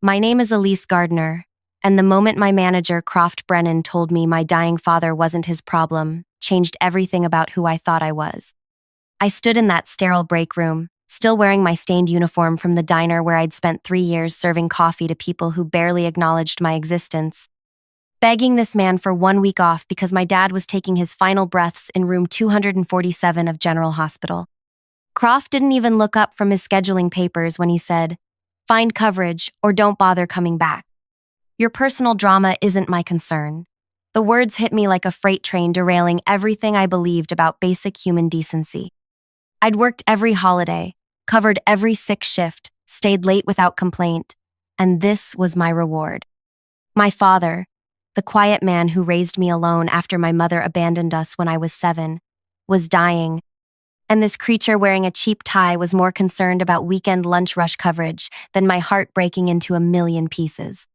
My name is Elise Gardner, and the moment my manager, Croft Brennan, told me my dying father wasn't his problem, changed everything about who I thought I was. I stood in that sterile break room, still wearing my stained uniform from the diner where I'd spent 3 years serving coffee to people who barely acknowledged my existence, begging this man for 1 week off because my dad was taking his final breaths in room 247 of General Hospital. Croft didn't even look up from his scheduling papers when he said, "Find coverage or don't bother coming back. Your personal drama isn't my concern." The words hit me like a freight train, derailing everything I believed about basic human decency. I'd worked every holiday, covered every sick shift, stayed late without complaint, and this was my reward. My father, the quiet man who raised me alone after my mother abandoned us when I was 7, was dying, and this creature wearing a cheap tie was more concerned about weekend lunch rush coverage than my heart breaking into a million pieces.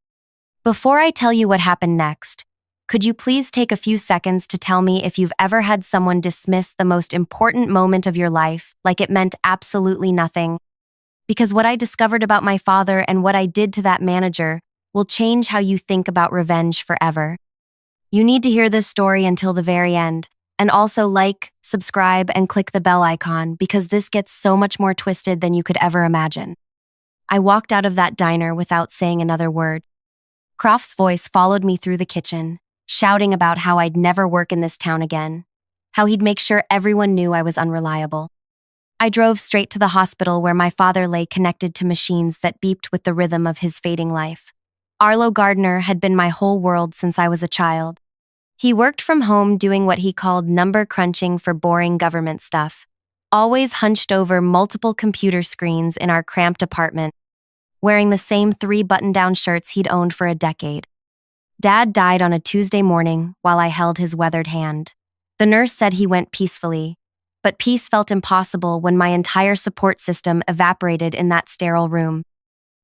Before I tell you what happened next, could you please take a few seconds to tell me if you've ever had someone dismiss the most important moment of your life like it meant absolutely nothing? Because what I discovered about my father and what I did to that manager will change how you think about revenge forever. You need to hear this story until the very end, and also like, subscribe, and click the bell icon because this gets so much more twisted than you could ever imagine. I walked out of that diner without saying another word. Croft's voice followed me through the kitchen, shouting about how I'd never work in this town again, how he'd make sure everyone knew I was unreliable. I drove straight to the hospital where my father lay connected to machines that beeped with the rhythm of his fading life. Arlo Gardner had been my whole world since I was a child. He worked from home doing what he called number crunching for boring government stuff, always hunched over multiple computer screens in our cramped apartment, wearing the same 3 button-down shirts he'd owned for a decade. Dad died on a Tuesday morning while I held his weathered hand. The nurse said he went peacefully, but peace felt impossible when my entire support system evaporated in that sterile room.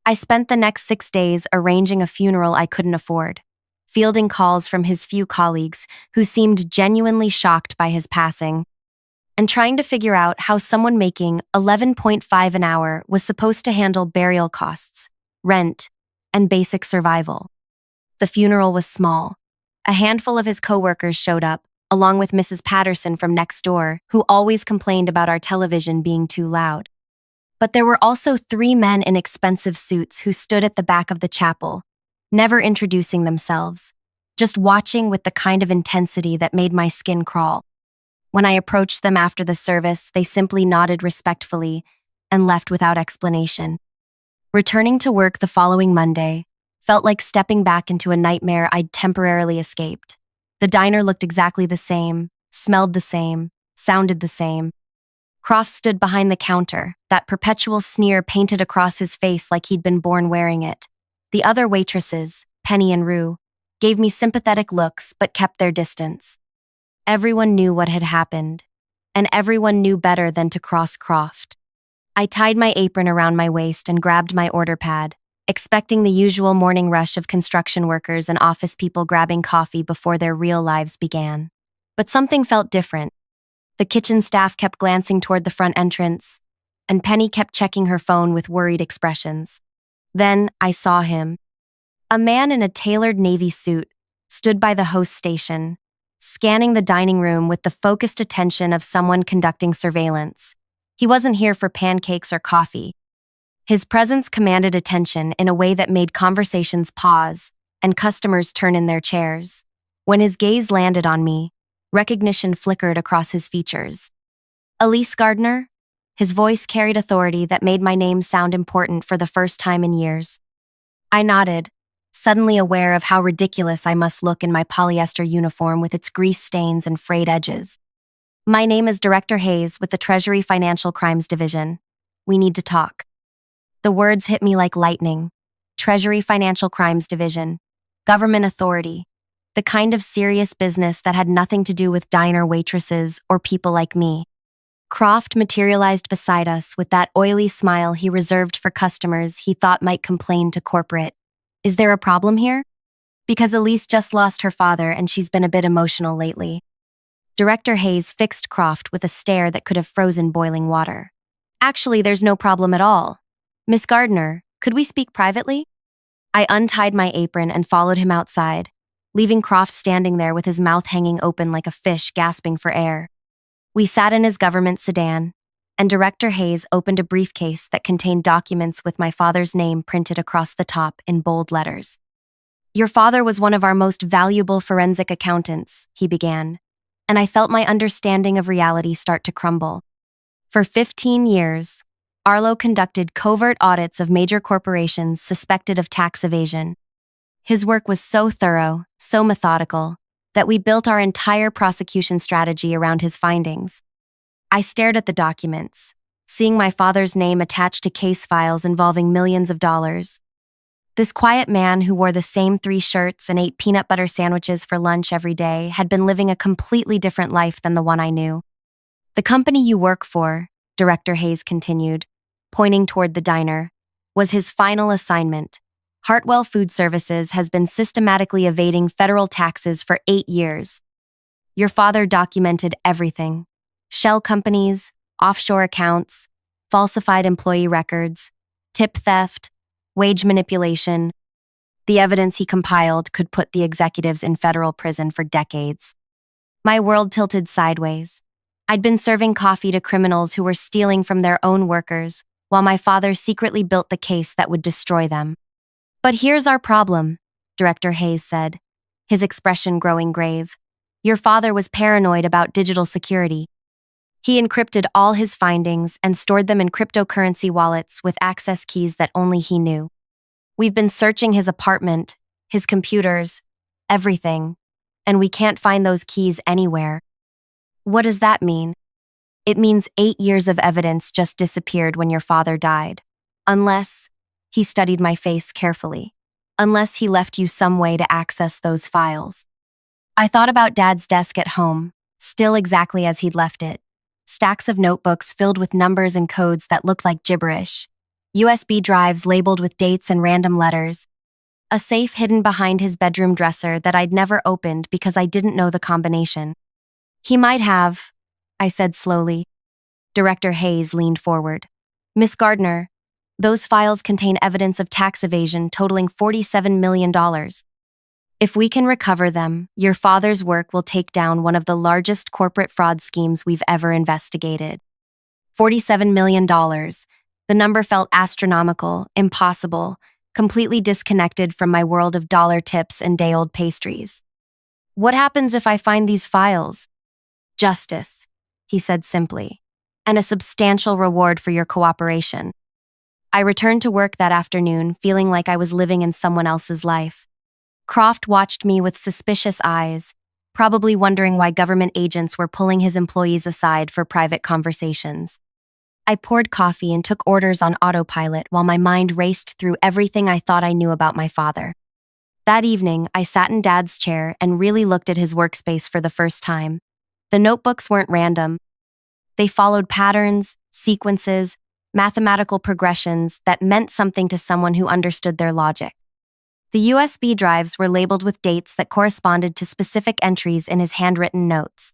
I spent the next 6 days arranging a funeral I couldn't afford, fielding calls from his few colleagues who seemed genuinely shocked by his passing, and trying to figure out how someone making $11.5 an hour was supposed to handle burial costs, rent, and basic survival. The funeral was small. A handful of his coworkers showed up, along with Mrs. Patterson from next door, who always complained about our television being too loud. But there were also 3 men in expensive suits who stood at the back of the chapel, never introducing themselves, just watching with the kind of intensity that made my skin crawl. When I approached them after the service, they simply nodded respectfully and left without explanation. Returning to work the following Monday felt like stepping back into a nightmare I'd temporarily escaped. The diner looked exactly the same, smelled the same, sounded the same. Croft stood behind the counter, that perpetual sneer painted across his face like he'd been born wearing it. The other waitresses, Penny and Rue, gave me sympathetic looks but kept their distance. Everyone knew what had happened, and everyone knew better than to cross Croft. I tied my apron around my waist and grabbed my order pad, expecting the usual morning rush of construction workers and office people grabbing coffee before their real lives began. But something felt different. The kitchen staff kept glancing toward the front entrance, and Penny kept checking her phone with worried expressions. Then I saw him. A man in a tailored navy suit stood by the host station, scanning the dining room with the focused attention of someone conducting surveillance. He wasn't here for pancakes or coffee. His presence commanded attention in a way that made conversations pause and customers turn in their chairs. When his gaze landed on me, recognition flickered across his features. "Elise Gardner?" His voice carried authority that made my name sound important for the first time in years. I nodded, suddenly aware of how ridiculous I must look in my polyester uniform with its grease stains and frayed edges. "My name is Director Hayes with the Treasury Financial Crimes Division. We need to talk." The words hit me like lightning. Treasury Financial Crimes Division. Government authority. The kind of serious business that had nothing to do with diner waitresses or people like me. Croft materialized beside us with that oily smile he reserved for customers he thought might complain to corporate. "Is there a problem here?" "Because Elise just lost her father and she's been a bit emotional lately." Director Hayes fixed Croft with a stare that could have frozen boiling water. "Actually, there's no problem at all. Miss Gardner, could we speak privately?" I untied my apron and followed him outside, leaving Croft standing there with his mouth hanging open like a fish gasping for air. We sat in his government sedan, and Director Hayes opened a briefcase that contained documents with my father's name printed across the top in bold letters. "Your father was one of our most valuable forensic accountants," he began, and I felt my understanding of reality start to crumble. For 15 years, Arlo conducted covert audits of major corporations suspected of tax evasion. His work was so thorough, so methodical, that we built our entire prosecution strategy around his findings. I stared at the documents, seeing my father's name attached to case files involving millions of dollars. This quiet man who wore the same 3 shirts and ate peanut butter sandwiches for lunch every day had been living a completely different life than the one I knew. "The company you work for," Director Hayes continued, pointing toward the diner, "was his final assignment. Hartwell Food Services has been systematically evading federal taxes for 8 years. Your father documented everything: shell companies, offshore accounts, falsified employee records, tip theft, wage manipulation. The evidence he compiled could put the executives in federal prison for decades." My world tilted sideways. I'd been serving coffee to criminals who were stealing from their own workers, while my father secretly built the case that would destroy them. "But here's our problem," Director Hayes said, his expression growing grave. "Your father was paranoid about digital security. He encrypted all his findings and stored them in cryptocurrency wallets with access keys that only he knew. We've been searching his apartment, his computers, everything, and we can't find those keys anywhere." "What does that mean?" "It means 8 years of evidence just disappeared when your father died. Unless," he studied my face carefully, "unless he left you some way to access those files." I thought about Dad's desk at home, still exactly as he'd left it. Stacks of notebooks filled with numbers and codes that looked like gibberish. USB drives labeled with dates and random letters. A safe hidden behind his bedroom dresser that I'd never opened because I didn't know the combination. "He might have," I said slowly. Director Hayes leaned forward. "Miss Gardner, those files contain evidence of tax evasion totaling $47 million. If we can recover them, your father's work will take down one of the largest corporate fraud schemes we've ever investigated." $47 million. The number felt astronomical, impossible, completely disconnected from my world of dollar tips and day-old pastries. "What happens if I find these files?" "Justice," he said simply, "and a substantial reward for your cooperation." I returned to work that afternoon feeling like I was living in someone else's life. Croft watched me with suspicious eyes, probably wondering why government agents were pulling his employees aside for private conversations. I poured coffee and took orders on autopilot while my mind raced through everything I thought I knew about my father. That evening, I sat in Dad's chair and really looked at his workspace for the first time. The notebooks weren't random. They followed patterns, sequences, mathematical progressions that meant something to someone who understood their logic. The USB drives were labeled with dates that corresponded to specific entries in his handwritten notes.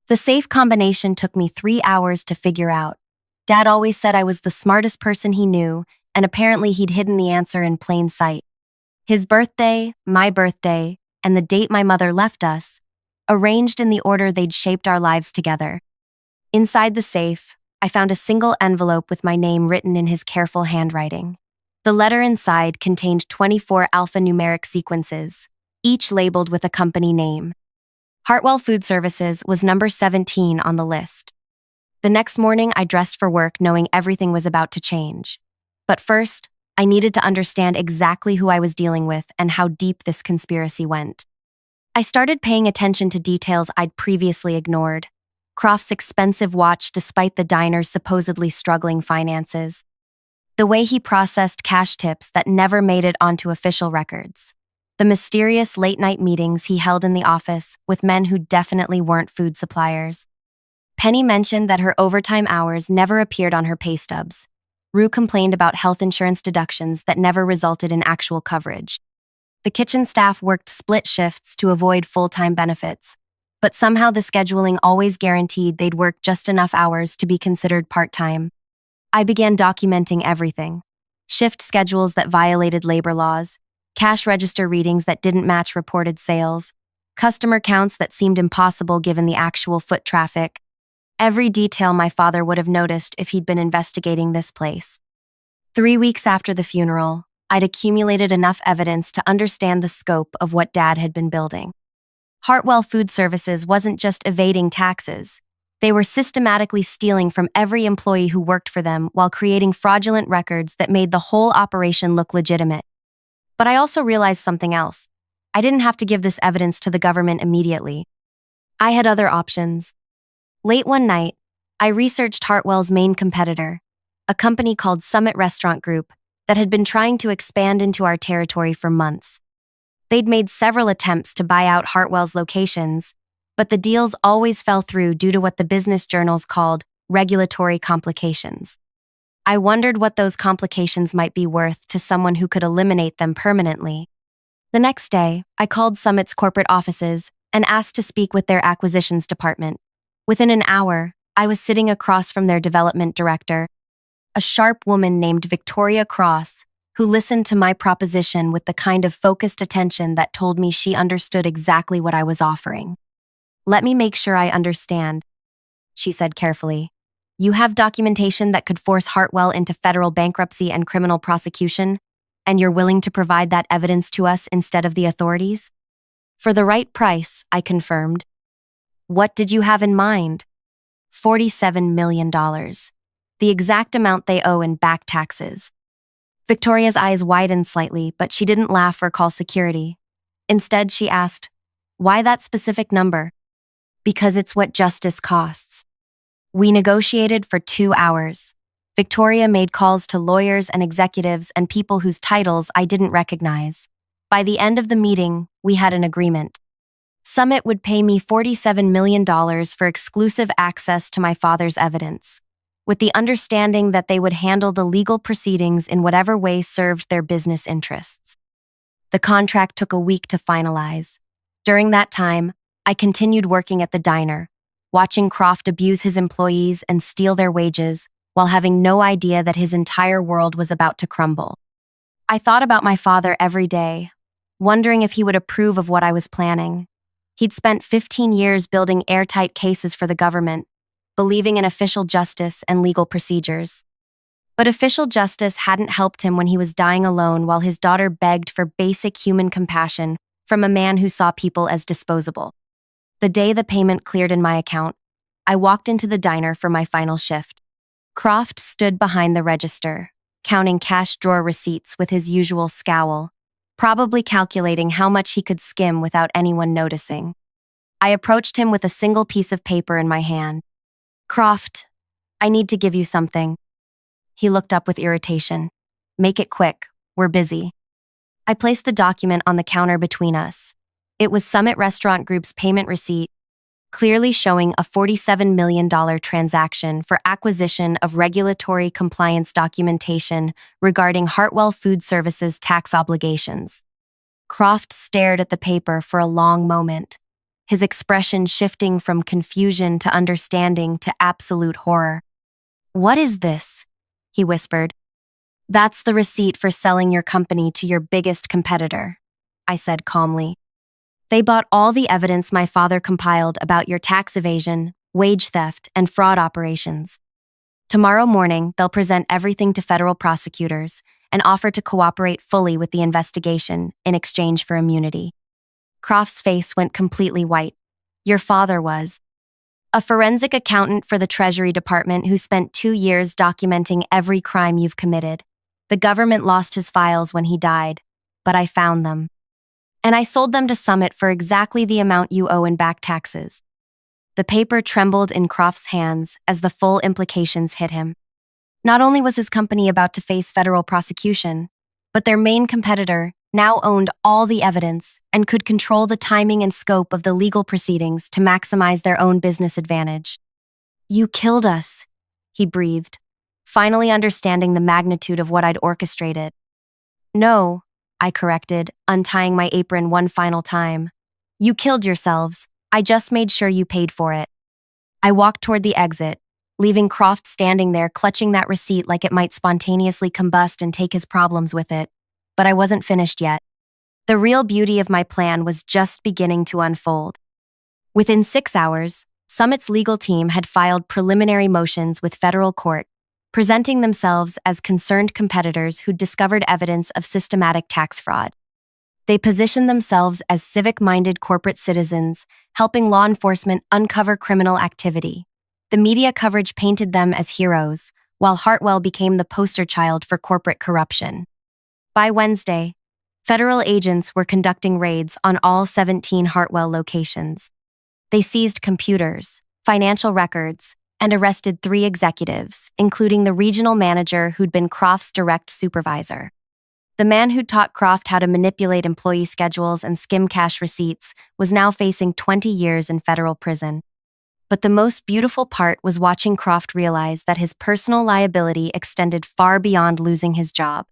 The safe combination took me 3 hours to figure out. Dad always said I was the smartest person he knew, and apparently he'd hidden the answer in plain sight. His birthday, my birthday, and the date my mother left us, arranged in the order they'd shaped our lives together. Inside the safe, I found a single envelope with my name written in his careful handwriting. The letter inside contained 24 alphanumeric sequences, each labeled with a company name. Hartwell Food Services was number 17 on the list. The next morning, I dressed for work knowing everything was about to change. But first, I needed to understand exactly who I was dealing with and how deep this conspiracy went. I started paying attention to details I'd previously ignored. Croft's expensive watch despite the diner's supposedly struggling finances. The way he processed cash tips that never made it onto official records. The mysterious late-night meetings he held in the office with men who definitely weren't food suppliers. Penny mentioned that her overtime hours never appeared on her pay stubs. Rue complained about health insurance deductions that never resulted in actual coverage. The kitchen staff worked split shifts to avoid full-time benefits, but somehow the scheduling always guaranteed they'd work just enough hours to be considered part-time. I began documenting everything. Shift schedules that violated labor laws, cash register readings that didn't match reported sales, customer counts that seemed impossible given the actual foot traffic. Every detail my father would have noticed if he'd been investigating this place. 3 weeks after the funeral, I'd accumulated enough evidence to understand the scope of what Dad had been building. Hartwell Food Services wasn't just evading taxes. They were systematically stealing from every employee who worked for them while creating fraudulent records that made the whole operation look legitimate. But I also realized something else. I didn't have to give this evidence to the government immediately. I had other options. Late one night, I researched Hartwell's main competitor, a company called Summit Restaurant Group that had been trying to expand into our territory for months. They'd made several attempts to buy out Hartwell's locations, but the deals always fell through due to what the business journals called regulatory complications. I wondered what those complications might be worth to someone who could eliminate them permanently. The next day, I called Summit's corporate offices and asked to speak with their acquisitions department. Within an hour, I was sitting across from their development director, a sharp woman named Victoria Cross, who listened to my proposition with the kind of focused attention that told me she understood exactly what I was offering. "Let me make sure I understand," she said carefully. "You have documentation that could force Hartwell into federal bankruptcy and criminal prosecution, and you're willing to provide that evidence to us instead of the authorities?" "For the right price," I confirmed. "What did you have in mind?" $47 million, the exact amount they owe in back taxes. Victoria's eyes widened slightly, but she didn't laugh or call security. Instead, she asked, "Why that specific number?" "Because it's what justice costs." We negotiated for 2 hours. Victoria made calls to lawyers and executives and people whose titles I didn't recognize. By the end of the meeting, we had an agreement. Summit would pay me $47 million for exclusive access to my father's evidence, with the understanding that they would handle the legal proceedings in whatever way served their business interests. The contract took a week to finalize. During that time, I continued working at the diner, watching Croft abuse his employees and steal their wages while having no idea that his entire world was about to crumble. I thought about my father every day, wondering if he would approve of what I was planning. He'd spent 15 years building airtight cases for the government, believing in official justice and legal procedures. But official justice hadn't helped him when he was dying alone while his daughter begged for basic human compassion from a man who saw people as disposable. The day the payment cleared in my account, I walked into the diner for my final shift. Croft stood behind the register, counting cash drawer receipts with his usual scowl, probably calculating how much he could skim without anyone noticing. I approached him with a single piece of paper in my hand. "Croft, I need to give you something." He looked up with irritation. "Make it quick, we're busy." I placed the document on the counter between us. It was Summit Restaurant Group's payment receipt, clearly showing a $47 million transaction for acquisition of regulatory compliance documentation regarding Hartwell Food Services tax obligations. Croft stared at the paper for a long moment, his expression shifting from confusion to understanding to absolute horror. "What is this?" he whispered. "That's the receipt for selling your company to your biggest competitor," I said calmly. "They bought all the evidence my father compiled about your tax evasion, wage theft, and fraud operations. Tomorrow morning, they'll present everything to federal prosecutors and offer to cooperate fully with the investigation in exchange for immunity." Croft's face went completely white. "Your father was a forensic accountant for the Treasury Department who spent 2 years documenting every crime you've committed. The government lost his files when he died, but I found them. And I sold them to Summit for exactly the amount you owe in back taxes." The paper trembled in Croft's hands as the full implications hit him. Not only was his company about to face federal prosecution, but their main competitor now owned all the evidence and could control the timing and scope of the legal proceedings to maximize their own business advantage. "You killed us," he breathed, finally understanding the magnitude of what I'd orchestrated. "No," I corrected, untying my apron one final time. "You killed yourselves. I just made sure you paid for it." I walked toward the exit, leaving Croft standing there clutching that receipt like it might spontaneously combust and take his problems with it. But I wasn't finished yet. The real beauty of my plan was just beginning to unfold. Within 6 hours, Summit's legal team had filed preliminary motions with federal court, presenting themselves as concerned competitors who'd discovered evidence of systematic tax fraud. They positioned themselves as civic-minded corporate citizens, helping law enforcement uncover criminal activity. The media coverage painted them as heroes, while Hartwell became the poster child for corporate corruption. By Wednesday, federal agents were conducting raids on all 17 Hartwell locations. They seized computers, financial records, and arrested 3 executives, including the regional manager who'd been Croft's direct supervisor. The man who'd taught Croft how to manipulate employee schedules and skim cash receipts was now facing 20 years in federal prison. But the most beautiful part was watching Croft realize that his personal liability extended far beyond losing his job.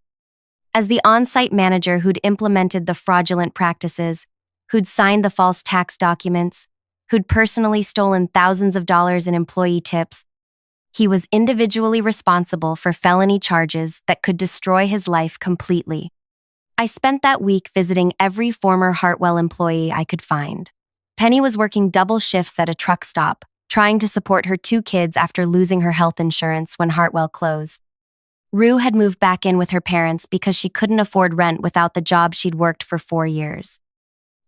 As the on-site manager who'd implemented the fraudulent practices, who'd signed the false tax documents, who'd personally stolen thousands of dollars in employee tips, he was individually responsible for felony charges that could destroy his life completely. I spent that week visiting every former Hartwell employee I could find. Penny was working double shifts at a truck stop, trying to support her 2 kids after losing her health insurance when Hartwell closed. Rue had moved back in with her parents because she couldn't afford rent without the job she'd worked for 4 years.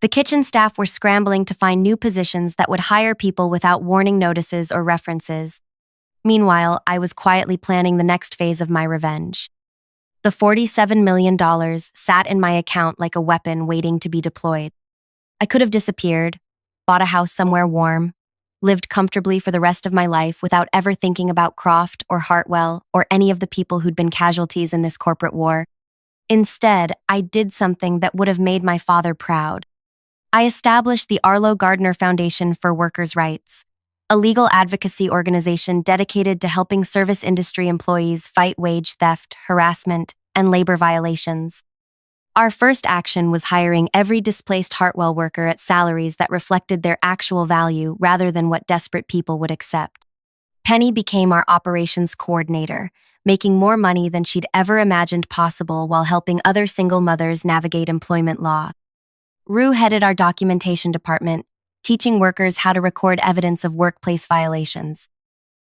The kitchen staff were scrambling to find new positions that would hire people without warning notices or references. Meanwhile, I was quietly planning the next phase of my revenge. The $47 million sat in my account like a weapon waiting to be deployed. I could have disappeared, bought a house somewhere warm, lived comfortably for the rest of my life without ever thinking about Croft or Hartwell or any of the people who'd been casualties in this corporate war. Instead, I did something that would have made my father proud. I established the Arlo Gardner Foundation for Workers' Rights, a legal advocacy organization dedicated to helping service industry employees fight wage theft, harassment, and labor violations. Our first action was hiring every displaced Hartwell worker at salaries that reflected their actual value rather than what desperate people would accept. Penny became our operations coordinator, making more money than she'd ever imagined possible while helping other single mothers navigate employment law. Rue headed our documentation department, teaching workers how to record evidence of workplace violations.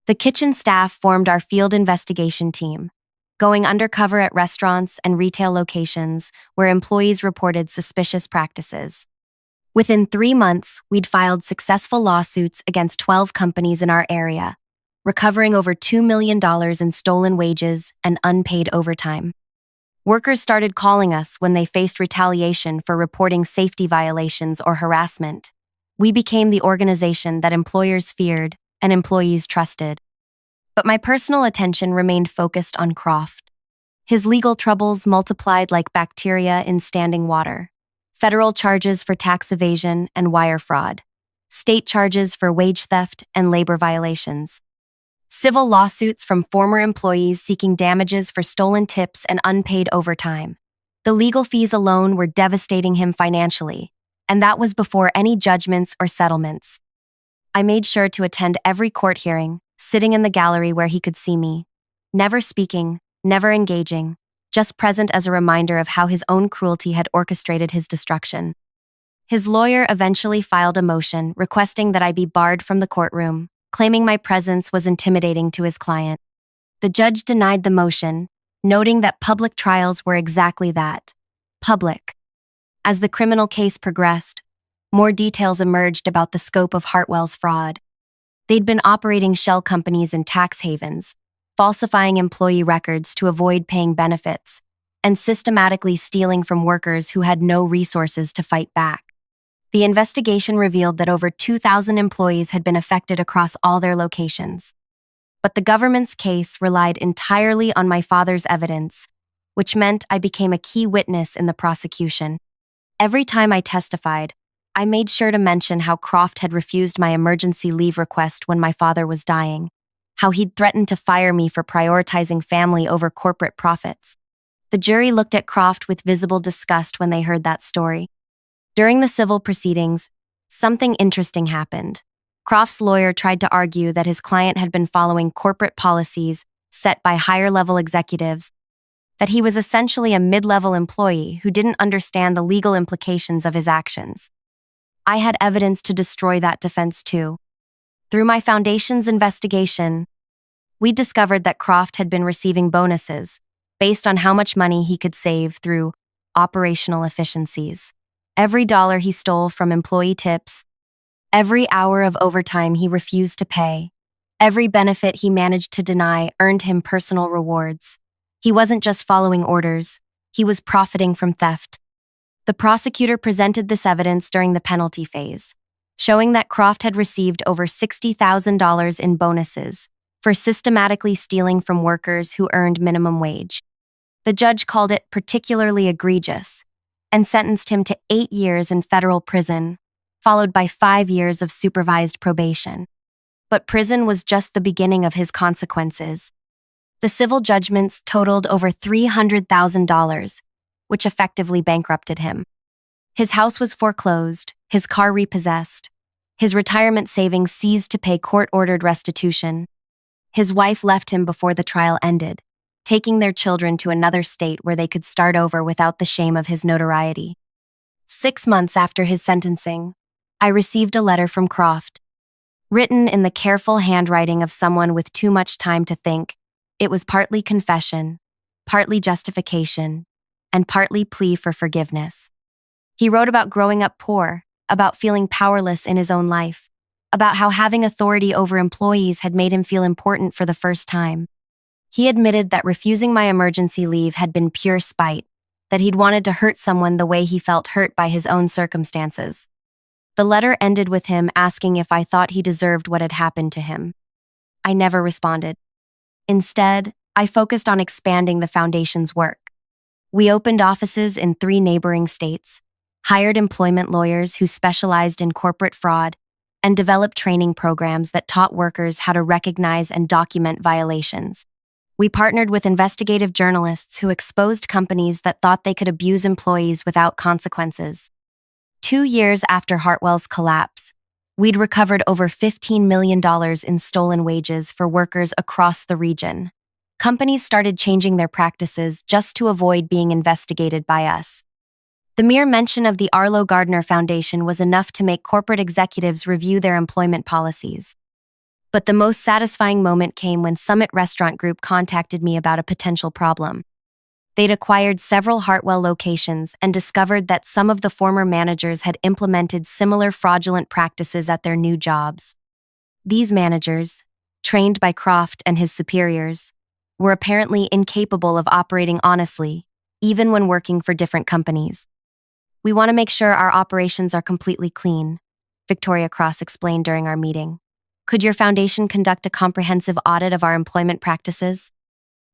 The kitchen staff formed our field investigation team, going undercover at restaurants and retail locations where employees reported suspicious practices. Within 3 months, we'd filed successful lawsuits against 12 companies in our area, recovering over $2 million in stolen wages and unpaid overtime. Workers started calling us when they faced retaliation for reporting safety violations or harassment. We became the organization that employers feared and employees trusted. But my personal attention remained focused on Croft. His legal troubles multiplied like bacteria in standing water. Federal charges for tax evasion and wire fraud. State charges for wage theft and labor violations. Civil lawsuits from former employees seeking damages for stolen tips and unpaid overtime. The legal fees alone were devastating him financially, and that was before any judgments or settlements. I made sure to attend every court hearing, sitting in the gallery where he could see me, never speaking, never engaging, just present as a reminder of how his own cruelty had orchestrated his destruction. His lawyer eventually filed a motion requesting that I be barred from the courtroom, claiming my presence was intimidating to his client. The judge denied the motion, noting that public trials were exactly that, public. As the criminal case progressed, more details emerged about the scope of Hartwell's fraud. They'd been operating shell companies in tax havens, falsifying employee records to avoid paying benefits, and systematically stealing from workers who had no resources to fight back. The investigation revealed that over 2,000 employees had been affected across all their locations. But the government's case relied entirely on my father's evidence, which meant I became a key witness in the prosecution. Every time I testified, I made sure to mention how Croft had refused my emergency leave request when my father was dying, how he'd threatened to fire me for prioritizing family over corporate profits. The jury looked at Croft with visible disgust when they heard that story. During the civil proceedings, something interesting happened. Croft's lawyer tried to argue that his client had been following corporate policies set by higher-level executives. that he was essentially a mid-level employee who didn't understand the legal implications of his actions. I had evidence to destroy that defense too. Through my foundation's investigation, we discovered that Croft had been receiving bonuses based on how much money he could save through operational efficiencies. Every dollar he stole from employee tips, every hour of overtime he refused to pay, every benefit he managed to deny earned him personal rewards. He wasn't just following orders, he was profiting from theft. The prosecutor presented this evidence during the penalty phase, showing that Croft had received over $60,000 in bonuses for systematically stealing from workers who earned minimum wage. The judge called it particularly egregious and sentenced him to 8 years in federal prison, followed by 5 years of supervised probation. But prison was just the beginning of his consequences. The civil judgments totaled over $300,000, which effectively bankrupted him. His house was foreclosed, his car repossessed, his retirement savings seized to pay court-ordered restitution. His wife left him before the trial ended, taking their children to another state where they could start over without the shame of his notoriety. 6 months after his sentencing, I received a letter from Croft. Written in the careful handwriting of someone with too much time to think, it was partly confession, partly justification, and partly plea for forgiveness. He wrote about growing up poor, about feeling powerless in his own life, about how having authority over employees had made him feel important for the first time. He admitted that refusing my emergency leave had been pure spite, that he'd wanted to hurt someone the way he felt hurt by his own circumstances. The letter ended with him asking if I thought he deserved what had happened to him. I never responded. Instead, I focused on expanding the foundation's work. We opened offices in 3 neighboring states, hired employment lawyers who specialized in corporate fraud, and developed training programs that taught workers how to recognize and document violations. We partnered with investigative journalists who exposed companies that thought they could abuse employees without consequences. 2 years after Hartwell's collapse, we'd recovered over $15 million in stolen wages for workers across the region. Companies started changing their practices just to avoid being investigated by us. The mere mention of the Arlo Gardner Foundation was enough to make corporate executives review their employment policies. But the most satisfying moment came when Summit Restaurant Group contacted me about a potential problem. They'd acquired several Hartwell locations and discovered that some of the former managers had implemented similar fraudulent practices at their new jobs. These managers, trained by Croft and his superiors, were apparently incapable of operating honestly, even when working for different companies. "We want to make sure our operations are completely clean," Victoria Cross explained during our meeting. "Could your foundation conduct a comprehensive audit of our employment practices?"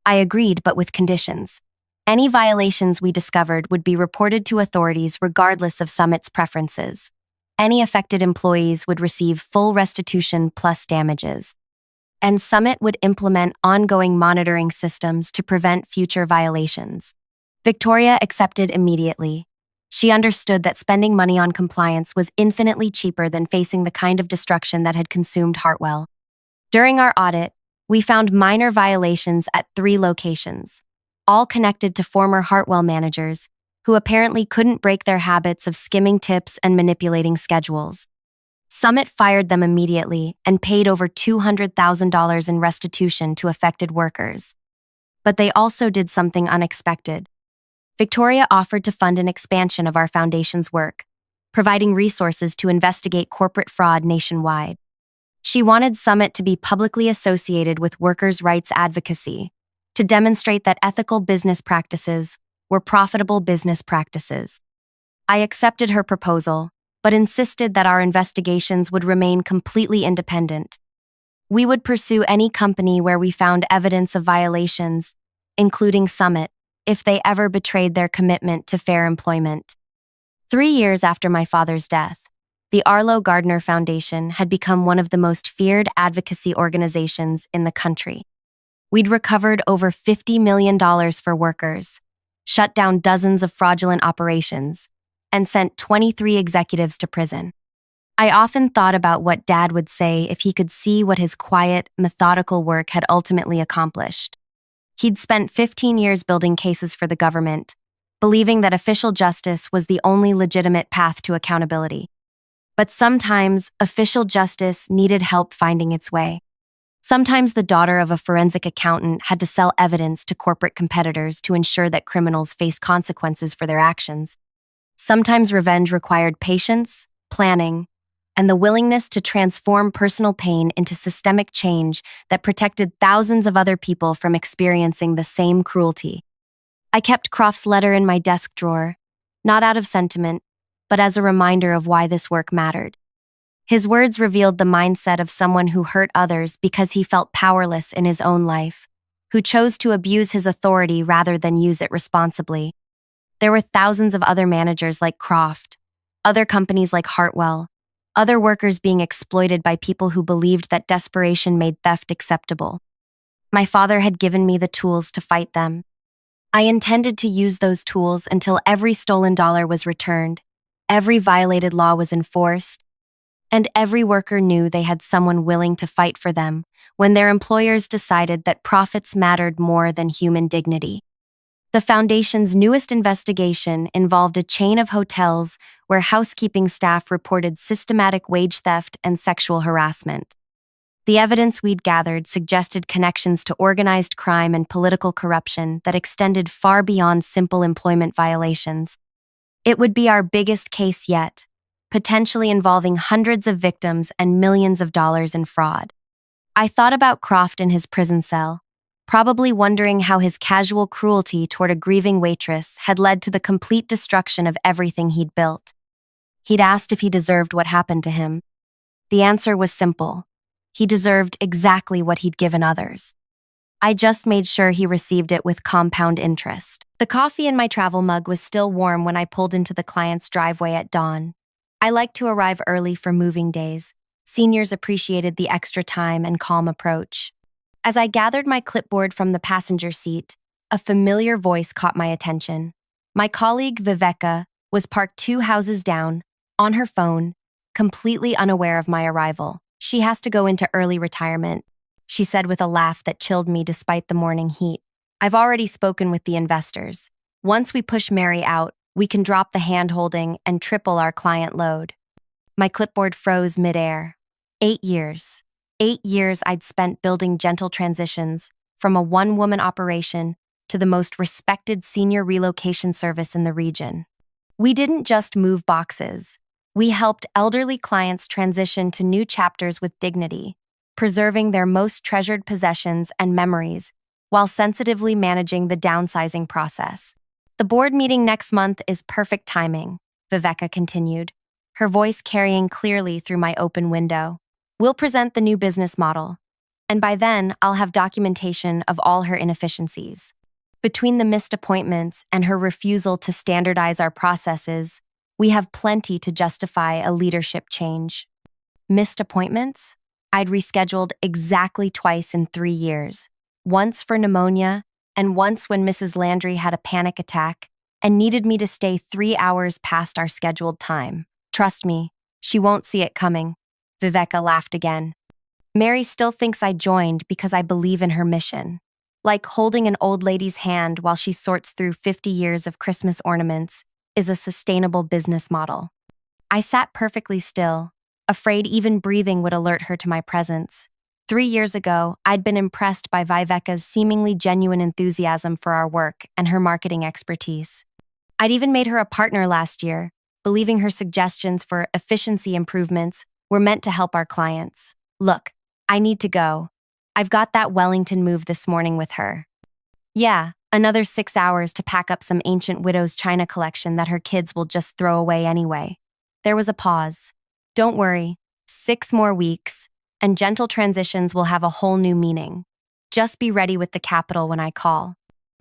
I agreed, but with conditions. Any violations we discovered would be reported to authorities regardless of Summit's preferences. Any affected employees would receive full restitution plus damages. And Summit would implement ongoing monitoring systems to prevent future violations. Victoria accepted immediately. She understood that spending money on compliance was infinitely cheaper than facing the kind of destruction that had consumed Hartwell. During our audit, we found minor violations at 3 locations, all connected to former Hartwell managers who apparently couldn't break their habits of skimming tips and manipulating schedules. Summit fired them immediately and paid over $200,000 in restitution to affected workers. But they also did something unexpected. Victoria offered to fund an expansion of our foundation's work, providing resources to investigate corporate fraud nationwide. She wanted Summit to be publicly associated with workers' rights advocacy, to demonstrate that ethical business practices were profitable business practices. I accepted her proposal, but insisted that our investigations would remain completely independent. We would pursue any company where we found evidence of violations, including Summit, if they ever betrayed their commitment to fair employment. 3 years after my father's death, the Arlo Gardner Foundation had become one of the most feared advocacy organizations in the country. We'd recovered over $50 million for workers, shut down dozens of fraudulent operations, and sent 23 executives to prison. I often thought about what Dad would say if he could see what his quiet, methodical work had ultimately accomplished. He'd spent 15 years building cases for the government, believing that official justice was the only legitimate path to accountability. But sometimes, official justice needed help finding its way. Sometimes the daughter of a forensic accountant had to sell evidence to corporate competitors to ensure that criminals faced consequences for their actions. Sometimes revenge required patience, planning, and the willingness to transform personal pain into systemic change that protected thousands of other people from experiencing the same cruelty. I kept Croft's letter in my desk drawer, not out of sentiment, but as a reminder of why this work mattered. His words revealed the mindset of someone who hurt others because he felt powerless in his own life, who chose to abuse his authority rather than use it responsibly. There were thousands of other managers like Croft, other companies like Hartwell, other workers being exploited by people who believed that desperation made theft acceptable. My father had given me the tools to fight them. I intended to use those tools until every stolen dollar was returned, every violated law was enforced, and every worker knew they had someone willing to fight for them when their employers decided that profits mattered more than human dignity. The Foundation's newest investigation involved a chain of hotels where housekeeping staff reported systematic wage theft and sexual harassment. The evidence we'd gathered suggested connections to organized crime and political corruption that extended far beyond simple employment violations. It would be our biggest case yet, potentially involving hundreds of victims and millions of dollars in fraud. I thought about Croft in his prison cell, probably wondering how his casual cruelty toward a grieving waitress had led to the complete destruction of everything he'd built. He'd asked if he deserved what happened to him. The answer was simple. He deserved exactly what he'd given others. I just made sure he received it with compound interest. The coffee in my travel mug was still warm when I pulled into the client's driveway at dawn. I like to arrive early for moving days. Seniors appreciated the extra time and calm approach. As I gathered my clipboard from the passenger seat, a familiar voice caught my attention. My colleague Viveka was parked 2 houses down, on her phone, completely unaware of my arrival. She has to go into early retirement, she said with a laugh that chilled me despite the morning heat. I've already spoken with the investors. Once we push Mary out, we can drop the hand-holding and triple our client load. My clipboard froze midair. 8 years. 8 years I'd spent building gentle transitions from a one-woman operation to the most respected senior relocation service in the region. We didn't just move boxes. We helped elderly clients transition to new chapters with dignity, preserving their most treasured possessions and memories while sensitively managing the downsizing process. The board meeting next month is perfect timing, Viveka continued, her voice carrying clearly through my open window. We'll present the new business model, and by then I'll have documentation of all her inefficiencies. Between the missed appointments and her refusal to standardize our processes, we have plenty to justify a leadership change. Missed appointments? I'd rescheduled exactly twice in 3 years, once for pneumonia and once when Mrs. Landry had a panic attack and needed me to stay 3 hours past our scheduled time. Trust me, she won't see it coming. Viveka laughed again. Mary still thinks I joined because I believe in her mission. Like holding an old lady's hand while she sorts through 50 years of Christmas ornaments is a sustainable business model. I sat perfectly still, afraid even breathing would alert her to my presence. 3 years ago, I'd been impressed by Viveka's seemingly genuine enthusiasm for our work and her marketing expertise. I'd even made her a partner last year, believing her suggestions for efficiency improvements were meant to help our clients. Look, I need to go. I've got that Wellington move this morning with her. Yeah, another 6 hours to pack up some ancient widow's china collection that her kids will just throw away anyway. There was a pause. Don't worry, 6 more weeks, and gentle transitions will have a whole new meaning. Just be ready with the capital when I call.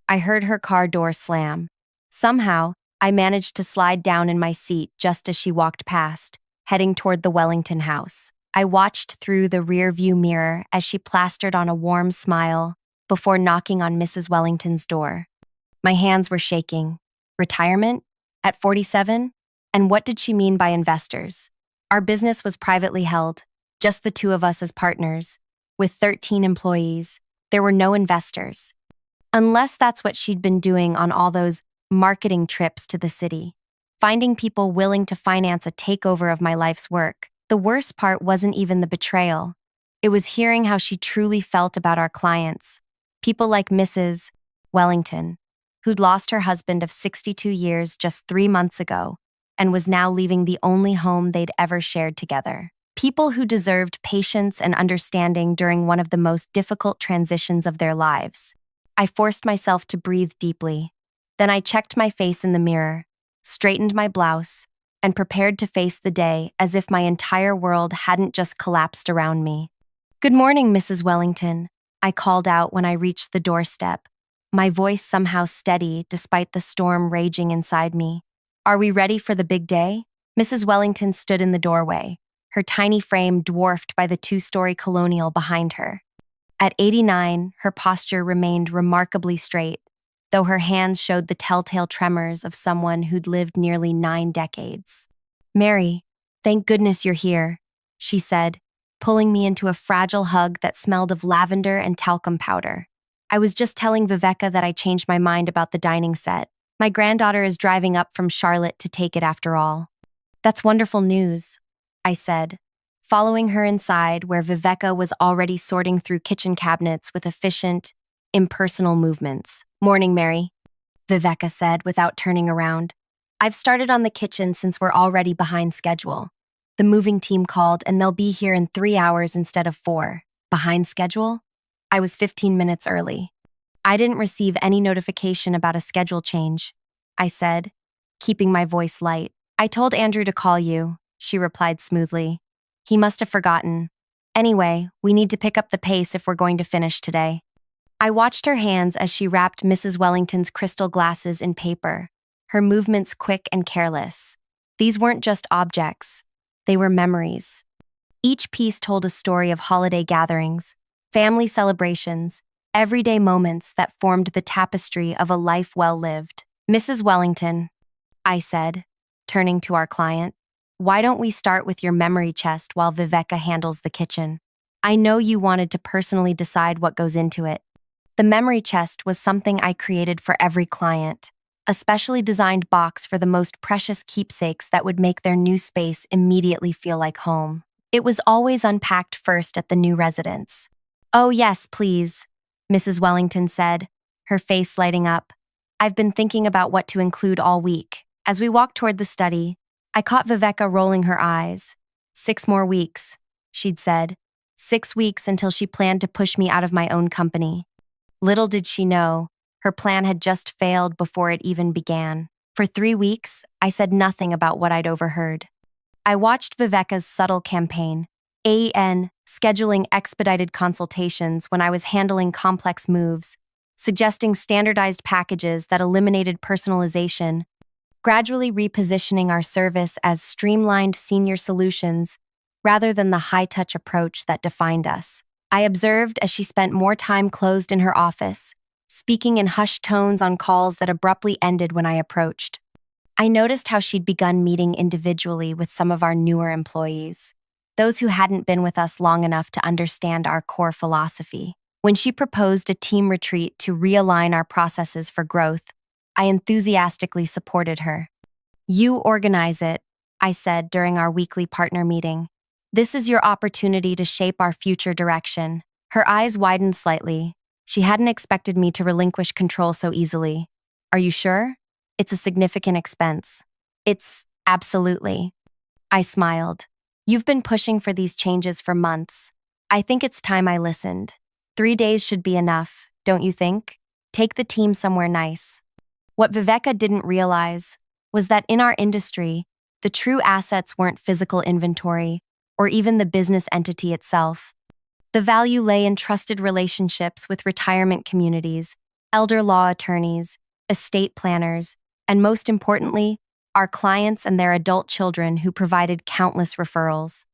I heard her car door slam. Somehow, I managed to slide down in my seat just as she walked past, heading toward the Wellington house. I watched through the rear-view mirror as she plastered on a warm smile before knocking on Mrs. Wellington's door. My hands were shaking. Retirement? At 47? And what did she mean by investors? Our business was privately held, just the 2 of us as partners. With 13 employees, there were no investors. Unless that's what she'd been doing on all those marketing trips to the city, finding people willing to finance a takeover of my life's work. The worst part wasn't even the betrayal. It was hearing how she truly felt about our clients, people like Mrs. Wellington, who'd lost her husband of 62 years just 3 months ago and was now leaving the only home they'd ever shared together. People who deserved patience and understanding during one of the most difficult transitions of their lives. I forced myself to breathe deeply. Then I checked my face in the mirror, straightened my blouse, and prepared to face the day as if my entire world hadn't just collapsed around me. "Good morning, Mrs. Wellington," I called out when I reached the doorstep, my voice somehow steady despite the storm raging inside me. "Are we ready for the big day?" Mrs. Wellington stood in the doorway, her tiny frame dwarfed by the 2-story colonial behind her. At 89, her posture remained remarkably straight, though her hands showed the telltale tremors of someone who'd lived nearly 9 decades. "Mary, thank goodness you're here," she said, pulling me into a fragile hug that smelled of lavender and talcum powder. "I was just telling Viveka that I changed my mind about the dining set. My granddaughter is driving up from Charlotte to take it after all." "That's wonderful news," I said, following her inside where Viveka was already sorting through kitchen cabinets with efficient, impersonal movements. "Morning, Mary," Viveka said without turning around. "I've started on the kitchen since we're already behind schedule. The moving team called and they'll be here in 3 hours instead of 4. Behind schedule? I was 15 minutes early. "I didn't receive any notification about a schedule change," I said, keeping my voice light. "I told Andrew to call you," she replied smoothly. "He must have forgotten. Anyway, we need to pick up the pace if we're going to finish today." I watched her hands as she wrapped Mrs. Wellington's crystal glasses in paper, her movements quick and careless. These weren't just objects. They were memories. Each piece told a story of holiday gatherings, family celebrations, everyday moments that formed the tapestry of a life well lived. "Mrs. Wellington," I said, turning to our client, "why don't we start with your memory chest while Viveka handles the kitchen? I know you wanted to personally decide what goes into it." The memory chest was something I created for every client, a specially designed box for the most precious keepsakes that would make their new space immediately feel like home. It was always unpacked first at the new residence. "Oh yes, please," Mrs. Wellington said, her face lighting up. "I've been thinking about what to include all week." As we walked toward the study, I caught Viveka rolling her eyes. 6 more weeks, she'd said. 6 weeks until she planned to push me out of my own company. Little did she know, her plan had just failed before it even began. For 3 weeks, I said nothing about what I'd overheard. I watched Viveka's subtle campaign, scheduling expedited consultations when I was handling complex moves, suggesting standardized packages that eliminated personalization, gradually repositioning our service as streamlined senior solutions rather than the high-touch approach that defined us. I observed as she spent more time closed in her office, speaking in hushed tones on calls that abruptly ended when I approached. I noticed how she'd begun meeting individually with some of our newer employees, those who hadn't been with us long enough to understand our core philosophy. When she proposed a team retreat to realign our processes for growth, I enthusiastically supported her. "You organize it," I said during our weekly partner meeting. "This is your opportunity to shape our future direction." Her eyes widened slightly. She hadn't expected me to relinquish control so easily. "Are you sure? It's a significant expense." "It's absolutely." I smiled. "You've been pushing for these changes for months. I think it's time I listened. 3 days should be enough, don't you think? Take the team somewhere nice." What Viveka didn't realize was that in our industry, the true assets weren't physical inventory or even the business entity itself. The value lay in trusted relationships with retirement communities, elder law attorneys, estate planners, and most importantly, our clients and their adult children who provided countless referrals.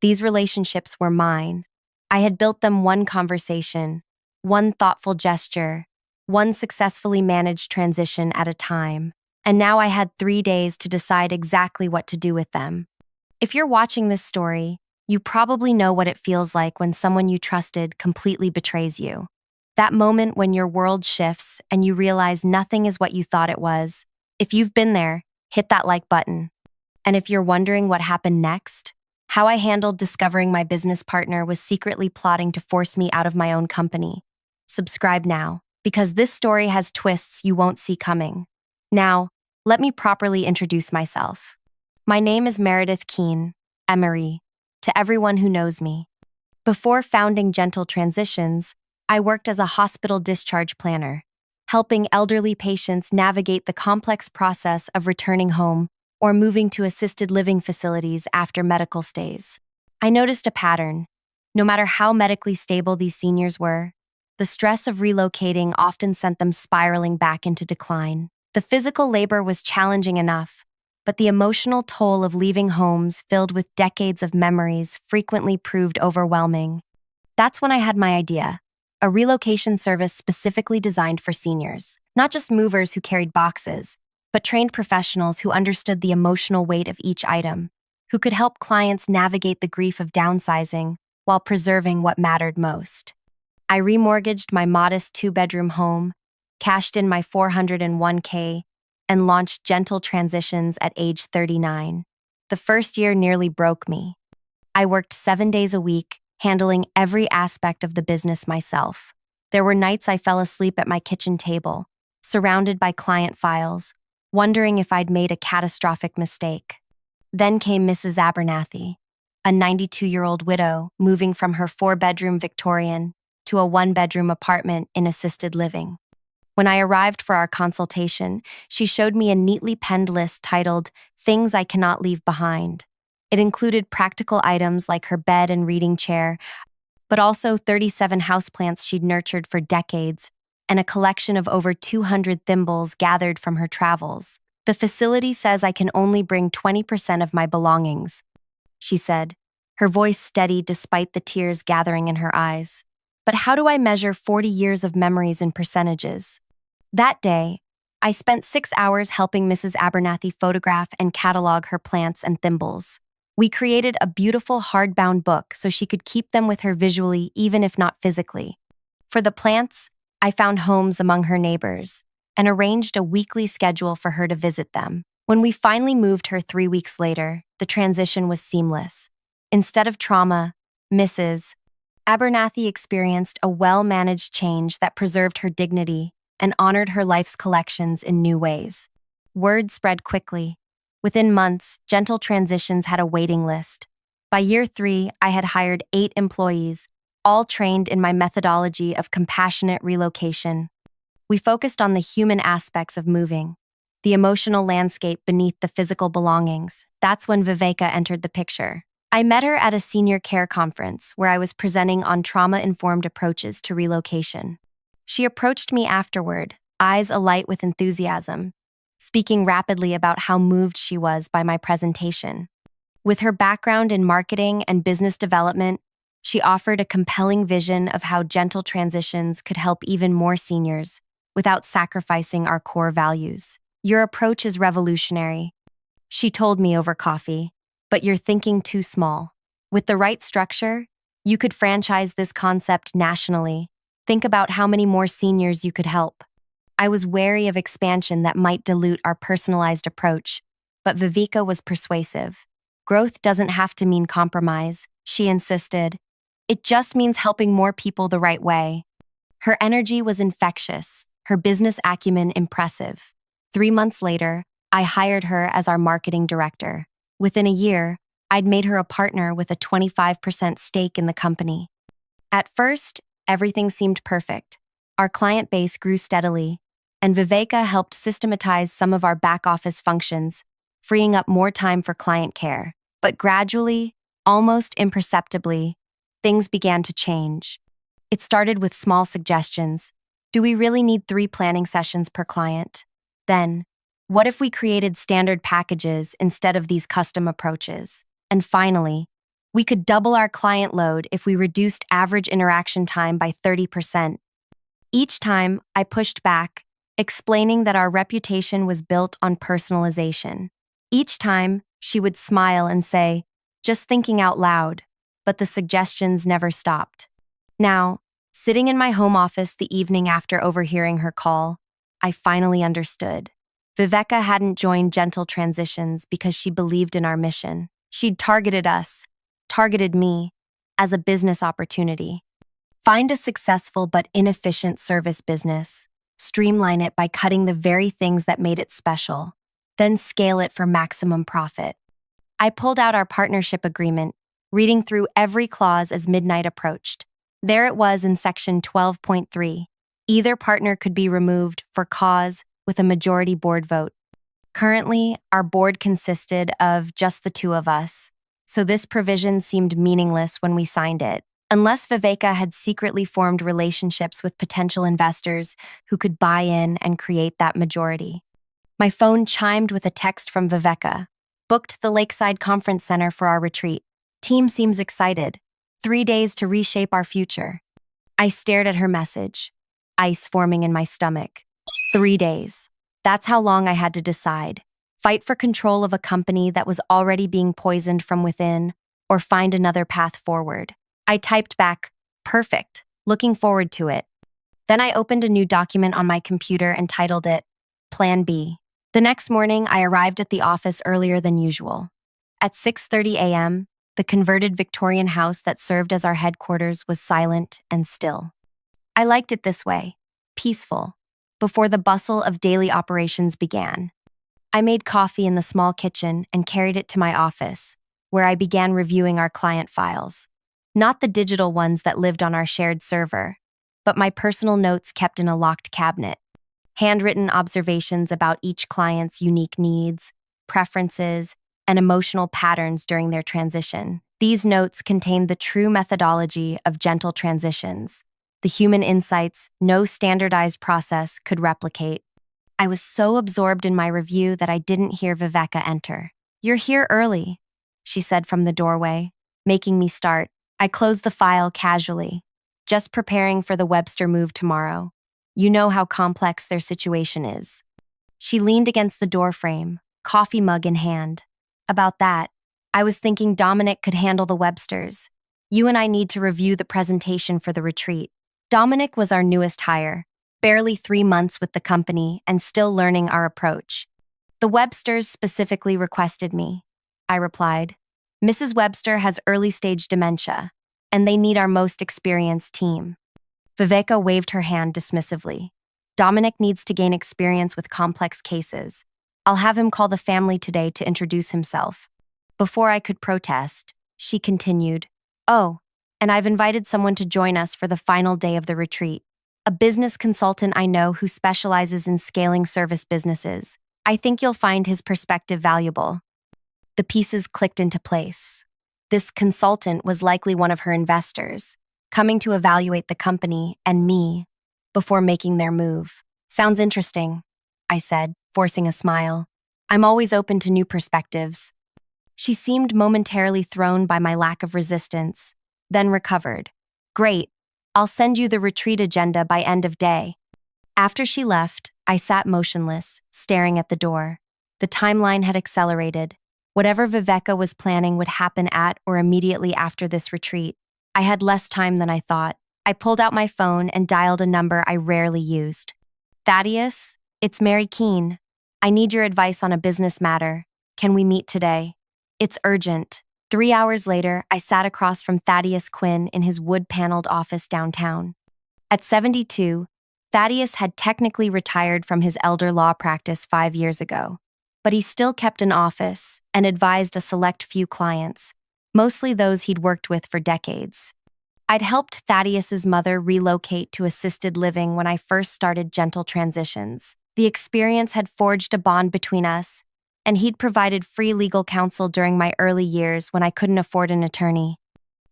These relationships were mine. I had built them one conversation, one thoughtful gesture, one successfully managed transition at a time, and now I had 3 days to decide exactly what to do with them. If you're watching this story, you probably know what it feels like when someone you trusted completely betrays you. That moment when your world shifts and you realize nothing is what you thought it was. If you've been there, hit that like button. And if you're wondering what happened next, how I handled discovering my business partner was secretly plotting to force me out of my own company, subscribe now, because this story has twists you won't see coming. Now, let me properly introduce myself. My name is Meredith Keene, Emery, to everyone who knows me. Before founding Gentle Transitions, I worked as a hospital discharge planner, helping elderly patients navigate the complex process of returning home or moving to assisted living facilities after medical stays. I noticed a pattern. No matter how medically stable these seniors were, the stress of relocating often sent them spiraling back into decline. The physical labor was challenging enough, but the emotional toll of leaving homes filled with decades of memories frequently proved overwhelming. That's when I had my idea, a relocation service specifically designed for seniors, not just movers who carried boxes, but trained professionals who understood the emotional weight of each item, who could help clients navigate the grief of downsizing while preserving what mattered most. I remortgaged my modest 2-bedroom home, cashed in my 401k, and launched Gentle Transitions at age 39. The first year nearly broke me. I worked 7 days a week, handling every aspect of the business myself. There were nights I fell asleep at my kitchen table, surrounded by client files, wondering if I'd made a catastrophic mistake. Then came Mrs. Abernathy, a 92-year-old widow moving from her 4-bedroom Victorian to a 1-bedroom apartment in assisted living. When I arrived for our consultation, she showed me a neatly penned list titled Things I Cannot Leave Behind. It included practical items like her bed and reading chair, but also 37 houseplants she'd nurtured for decades and a collection of over 200 thimbles gathered from her travels. The facility says I can only bring 20% of my belongings, she said, her voice steady despite the tears gathering in her eyes. But how do I measure 40 years of memories in percentages? That day, I spent 6 hours helping Mrs. Abernathy photograph and catalog her plants and thimbles. We created a beautiful hardbound book so she could keep them with her visually even if not physically. For the plants, I found homes among her neighbors and arranged a weekly schedule for her to visit them. When we finally moved her 3 weeks later, the transition was seamless. Instead of trauma, Mrs. Abernathy experienced a well-managed change that preserved her dignity and honored her life's collections in new ways. Word spread quickly. Within months, Gentle Transitions had a waiting list. By year 3, I had hired 8 employees, all trained in my methodology of compassionate relocation. We focused on the human aspects of moving, the emotional landscape beneath the physical belongings. That's when Viveka entered the picture. I met her at a senior care conference where I was presenting on trauma-informed approaches to relocation. She approached me afterward, eyes alight with enthusiasm, speaking rapidly about how moved she was by my presentation. With her background in marketing and business development, she offered a compelling vision of how Gentle Transitions could help even more seniors without sacrificing our core values. Your approach is revolutionary, she told me over coffee, but you're thinking too small. With the right structure, you could franchise this concept nationally. Think about how many more seniors you could help. I was wary of expansion that might dilute our personalized approach, but Viveka was persuasive. Growth doesn't have to mean compromise, she insisted. It just means helping more people the right way. Her energy was infectious, her business acumen impressive. 3 months later, I hired her as our marketing director. Within a year, I'd made her a partner with a 25% stake in the company. At first, everything seemed perfect. Our client base grew steadily, and Viveka helped systematize some of our back-office functions, freeing up more time for client care. But gradually, almost imperceptibly, things began to change. It started with small suggestions. Do we really need 3 planning sessions per client? Then, what if we created standard packages instead of these custom approaches? And finally, we could double our client load if we reduced average interaction time by 30%. Each time, I pushed back, explaining that our reputation was built on personalization. Each time, she would smile and say, "Just thinking out loud," but the suggestions never stopped. Now, Sitting in my home office the evening after overhearing her call, I finally understood. Viveka hadn't joined Gentle Transitions because she believed in our mission. She'd targeted me, as a business opportunity. Find a successful but inefficient service business, streamline it by cutting the very things that made it special, then scale it for maximum profit. I pulled out our partnership agreement, reading through every clause as midnight approached. There it was in section 12.3. Either partner could be removed for cause with a majority board vote. Currently, our board consisted of just the two of us, so this provision seemed meaningless when we signed it, unless Viveka had secretly formed relationships with potential investors who could buy in and create that majority. My phone chimed with a text from Viveka. Booked the Lakeside Conference Center for our retreat. Team seems excited. 3 days to reshape our future. I stared at her message, ice forming in my stomach. 3 days. That's how long I had to decide. Fight for control of a company that was already being poisoned from within, or find another path forward. I typed back, perfect, looking forward to it. Then I opened a new document on my computer and titled it, Plan B. The next morning, I arrived at the office earlier than usual. At 6:30 a.m., the converted Victorian house that served as our headquarters was silent and still. I liked it this way, peaceful, before the bustle of daily operations began. I made coffee in the small kitchen and carried it to my office, where I began reviewing our client files. Not the digital ones that lived on our shared server, but my personal notes kept in a locked cabinet. Handwritten observations about each client's unique needs, preferences, and emotional patterns during their transition. These notes contained the true methodology of Gentle Transitions, the human insights no standardized process could replicate. I was so absorbed in my review that I didn't hear Viveka enter. "You're here early," she said from the doorway, making me start. I closed the file casually, just preparing for the Webster move tomorrow. You know how complex their situation is. She leaned against the doorframe, coffee mug in hand. About that, I was thinking Dominic could handle the Websters. You and I need to review the presentation for the retreat. Dominic was our newest hire, barely 3 months with the company and still learning our approach. The Websters specifically requested me, I replied. Mrs. Webster has early-stage dementia, and they need our most experienced team. Viveka waved her hand dismissively. Dominic needs to gain experience with complex cases. I'll have him call the family today to introduce himself. Before I could protest, she continued, "Oh, and I've invited someone to join us for the final day of the retreat. A business consultant I know who specializes in scaling service businesses. I think you'll find his perspective valuable." The pieces clicked into place. This consultant was likely one of her investors, coming to evaluate the company and me before making their move. "Sounds interesting," I said, forcing a smile. "I'm always open to new perspectives." She seemed momentarily thrown by my lack of resistance, then recovered. "Great. I'll send you the retreat agenda by end of day." After she left, I sat motionless, staring at the door. The timeline had accelerated. Whatever Viveka was planning would happen at or immediately after this retreat. I had less time than I thought. I pulled out my phone and dialed a number I rarely used. "Thaddeus, it's Mary Keene. I need your advice on a business matter. Can we meet today? It's urgent." 3 hours later, I sat across from Thaddeus Quinn in his wood-paneled office downtown. At 72, Thaddeus had technically retired from his elder law practice 5 years ago, but he still kept an office and advised a select few clients, mostly those he'd worked with for decades. I'd helped Thaddeus's mother relocate to assisted living when I first started Gentle Transitions. The experience had forged a bond between us, and he'd provided free legal counsel during my early years when I couldn't afford an attorney.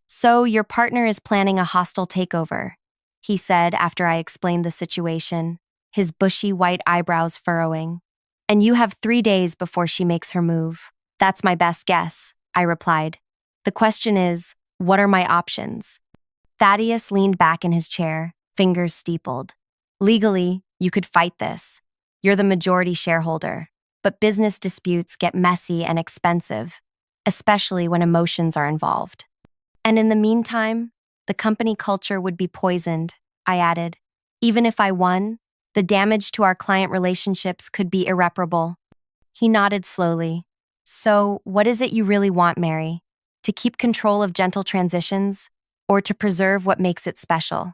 "So your partner is planning a hostile takeover," he said after I explained the situation, his bushy white eyebrows furrowing. "And you have 3 days before she makes her move." "That's my best guess," I replied. "The question is, what are my options?" Thaddeus leaned back in his chair, fingers steepled. "Legally, you could fight this. You're the majority shareholder. But business disputes get messy and expensive, especially when emotions are involved. And in the meantime, The company culture would be poisoned, I added. Even if I won, the damage to our client relationships could be irreparable. He nodded slowly. So, what is it you really want, Mary? To keep control of gentle transitions, or to preserve what makes it special?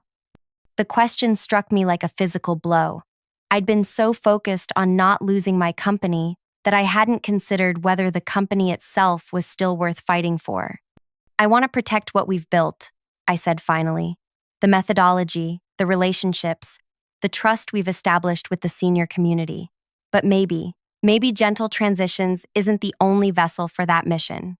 The question struck me like a physical blow. I'd been so focused on not losing my company that I hadn't considered whether the company itself was still worth fighting for. I want to protect what we've built, I said finally. The methodology, the relationships, the trust we've established with the senior community. But maybe gentle transitions isn't the only vessel for that mission.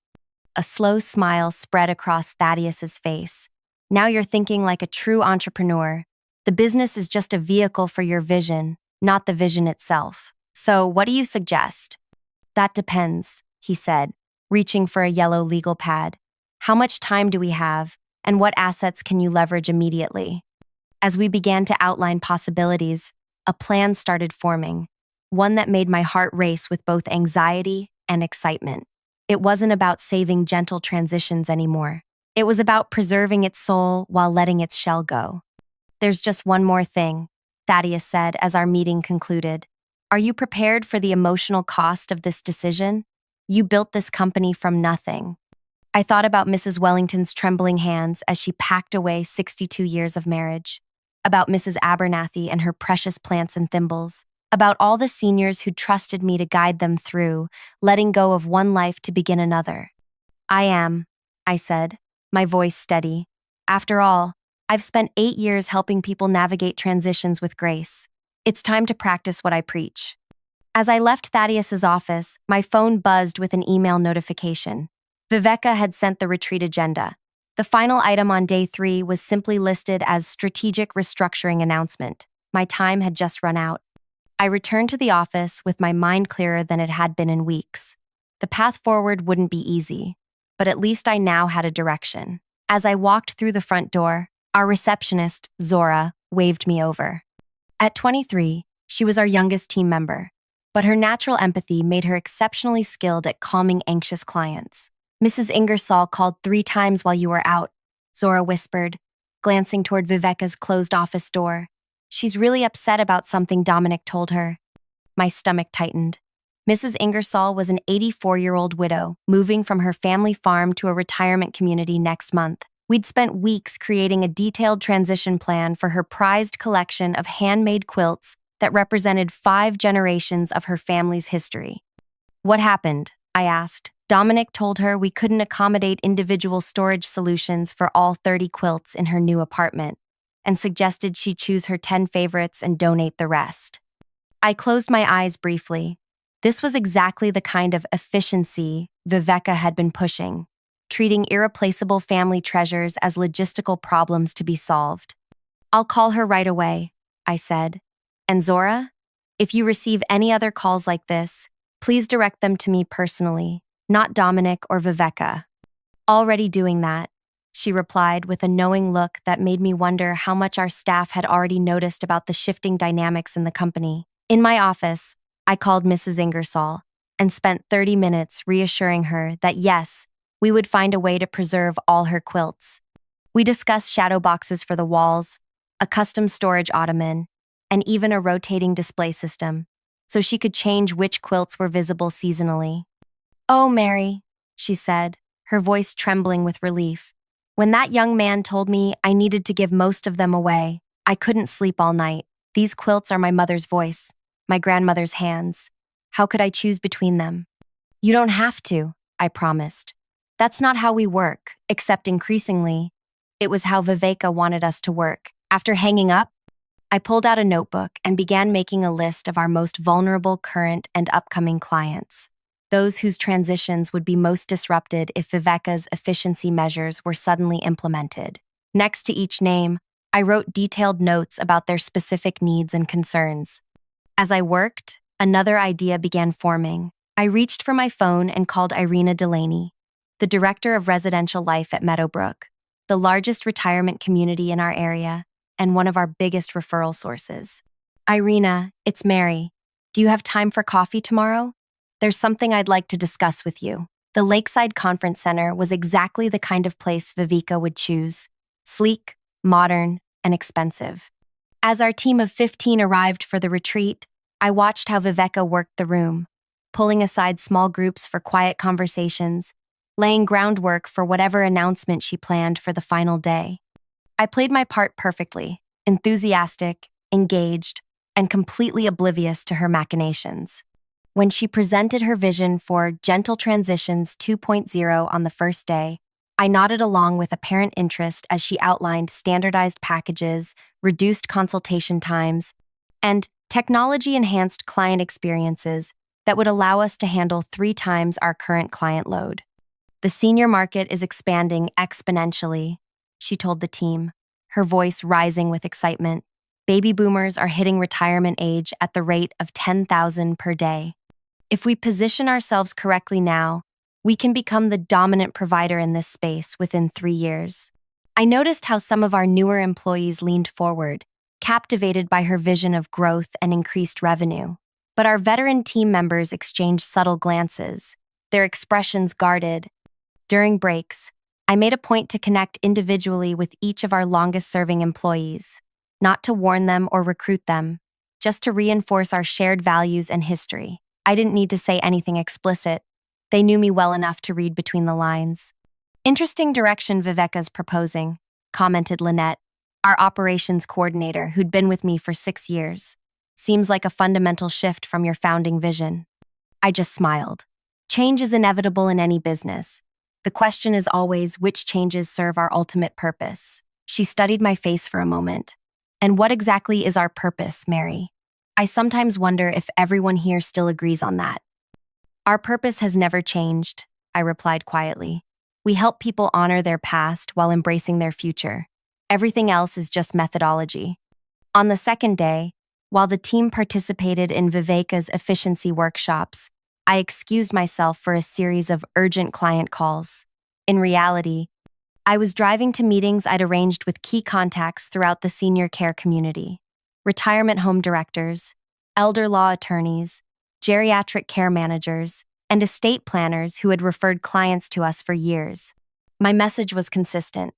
A slow smile spread across Thaddeus's face. Now you're thinking like a true entrepreneur. The business is just a vehicle for your vision, not the vision itself. So, what do you suggest? That depends, he said, reaching for a yellow legal pad. How much time do we have, and what assets can you leverage immediately? As we began to outline possibilities, a plan started forming, one that made my heart race with both anxiety and excitement. It wasn't about saving gentle transitions anymore. It was about preserving its soul while letting its shell go. There's just one more thing, Thaddeus said as our meeting concluded. Are you prepared for the emotional cost of this decision? You built this company from nothing. I thought about Mrs. Wellington's trembling hands as she packed away 62 years of marriage, about Mrs. Abernathy and her precious plants and thimbles, about all the seniors who trusted me to guide them through, letting go of one life to begin another. I said, my voice steady. After all, I've spent 8 years helping people navigate transitions with grace. It's time to practice what I preach. As I left Thaddeus's office, my phone buzzed with an email notification. Viveka had sent the retreat agenda. The final item on day 3 was simply listed as strategic restructuring announcement. My time had just run out. I returned to the office with my mind clearer than it had been in weeks. The path forward wouldn't be easy, but at least I now had a direction. As I walked through the front door, our receptionist, Zora, waved me over. At 23, she was our youngest team member, but her natural empathy made her exceptionally skilled at calming anxious clients. Mrs. Ingersoll called 3 times while you were out, Zora whispered, glancing toward Viveka's closed office door. She's really upset about something Dominic told her. My stomach tightened. Mrs. Ingersoll was an 84-year-old widow, moving from her family farm to a retirement community next month. We'd spent weeks creating a detailed transition plan for her prized collection of handmade quilts that represented 5 generations of her family's history. What happened? I asked. Dominic told her we couldn't accommodate individual storage solutions for all 30 quilts in her new apartment, and suggested she choose her 10 favorites and donate the rest. I closed my eyes briefly. This was exactly the kind of efficiency Viveka had been pushing, treating irreplaceable family treasures as logistical problems to be solved. I'll call her right away, I said. And Zora, if you receive any other calls like this, please direct them to me personally, not Dominic or Viveka. Already doing that, she replied with a knowing look that made me wonder how much our staff had already noticed about the shifting dynamics in the company. In my office, I called Mrs. Ingersoll and spent 30 minutes reassuring her that yes, we would find a way to preserve all her quilts. We discussed shadow boxes for the walls, a custom storage ottoman, and even a rotating display system, so she could change which quilts were visible seasonally. Oh, Mary, she said, her voice trembling with relief. When that young man told me I needed to give most of them away, I couldn't sleep all night. These quilts are my mother's voice, my grandmother's hands. How could I choose between them? You don't have to, I promised. That's not how we work, except increasingly, it was how Viveka wanted us to work. After hanging up, I pulled out a notebook and began making a list of our most vulnerable current and upcoming clients, those whose transitions would be most disrupted if Viveka's efficiency measures were suddenly implemented. Next to each name, I wrote detailed notes about their specific needs and concerns. As I worked, another idea began forming. I reached for my phone and called Irina Delaney, the director of residential life at Meadowbrook, the largest retirement community in our area and one of our biggest referral sources. Irina, it's Mary. Do you have time for coffee tomorrow? There's something I'd like to discuss with you. The Lakeside Conference Center was exactly the kind of place Viveka would choose. sleek, modern, and expensive. As our team of 15 arrived for the retreat, I watched how Viveka worked the room, pulling aside small groups for quiet conversations, laying groundwork for whatever announcement she planned for the final day. I played my part perfectly, enthusiastic, engaged, and completely oblivious to her machinations. When she presented her vision for Gentle Transitions 2.0 on the first day, I nodded along with apparent interest as she outlined standardized packages, reduced consultation times, and technology-enhanced client experiences that would allow us to handle 3 times our current client load. The senior market is expanding exponentially, she told the team, her voice rising with excitement. Baby boomers are hitting retirement age at the rate of 10,000 per day. If we position ourselves correctly now, we can become the dominant provider in this space within 3 years. I noticed how some of our newer employees leaned forward, captivated by her vision of growth and increased revenue. But our veteran team members exchanged subtle glances, their expressions guarded. During breaks, I made a point to connect individually with each of our longest-serving employees, not to warn them or recruit them, just to reinforce our shared values and history. I didn't need to say anything explicit. They knew me well enough to read between the lines. Interesting direction Viveka's proposing, commented Lynette, our operations coordinator who'd been with me for 6 years. Seems like a fundamental shift from your founding vision. I just smiled. Change is inevitable in any business. The question is always which changes serve our ultimate purpose. She studied my face for a moment. And what exactly is our purpose, Mary? I sometimes wonder if everyone here still agrees on that. Our purpose has never changed, I replied quietly. We help people honor their past while embracing their future. Everything else is just methodology. On the second day, while the team participated in Viveka's efficiency workshops, I excused myself for a series of urgent client calls. In reality, I was driving to meetings I'd arranged with key contacts throughout the senior care community: retirement home directors, elder law attorneys, geriatric care managers, and estate planners who had referred clients to us for years. My message was consistent.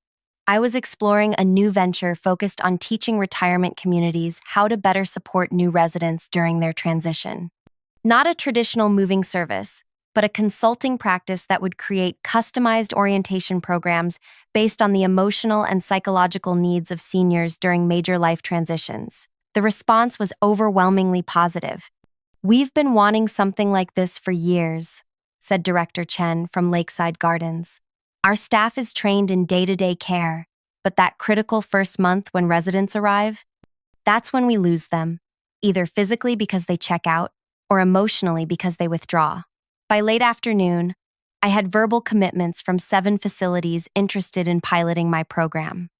I was exploring a new venture focused on teaching retirement communities how to better support new residents during their transition. Not a traditional moving service, but a consulting practice that would create customized orientation programs based on the emotional and psychological needs of seniors during major life transitions. The response was overwhelmingly positive. "We've been wanting something like this for years," said Director Chen from Lakeside Gardens. "Our staff is trained in day-to-day care, but that critical first month when residents arrive, that's when we lose them, either physically because they check out or emotionally because they withdraw." By late afternoon, I had verbal commitments from 7 facilities interested in piloting my program.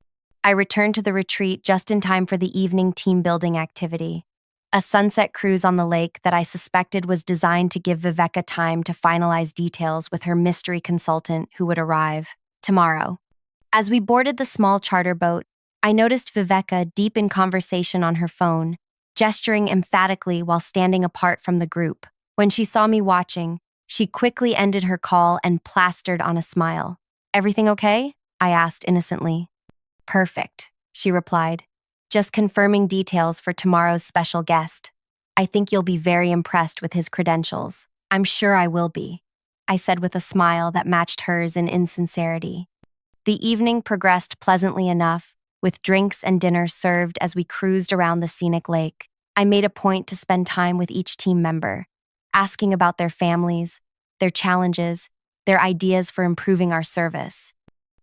I returned to the retreat just in time for the evening team-building activity, a sunset cruise on the lake that I suspected was designed to give Viveka time to finalize details with her mystery consultant who would arrive tomorrow. As we boarded the small charter boat, I noticed Viveka deep in conversation on her phone, gesturing emphatically while standing apart from the group. When she saw me watching, she quickly ended her call and plastered on a smile. "Everything okay?" I asked innocently. "Perfect," she replied. "Just confirming details for tomorrow's special guest. I think you'll be very impressed with his credentials." "I'm sure I will be," I said with a smile that matched hers in insincerity. The evening progressed pleasantly enough, with drinks and dinner served as we cruised around the scenic lake. I made a point to spend time with each team member, asking about their families, their challenges, their ideas for improving our service.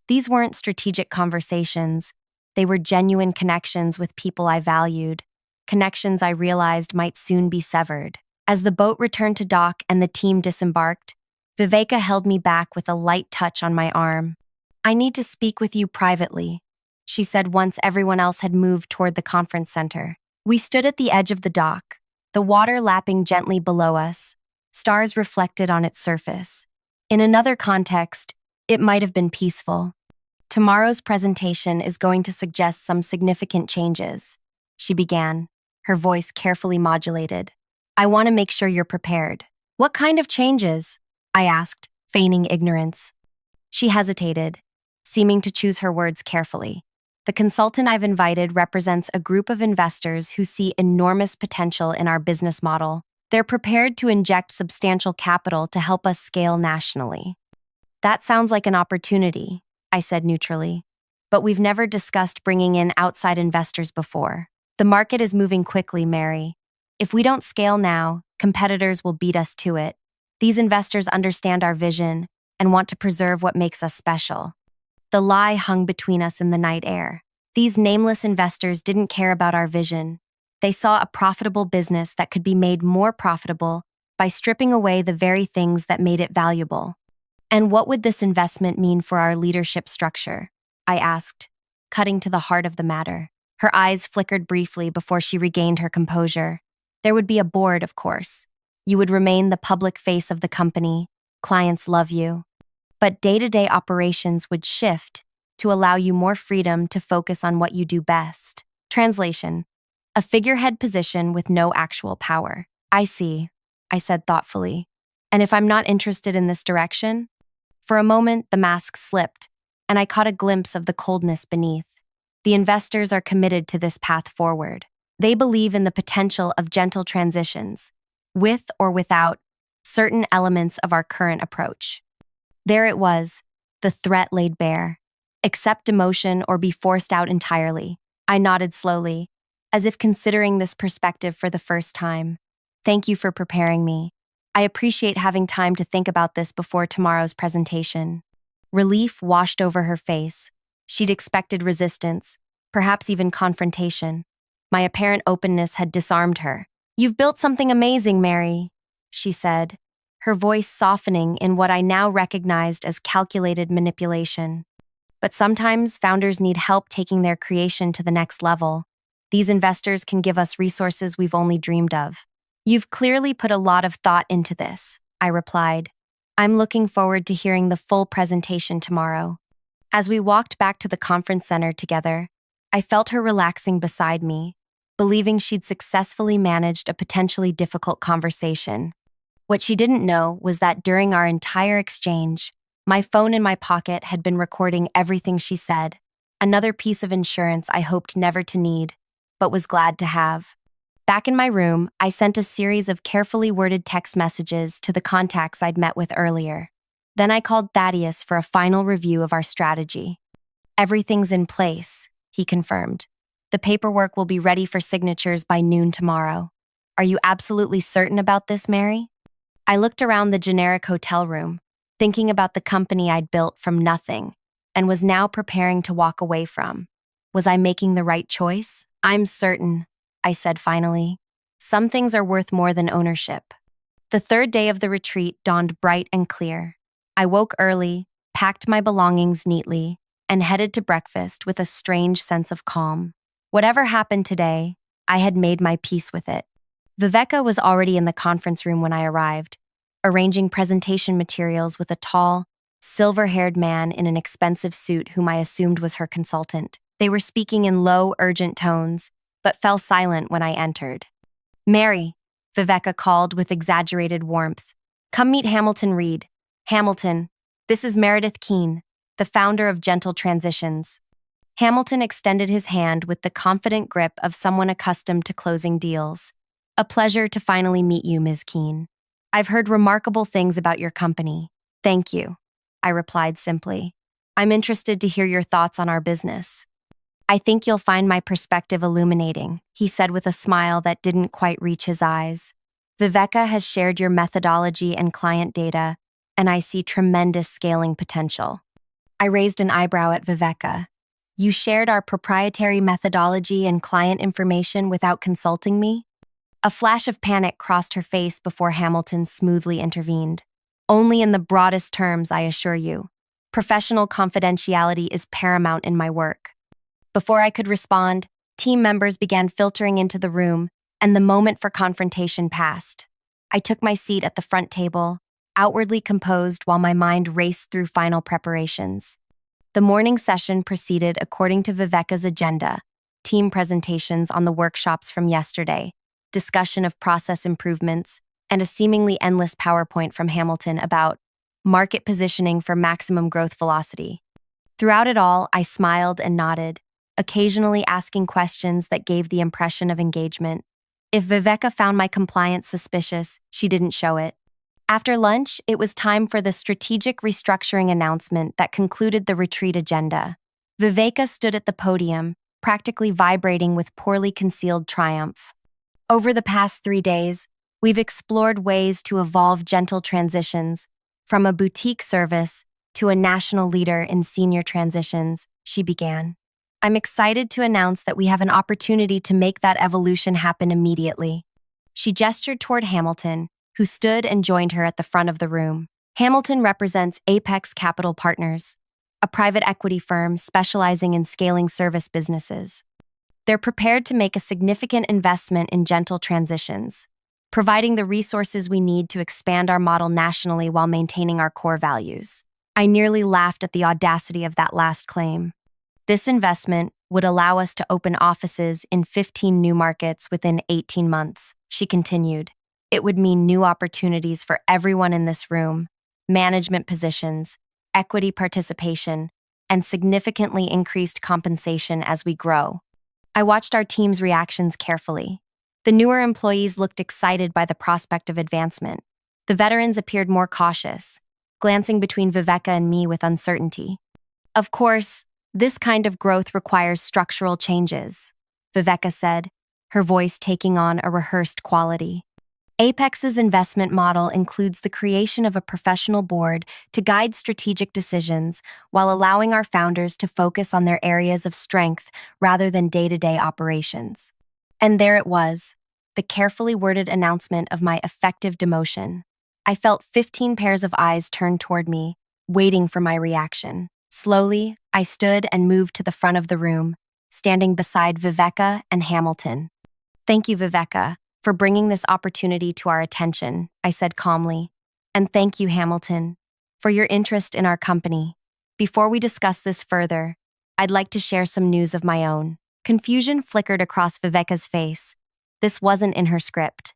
These weren't strategic conversations. They were genuine connections with people I valued, connections I realized might soon be severed. As the boat returned to dock and the team disembarked, Viveka held me back with a light touch on my arm. "I need to speak with you privately," she said once everyone else had moved toward the conference center. We stood at the edge of the dock, the water lapping gently below us, stars reflected on its surface. In another context, it might have been peaceful. "Tomorrow's presentation is going to suggest some significant changes," she began, her voice carefully modulated. "I want to make sure you're prepared." "What kind of changes?" I asked, feigning ignorance. She hesitated, seeming to choose her words carefully. The consultant I've invited represents a group of investors who see enormous potential in our business model. They're prepared to inject substantial capital to help us scale nationally. That sounds like an opportunity, I said neutrally. But we've never discussed bringing in outside investors before. The market is moving quickly, Mary. If we don't scale now, competitors will beat us to it. These investors understand our vision and want to preserve what makes us special. The lie hung between us in the night air. These nameless investors didn't care about our vision. They saw a profitable business that could be made more profitable by stripping away the very things that made it valuable. And what would this investment mean for our leadership structure? I asked, cutting to the heart of the matter. Her eyes flickered briefly before she regained her composure. There would be a board, of course. You would remain the public face of the company. Clients love you. But day-to-day operations would shift to allow you more freedom to focus on what you do best. Translation: a figurehead position with no actual power. I see, I said thoughtfully. And if I'm not interested in this direction? For a moment, the mask slipped, and I caught a glimpse of the coldness beneath. The investors are committed to this path forward. They believe in the potential of gentle transitions, with or without certain elements of our current approach. There it was, the threat laid bare. Accept demotion or be forced out entirely. I nodded slowly, as if considering this perspective for the first time. Thank you for preparing me. I appreciate having time to think about this before tomorrow's presentation. Relief washed over her face. She'd expected resistance, perhaps even confrontation. My apparent openness had disarmed her. You've built something amazing, Mary, she said, her voice softening in what I now recognized as calculated manipulation. But sometimes founders need help taking their creation to the next level. These investors can give us resources we've only dreamed of. You've clearly put a lot of thought into this, I replied. I'm looking forward to hearing the full presentation tomorrow. As we walked back to the conference center together, I felt her relaxing beside me, believing she'd successfully managed a potentially difficult conversation. What she didn't know was that during our entire exchange, my phone in my pocket had been recording everything she said, another piece of insurance I hoped never to need, but was glad to have. Back in my room, I sent a series of carefully worded text messages to the contacts I'd met with earlier. Then I called Thaddeus for a final review of our strategy. Everything's in place, he confirmed. The paperwork will be ready for signatures by noon tomorrow. Are you absolutely certain about this, Mary? I looked around the generic hotel room, thinking about the company I'd built from nothing, and was now preparing to walk away from. Was I making the right choice? I'm certain, I said finally. Some things are worth more than ownership. The third day of the retreat dawned bright and clear. I woke early, packed my belongings neatly, and headed to breakfast with a strange sense of calm. Whatever happened today, I had made my peace with it. Viveka was already in the conference room when I arrived, arranging presentation materials with a tall, silver-haired man in an expensive suit whom I assumed was her consultant. They were speaking in low, urgent tones, but fell silent when I entered. Mary, Viveka called with exaggerated warmth. Come meet Hamilton Reed. Hamilton, this is Meredith Keene, the founder of Gentle Transitions. Hamilton extended his hand with the confident grip of someone accustomed to closing deals. A pleasure to finally meet you, Ms. Keene. I've heard remarkable things about your company. Thank you, I replied simply. I'm interested to hear your thoughts on our business. I think you'll find my perspective illuminating, he said with a smile that didn't quite reach his eyes. Viveka has shared your methodology and client data, and I see tremendous scaling potential. I raised an eyebrow at Viveka. You shared our proprietary methodology and client information without consulting me? A flash of panic crossed her face before Hamilton smoothly intervened. Only in the broadest terms, I assure you. Professional confidentiality is paramount in my work. Before I could respond, team members began filtering into the room, and the moment for confrontation passed. I took my seat at the front table, outwardly composed while my mind raced through final preparations. The morning session proceeded according to Viveka's agenda: team presentations on the workshops from yesterday, discussion of process improvements, and a seemingly endless PowerPoint from Hamilton about market positioning for maximum growth velocity. Throughout it all, I smiled and nodded, occasionally asking questions that gave the impression of engagement. If Viveka found my compliance suspicious, she didn't show it. After lunch, it was time for the strategic restructuring announcement that concluded the retreat agenda. Viveka stood at the podium, practically vibrating with poorly concealed triumph. Over the past 3 days, we've explored ways to evolve gentle transitions, from a boutique service to a national leader in senior transitions, she began. I'm excited to announce that we have an opportunity to make that evolution happen immediately. She gestured toward Hamilton, who stood and joined her at the front of the room. Hamilton represents Apex Capital Partners, a private equity firm specializing in scaling service businesses. They're prepared to make a significant investment in gentle transitions, providing the resources we need to expand our model nationally while maintaining our core values. I nearly laughed at the audacity of that last claim. This investment would allow us to open offices in 15 new markets within 18 months, she continued. It would mean new opportunities for everyone in this room, management positions, equity participation, and significantly increased compensation as we grow. I watched our team's reactions carefully. The newer employees looked excited by the prospect of advancement. The veterans appeared more cautious, glancing between Viveka and me with uncertainty. Of course, this kind of growth requires structural changes, Viveka said, her voice taking on a rehearsed quality. Apex's investment model includes the creation of a professional board to guide strategic decisions while allowing our founders to focus on their areas of strength rather than day-to-day operations. And there it was, the carefully worded announcement of my effective demotion. I felt 15 pairs of eyes turned toward me, waiting for my reaction. Slowly, I stood and moved to the front of the room, standing beside Viveka and Hamilton. Thank you, Viveka, for bringing this opportunity to our attention, I said calmly. And thank you, Hamilton, for your interest in our company. Before we discuss this further, I'd like to share some news of my own. Confusion flickered across Viveka's face. This wasn't in her script.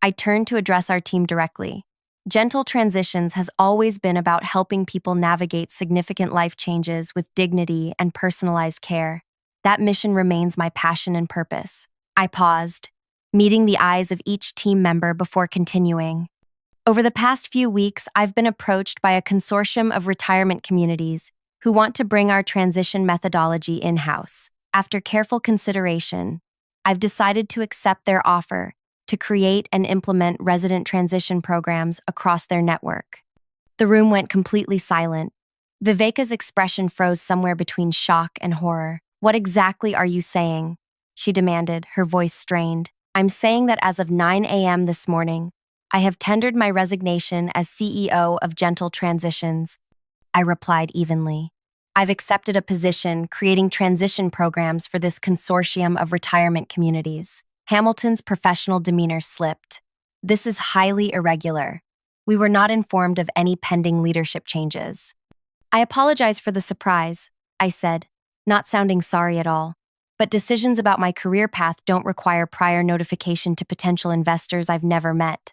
I turned to address our team directly. Gentle Transitions has always been about helping people navigate significant life changes with dignity and personalized care. That mission remains my passion and purpose. I paused, meeting the eyes of each team member before continuing. Over the past few weeks, I've been approached by a consortium of retirement communities who want to bring our transition methodology in-house. After careful consideration, I've decided to accept their offer to create and implement resident transition programs across their network. The room went completely silent. Viveka's expression froze somewhere between shock and horror. What exactly are you saying? She demanded, her voice strained. I'm saying that as of 9 a.m. this morning, I have tendered my resignation as CEO of Gentle Transitions. I replied evenly. I've accepted a position creating transition programs for this consortium of retirement communities. Hamilton's professional demeanor slipped. This is highly irregular. We were not informed of any pending leadership changes. I apologize for the surprise, I said, not sounding sorry at all. But decisions about my career path don't require prior notification to potential investors I've never met.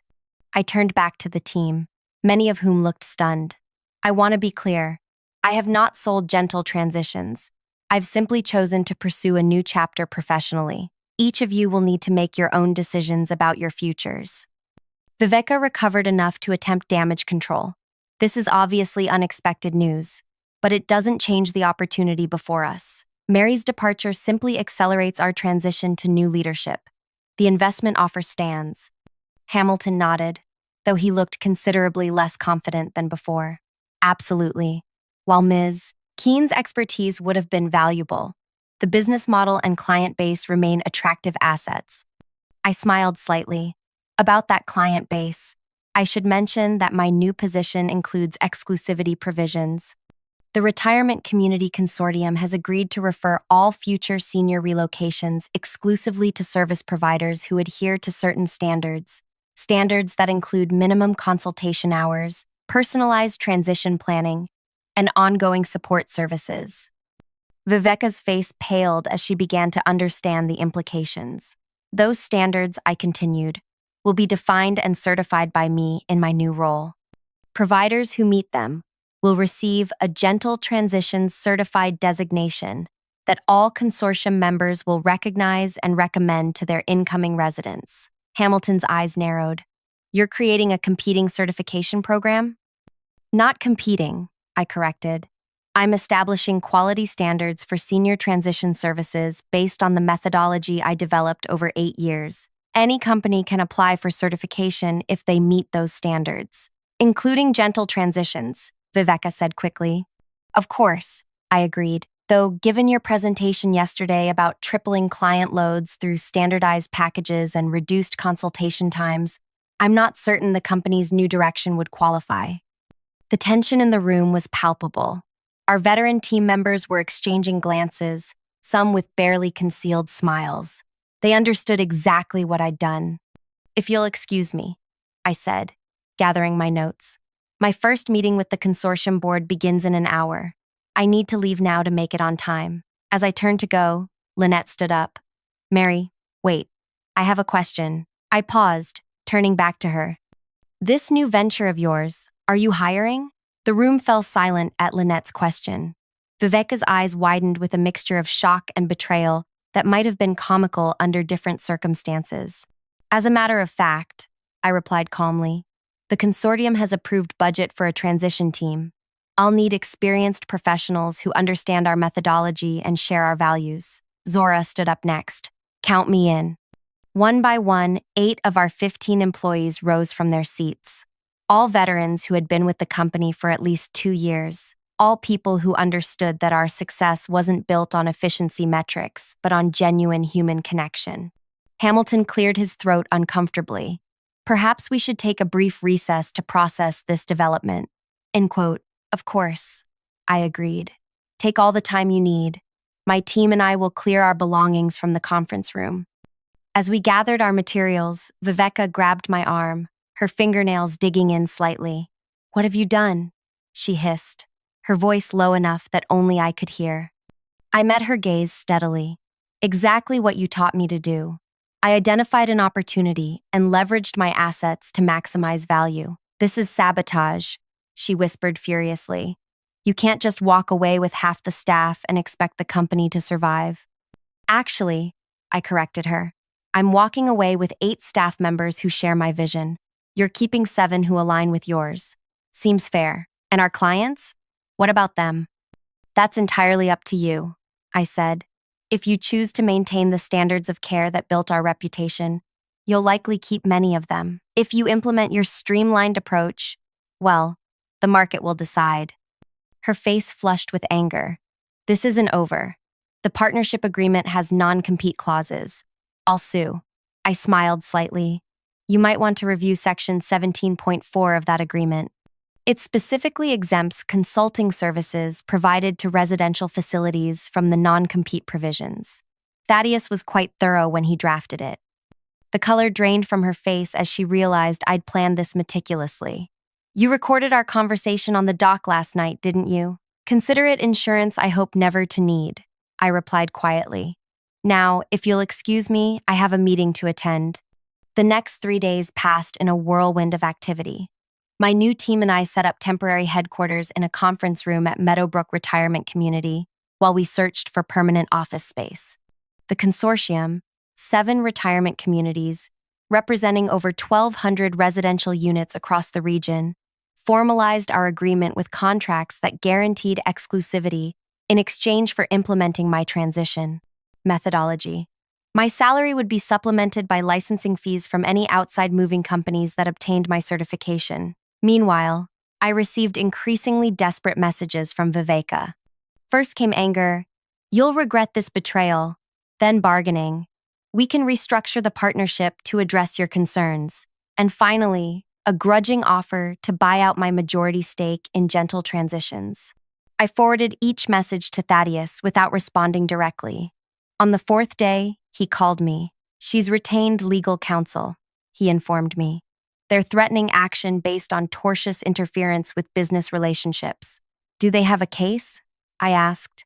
I turned back to the team, many of whom looked stunned. I want to be clear. I have not sold Gentle Transitions. I've simply chosen to pursue a new chapter professionally. Each of you will need to make your own decisions about your futures. Viveka recovered enough to attempt damage control. This is obviously unexpected news, but it doesn't change the opportunity before us. Mary's departure simply accelerates our transition to new leadership. The investment offer stands. Hamilton nodded, though he looked considerably less confident than before. Absolutely. While Ms. Keene's expertise would have been valuable, the business model and client base remain attractive assets. I smiled slightly. About that client base, I should mention that my new position includes exclusivity provisions. The Retirement Community Consortium has agreed to refer all future senior relocations exclusively to service providers who adhere to certain standards. Standards that include minimum consultation hours, personalized transition planning, and ongoing support services. Viveka's face paled as she began to understand the implications. Those standards, I continued, will be defined and certified by me in my new role. Providers who meet them will receive a Gentle Transitions Certified designation, that all consortium members will recognize and recommend to their incoming residents. Hamilton's eyes narrowed. You're creating a competing certification program? Not competing, I corrected. I'm establishing quality standards for senior transition services based on the methodology I developed over 8 years. Any company can apply for certification if they meet those standards, including gentle transitions, Viveka said quickly. Of course, I agreed, though given your presentation yesterday about tripling client loads through standardized packages and reduced consultation times, I'm not certain the company's new direction would qualify. The tension in the room was palpable. Our veteran team members were exchanging glances, some with barely concealed smiles. They understood exactly what I'd done. If you'll excuse me, I said, gathering my notes. My first meeting with the consortium board begins in an hour. I need to leave now to make it on time. As I turned to go, Lynette stood up. Mary, wait. I have a question. I paused, turning back to her. This new venture of yours, are you hiring? The room fell silent at Lynette's question. Viveka's eyes widened with a mixture of shock and betrayal that might have been comical under different circumstances. As a matter of fact, I replied calmly, the consortium has approved budget for a transition team. I'll need experienced professionals who understand our methodology and share our values. Zora stood up next. Count me in. One by one, 8 of our 15 employees rose from their seats. All veterans who had been with the company for at least 2 years. All people who understood that our success wasn't built on efficiency metrics, but on genuine human connection. Hamilton cleared his throat uncomfortably. Perhaps we should take a brief recess to process this development. End quote. Of course, I agreed. Take all the time you need. My team and I will clear our belongings from the conference room. As we gathered our materials, Viveka grabbed my arm, her fingernails digging in slightly. What have you done? She hissed, her voice low enough that only I could hear. I met her gaze steadily. Exactly what you taught me to do. I identified an opportunity and leveraged my assets to maximize value. This is sabotage, she whispered furiously. You can't just walk away with half the staff and expect the company to survive. Actually, I corrected her, I'm walking away with 8 staff members who share my vision. You're keeping 7 who align with yours. Seems fair. And our clients? What about them? That's entirely up to you, I said. If you choose to maintain the standards of care that built our reputation, you'll likely keep many of them. If you implement your streamlined approach, well, the market will decide. Her face flushed with anger. This isn't over. The partnership agreement has non-compete clauses. I'll sue. I smiled slightly. You might want to review Section 17.4 of that agreement. It specifically exempts consulting services provided to residential facilities from the non-compete provisions. Thaddeus was quite thorough when he drafted it. The color drained from her face as she realized I'd planned this meticulously. You recorded our conversation on the dock last night, didn't you? Consider it insurance I hope never to need, I replied quietly. Now, if you'll excuse me, I have a meeting to attend. The next 3 days passed in a whirlwind of activity. My new team and I set up temporary headquarters in a conference room at Meadowbrook Retirement Community while we searched for permanent office space. The consortium, 7 retirement communities, representing over 1,200 residential units across the region, formalized our agreement with contracts that guaranteed exclusivity in exchange for implementing my transition methodology. My salary would be supplemented by licensing fees from any outside moving companies that obtained my certification. Meanwhile, I received increasingly desperate messages from Viveka. First came anger. You'll regret this betrayal. Then bargaining. We can restructure the partnership to address your concerns. And finally, a grudging offer to buy out my majority stake in Gentle Transitions. I forwarded each message to Thaddeus without responding directly. On the 4th day, he called me. She's retained legal counsel, he informed me. They're threatening action based on tortious interference with business relationships. Do they have a case? I asked.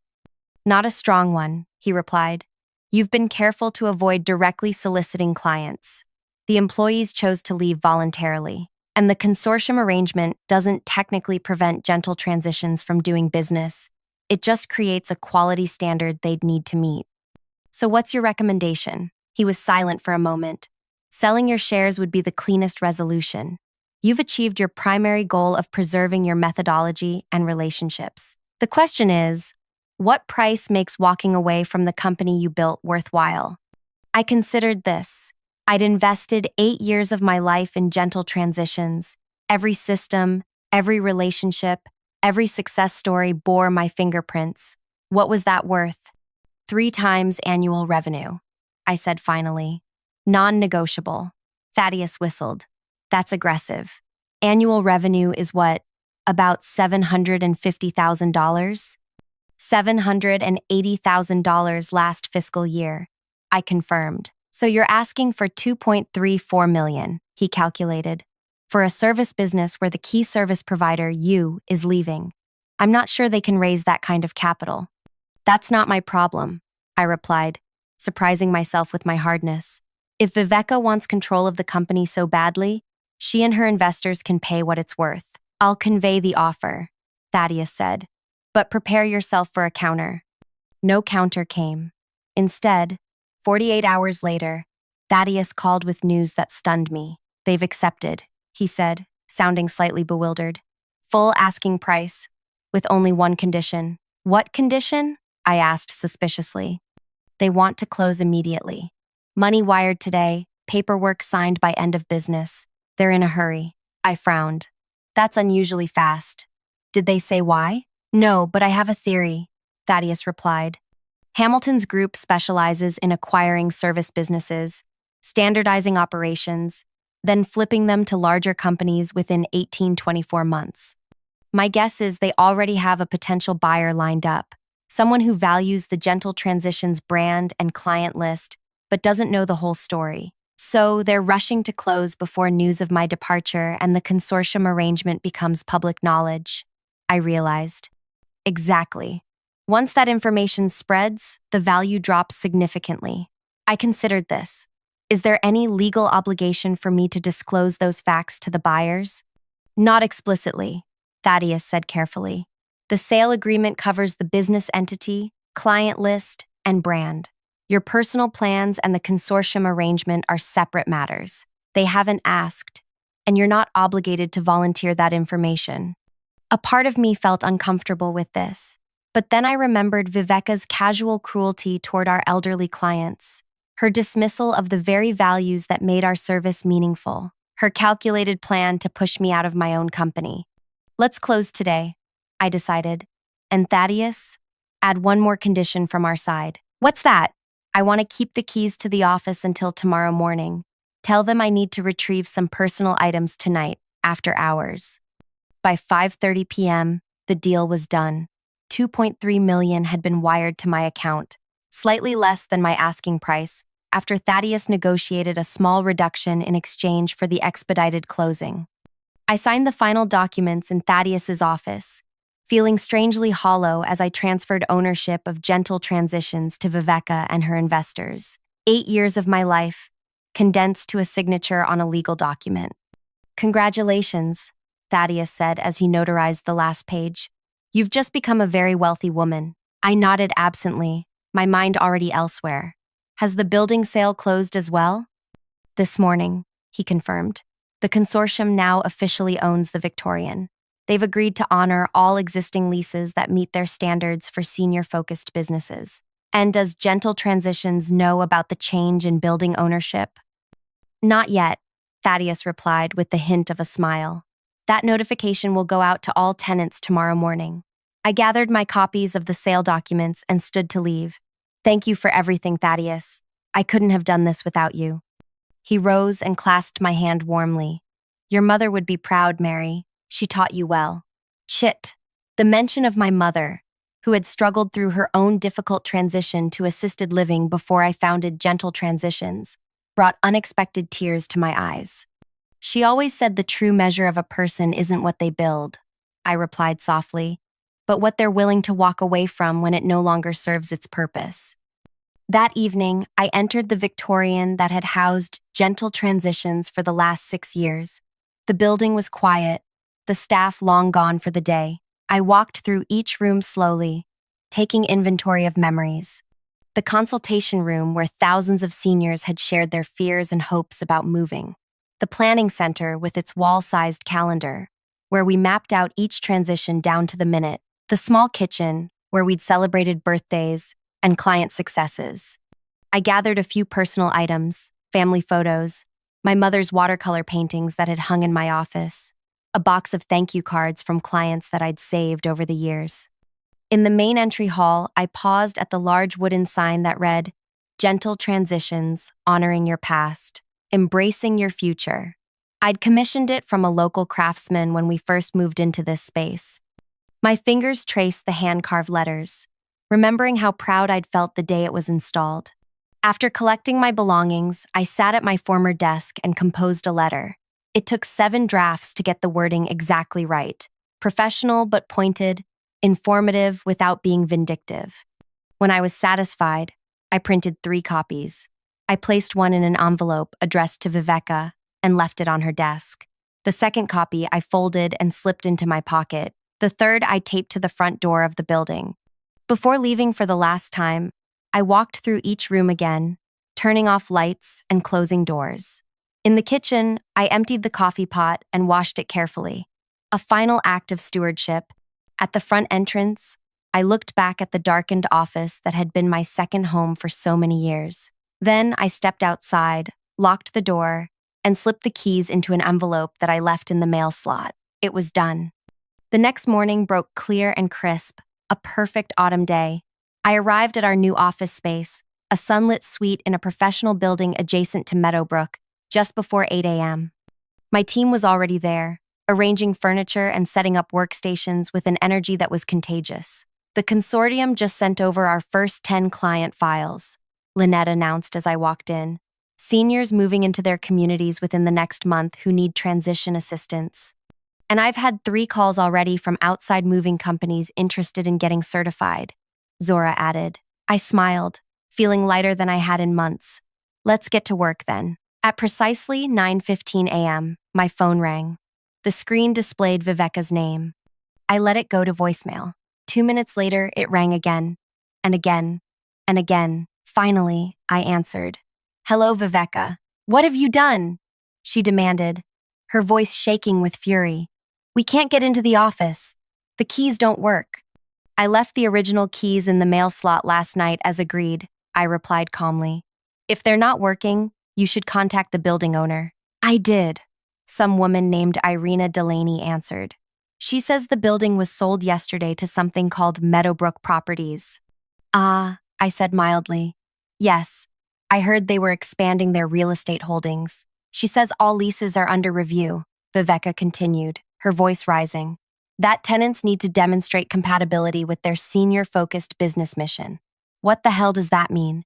Not a strong one, he replied. You've been careful to avoid directly soliciting clients. The employees chose to leave voluntarily, and the consortium arrangement doesn't technically prevent Gentle Transitions from doing business. It just creates a quality standard they'd need to meet. So what's your recommendation? He was silent for a moment. Selling your shares would be the cleanest resolution. You've achieved your primary goal of preserving your methodology and relationships. The question is, what price makes walking away from the company you built worthwhile? I considered this. I'd invested 8 years of my life in gentle transitions. Every system, every relationship, every success story bore my fingerprints. What was that worth? 3 times annual revenue, I said finally. Non-negotiable. Thaddeus whistled. That's aggressive. Annual revenue is what? About $750,000? $780,000 last fiscal year, I confirmed. So you're asking for $2.34 million, he calculated. For a service business where the key service provider, you, is leaving. I'm not sure they can raise that kind of capital. That's not my problem, I replied, surprising myself with my hardness. If Viveka wants control of the company so badly, she and her investors can pay what it's worth. I'll convey the offer, Thaddeus said, but prepare yourself for a counter. No counter came. Instead, 48 hours later, Thaddeus called with news that stunned me. They've accepted, he said, sounding slightly bewildered. Full asking price, with only one condition. What condition? I asked suspiciously. They want to close immediately. Money wired today, paperwork signed by end of business. They're in a hurry. I frowned. That's unusually fast. Did they say why? No, but I have a theory, Thaddeus replied. Hamilton's group specializes in acquiring service businesses, standardizing operations, then flipping them to larger companies within 18-24 months. My guess is they already have a potential buyer lined up, someone who values the Gentle Transitions brand and client list, but doesn't know the whole story. So they're rushing to close before news of my departure and the consortium arrangement becomes public knowledge, I realized. Exactly. Once that information spreads, the value drops significantly. I considered this. Is there any legal obligation for me to disclose those facts to the buyers? Not explicitly, Thaddeus said carefully. The sale agreement covers the business entity, client list, and brand. Your personal plans and the consortium arrangement are separate matters. They haven't asked, and you're not obligated to volunteer that information. A part of me felt uncomfortable with this, but then I remembered Viveka's casual cruelty toward our elderly clients, her dismissal of the very values that made our service meaningful, her calculated plan to push me out of my own company. Let's close today, I decided. And Thaddeus, add one more condition from our side. What's that? I want to keep the keys to the office until tomorrow morning. Tell them I need to retrieve some personal items tonight, after hours. By 5:30 p.m., the deal was done. $2.3 million had been wired to my account, slightly less than my asking price, after Thaddeus negotiated a small reduction in exchange for the expedited closing. I signed the final documents in Thaddeus's office, feeling strangely hollow as I transferred ownership of Gentle Transitions to Viveka and her investors. 8 years of my life, condensed to a signature on a legal document. Congratulations, Thaddeus said as he notarized the last page. You've just become a very wealthy woman. I nodded absently, my mind already elsewhere. Has the building sale closed as well? This morning, he confirmed. The consortium now officially owns the Victorian. They've agreed to honor all existing leases that meet their standards for senior-focused businesses. And does Gentle Transitions know about the change in building ownership? Not yet, Thaddeus replied with the hint of a smile. That notification will go out to all tenants tomorrow morning. I gathered my copies of the sale documents and stood to leave. Thank you for everything, Thaddeus. I couldn't have done this without you. He rose and clasped my hand warmly. Your mother would be proud, Mary. She taught you well. Chit. The mention of my mother, who had struggled through her own difficult transition to assisted living before I founded Gentle Transitions, brought unexpected tears to my eyes. She always said the true measure of a person isn't what they build, I replied softly, but what they're willing to walk away from when it no longer serves its purpose. That evening, I entered the Victorian that had housed Gentle Transitions for the last 6 years. The building was quiet, the staff long gone for the day. I walked through each room slowly, taking inventory of memories. The consultation room where thousands of seniors had shared their fears and hopes about moving. The planning center with its wall-sized calendar, where we mapped out each transition down to the minute. The small kitchen, where we'd celebrated birthdays and client successes. I gathered a few personal items, family photos, my mother's watercolor paintings that had hung in my office, a box of thank you cards from clients that I'd saved over the years. In the main entry hall, I paused at the large wooden sign that read, "Gentle Transitions, Honoring Your Past, Embracing Your Future." I'd commissioned it from a local craftsman when we first moved into this space. My fingers traced the hand-carved letters, remembering how proud I'd felt the day it was installed. After collecting my belongings, I sat at my former desk and composed a letter. It took 7 drafts to get the wording exactly right. Professional but pointed, informative without being vindictive. When I was satisfied, I printed 3 copies. I placed one in an envelope addressed to Viveka and left it on her desk. The second copy I folded and slipped into my pocket. The third I taped to the front door of the building. Before leaving for the last time, I walked through each room again, turning off lights and closing doors. In the kitchen, I emptied the coffee pot and washed it carefully. A final act of stewardship. At the front entrance, I looked back at the darkened office that had been my second home for so many years. Then I stepped outside, locked the door, and slipped the keys into an envelope that I left in the mail slot. It was done. The next morning broke clear and crisp, a perfect autumn day. I arrived at our new office space, a sunlit suite in a professional building adjacent to Meadowbrook, just before 8 a.m. My team was already there, arranging furniture and setting up workstations with an energy that was contagious. The consortium just sent over our first 10 client files, Lynette announced as I walked in. Seniors moving into their communities within the next month who need transition assistance. And I've had 3 calls already from outside moving companies interested in getting certified, Zora added. I smiled, feeling lighter than I had in months. Let's get to work then. At precisely 9:15 a.m., my phone rang. The screen displayed Viveka's name. I let it go to voicemail. 2 minutes later, it rang again, and again, and again. Finally, I answered. "Hello, Viveka. What have you done?" she demanded, her voice shaking with fury. "We can't get into the office. The keys don't work." "I left the original keys in the mail slot last night as agreed," I replied calmly. "If they're not working, you should contact the building owner." "I did," some woman named Irina Delaney answered. "She says the building was sold yesterday to something called Meadowbrook Properties." "Ah," I said mildly. "Yes, I heard they were expanding their real estate holdings. She says all leases are under review," Viveka continued, her voice rising. "That tenants need to demonstrate compatibility with their senior-focused business mission." "What the hell does that mean?"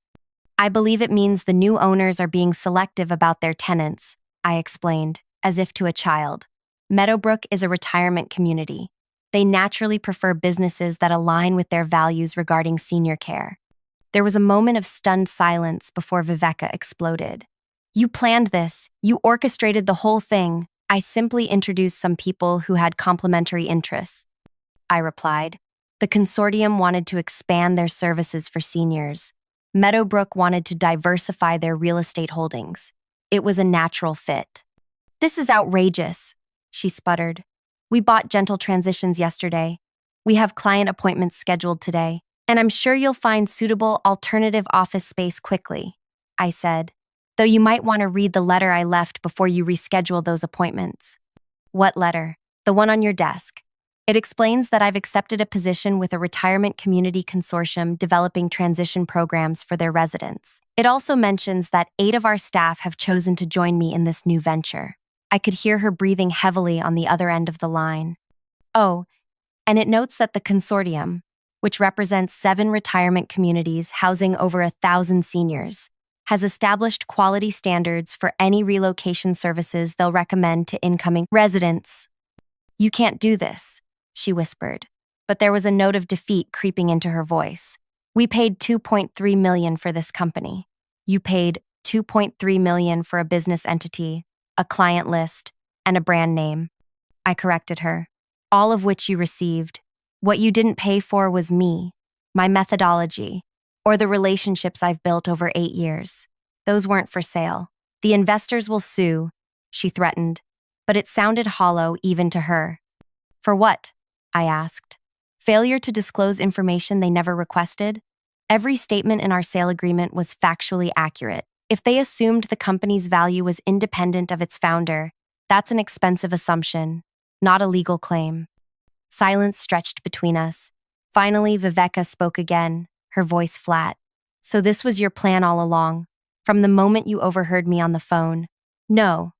"I believe it means the new owners are being selective about their tenants," I explained, as if to a child. Meadowbrook is a retirement community. They naturally prefer businesses that align with their values regarding senior care. There was a moment of stunned silence before Viveka exploded. "You planned this. You orchestrated the whole thing." "I simply introduced some people who had complementary interests," I replied. The consortium wanted to expand their services for seniors. Meadowbrook wanted to diversify their real estate holdings. It was a natural fit. "This is outrageous," she sputtered. "We bought Gentle Transitions yesterday. We have client appointments scheduled today, and I'm sure you'll find suitable alternative office space quickly," I said, "though you might want to read the letter I left before you reschedule those appointments." "What letter?" "The one on your desk. It explains that I've accepted a position with a retirement community consortium developing transition programs for their residents. It also mentions that 8 of our staff have chosen to join me in this new venture." I could hear her breathing heavily on the other end of the line. "Oh, and it notes that the consortium, which represents 7 retirement communities housing over 1,000 seniors, has established quality standards for any relocation services they'll recommend to incoming residents." "You can't do this," she whispered, but there was a note of defeat creeping into her voice. "We paid $2.3 million for this company. You paid $2.3 million for a business entity, a client list, and a brand name," I corrected her, "all of which you received. What you didn't pay for was me." my methodology, or the relationships I've built over 8 years. Those weren't for sale. The investors will sue, she threatened, but it sounded hollow even to her. For what? I asked. Failure to disclose information they never requested? Every statement in our sale agreement was factually accurate. If they assumed the company's value was independent of its founder, that's an expensive assumption, not a legal claim. Silence stretched between us. Finally, Viveka spoke again, her voice flat. So this was your plan all along, from the moment you overheard me on the phone? No,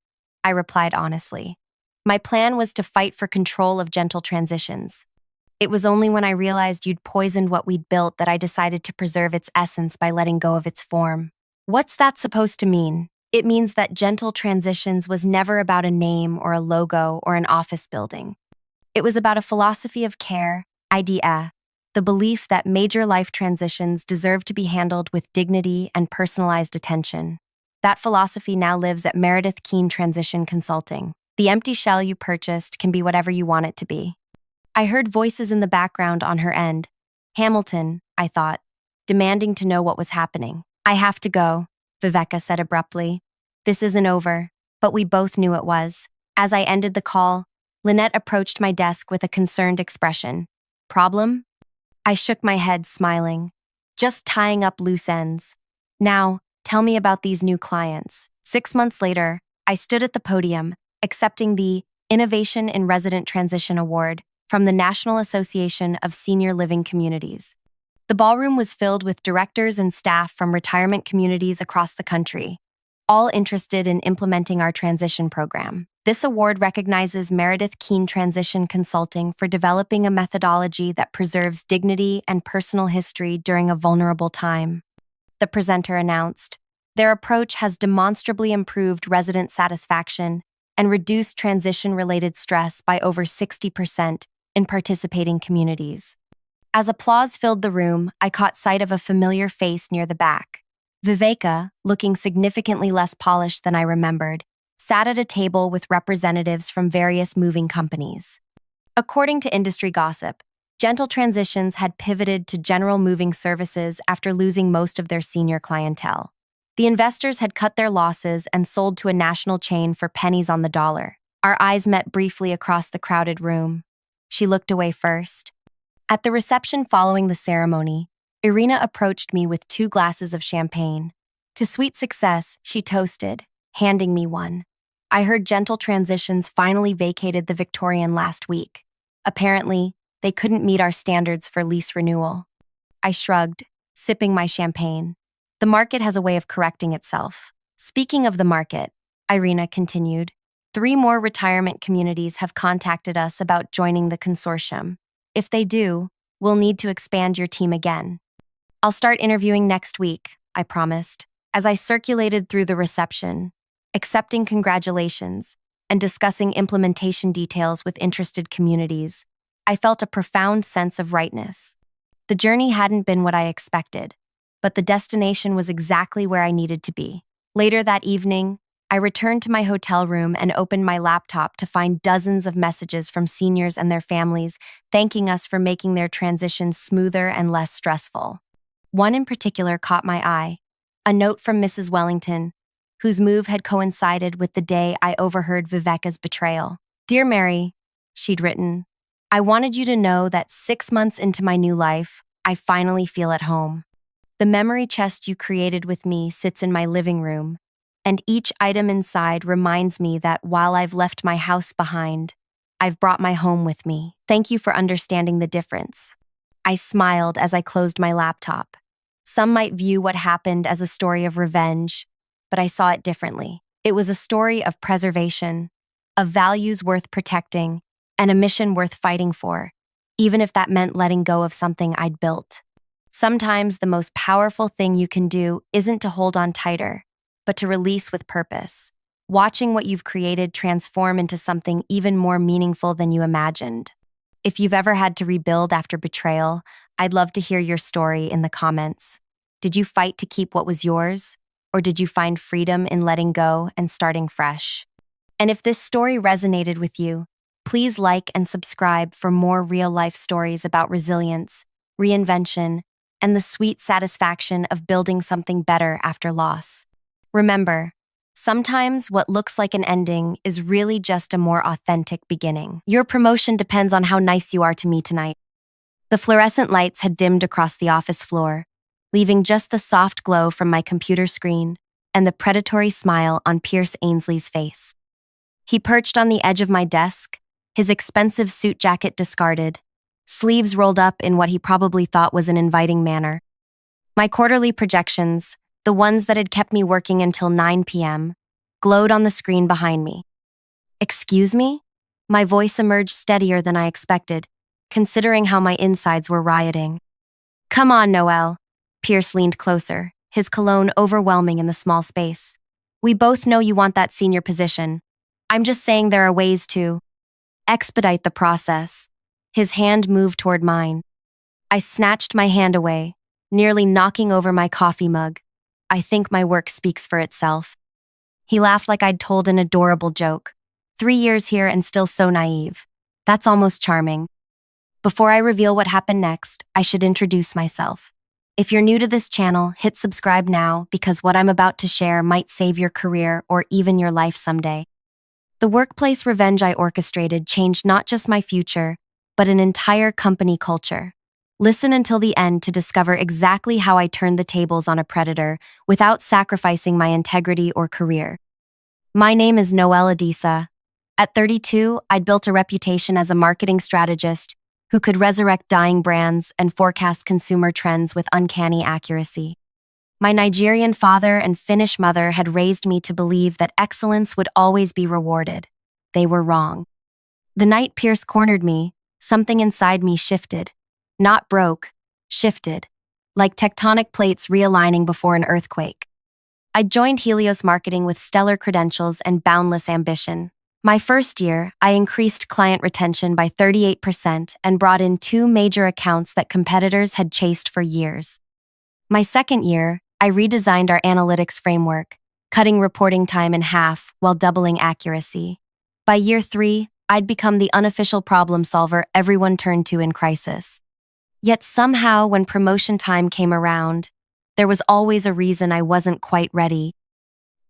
I replied honestly. My plan was to fight for control of Gentle Transitions. It was only when I realized you'd poisoned what we'd built that I decided to preserve its essence by letting go of its form. What's that supposed to mean? It means that Gentle Transitions was never about a name or a logo or an office building. It was about a philosophy of care, idea, the belief that major life transitions deserve to be handled with dignity and personalized attention. That philosophy now lives at Meredith Keen Transition Consulting. The empty shell you purchased can be whatever you want it to be. I heard voices in the background on her end. Hamilton, I thought, demanding to know what was happening. I have to go, Viveka said abruptly. This isn't over, but we both knew it was. As I ended the call, Lynette approached my desk with a concerned expression. Problem? I shook my head, smiling. Just tying up loose ends. Now, tell me about these new clients. 6 months later, I stood at the podium, accepting the Innovation in Resident Transition Award from the National Association of Senior Living Communities. The ballroom was filled with directors and staff from retirement communities across the country, all interested in implementing our transition program. This award recognizes Meredith Keen Transition Consulting for developing a methodology that preserves dignity and personal history during a vulnerable time. The presenter announced, their approach has demonstrably improved resident satisfaction and reduced transition-related stress by over 60% in participating communities. As applause filled the room, I caught sight of a familiar face near the back. Viveka, looking significantly less polished than I remembered, sat at a table with representatives from various moving companies. According to industry gossip, Gentle Transitions had pivoted to general moving services after losing most of their senior clientele. The investors had cut their losses and sold to a national chain for pennies on the dollar. Our eyes met briefly across the crowded room. She looked away first. At the reception following the ceremony, Irina approached me with 2 glasses of champagne. To sweet success, she toasted, handing me one. I heard Gentle Transitions finally vacated the Victorian last week. Apparently, they couldn't meet our standards for lease renewal. I shrugged, sipping my champagne. The market has a way of correcting itself. Speaking of the market, Irina continued, 3 more retirement communities have contacted us about joining the consortium. If they do, we'll need to expand your team again. I'll start interviewing next week, I promised, as I circulated through the reception, accepting congratulations and discussing implementation details with interested communities. I felt a profound sense of rightness. The journey hadn't been what I expected, but the destination was exactly where I needed to be. Later that evening, I returned to my hotel room and opened my laptop to find dozens of messages from seniors and their families thanking us for making their transitions smoother and less stressful. One in particular caught my eye, a note from Mrs. Wellington, whose move had coincided with the day I overheard Viveka's betrayal. Dear Mary, she'd written, I wanted you to know that 6 months into my new life, I finally feel at home. The memory chest you created with me sits in my living room, and each item inside reminds me that while I've left my house behind, I've brought my home with me. Thank you for understanding the difference. I smiled as I closed my laptop. Some might view what happened as a story of revenge, but I saw it differently. It was a story of preservation, of values worth protecting, and a mission worth fighting for, even if that meant letting go of something I'd built. Sometimes the most powerful thing you can do isn't to hold on tighter, but to release with purpose, watching what you've created transform into something even more meaningful than you imagined. If you've ever had to rebuild after betrayal, I'd love to hear your story in the comments. Did you fight to keep what was yours? Or did you find freedom in letting go and starting fresh? And if this story resonated with you, please like and subscribe for more real-life stories about resilience, reinvention, and the sweet satisfaction of building something better after loss. Remember, sometimes what looks like an ending is really just a more authentic beginning. Your promotion depends on how nice you are to me tonight. The fluorescent lights had dimmed across the office floor, leaving just the soft glow from my computer screen and the predatory smile on Pierce Ainsley's face. He perched on the edge of my desk, his expensive suit jacket discarded, sleeves rolled up in what he probably thought was an inviting manner. My quarterly projections, the ones that had kept me working until 9 p.m., glowed on the screen behind me. "Excuse me?" My voice emerged steadier than I expected, considering how my insides were rioting. "Come on, Noelle." Pierce leaned closer, his cologne overwhelming in the small space. "We both know you want that senior position. I'm just saying there are ways to expedite the process." His hand moved toward mine. I snatched my hand away, nearly knocking over my coffee mug. "I think my work speaks for itself." He laughed like I'd told an adorable joke. 3 years here and still so naive. That's almost charming. Before I reveal what happened next, I should introduce myself. If you're new to this channel, hit subscribe now because what I'm about to share might save your career or even your life someday. The workplace revenge I orchestrated changed not just my future, but an entire company culture. Listen until the end to discover exactly how I turned the tables on a predator without sacrificing my integrity or career. My name is Noelle Adisa. At 32, I'd built a reputation as a marketing strategist who could resurrect dying brands and forecast consumer trends with uncanny accuracy. My Nigerian father and Finnish mother had raised me to believe that excellence would always be rewarded. They were wrong. The night Pierce cornered me, something inside me shifted. Not broke, shifted, like tectonic plates realigning before an earthquake. I joined Helios Marketing with stellar credentials and boundless ambition. My first year, I increased client retention by 38% and brought in 2 major accounts that competitors had chased for years. My second year, I redesigned our analytics framework, cutting reporting time in half while doubling accuracy. By year 3, I'd become the unofficial problem solver everyone turned to in crisis. Yet somehow, when promotion time came around, there was always a reason I wasn't quite ready.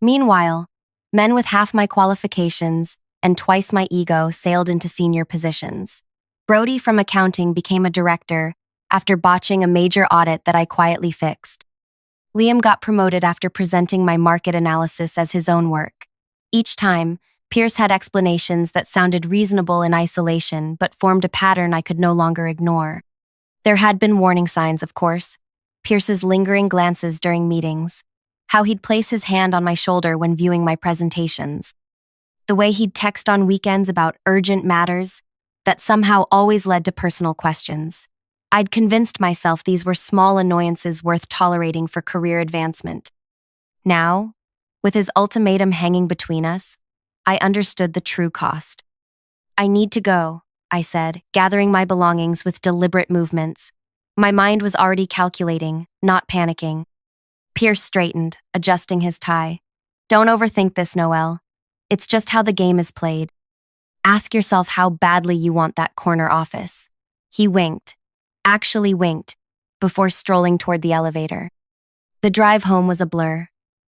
Meanwhile, men with half my qualifications and twice my ego sailed into senior positions. Brody from accounting became a director after botching a major audit that I quietly fixed. Liam got promoted after presenting my market analysis as his own work. Each time, Pierce had explanations that sounded reasonable in isolation but formed a pattern I could no longer ignore. There had been warning signs, of course. Pierce's lingering glances during meetings, how he'd place his hand on my shoulder when viewing my presentations, the way he'd text on weekends about urgent matters that somehow always led to personal questions. I'd convinced myself these were small annoyances worth tolerating for career advancement. Now, with his ultimatum hanging between us, I understood the true cost. "I need to go," I said, gathering my belongings with deliberate movements. My mind was already calculating, not panicking. Pierce straightened, adjusting his tie. "Don't overthink this, Noelle. It's just how the game is played. Ask yourself how badly you want that corner office." He winked, actually winked, before strolling toward the elevator. The drive home was a blur.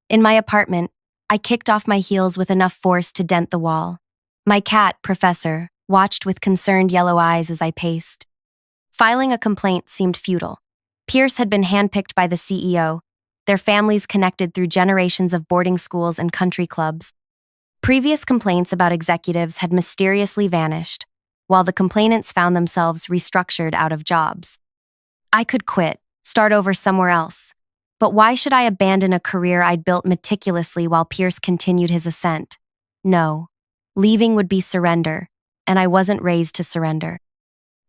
In my apartment, I kicked off my heels with enough force to dent the wall. My cat, Professor, watched with concerned yellow eyes as I paced. Filing a complaint seemed futile. Pierce had been handpicked by the CEO, their families connected through generations of boarding schools and country clubs. Previous complaints about executives had mysteriously vanished, while the complainants found themselves restructured out of jobs. I could quit, start over somewhere else. But why should I abandon a career I'd built meticulously while Pierce continued his ascent? No. Leaving would be surrender, and I wasn't raised to surrender.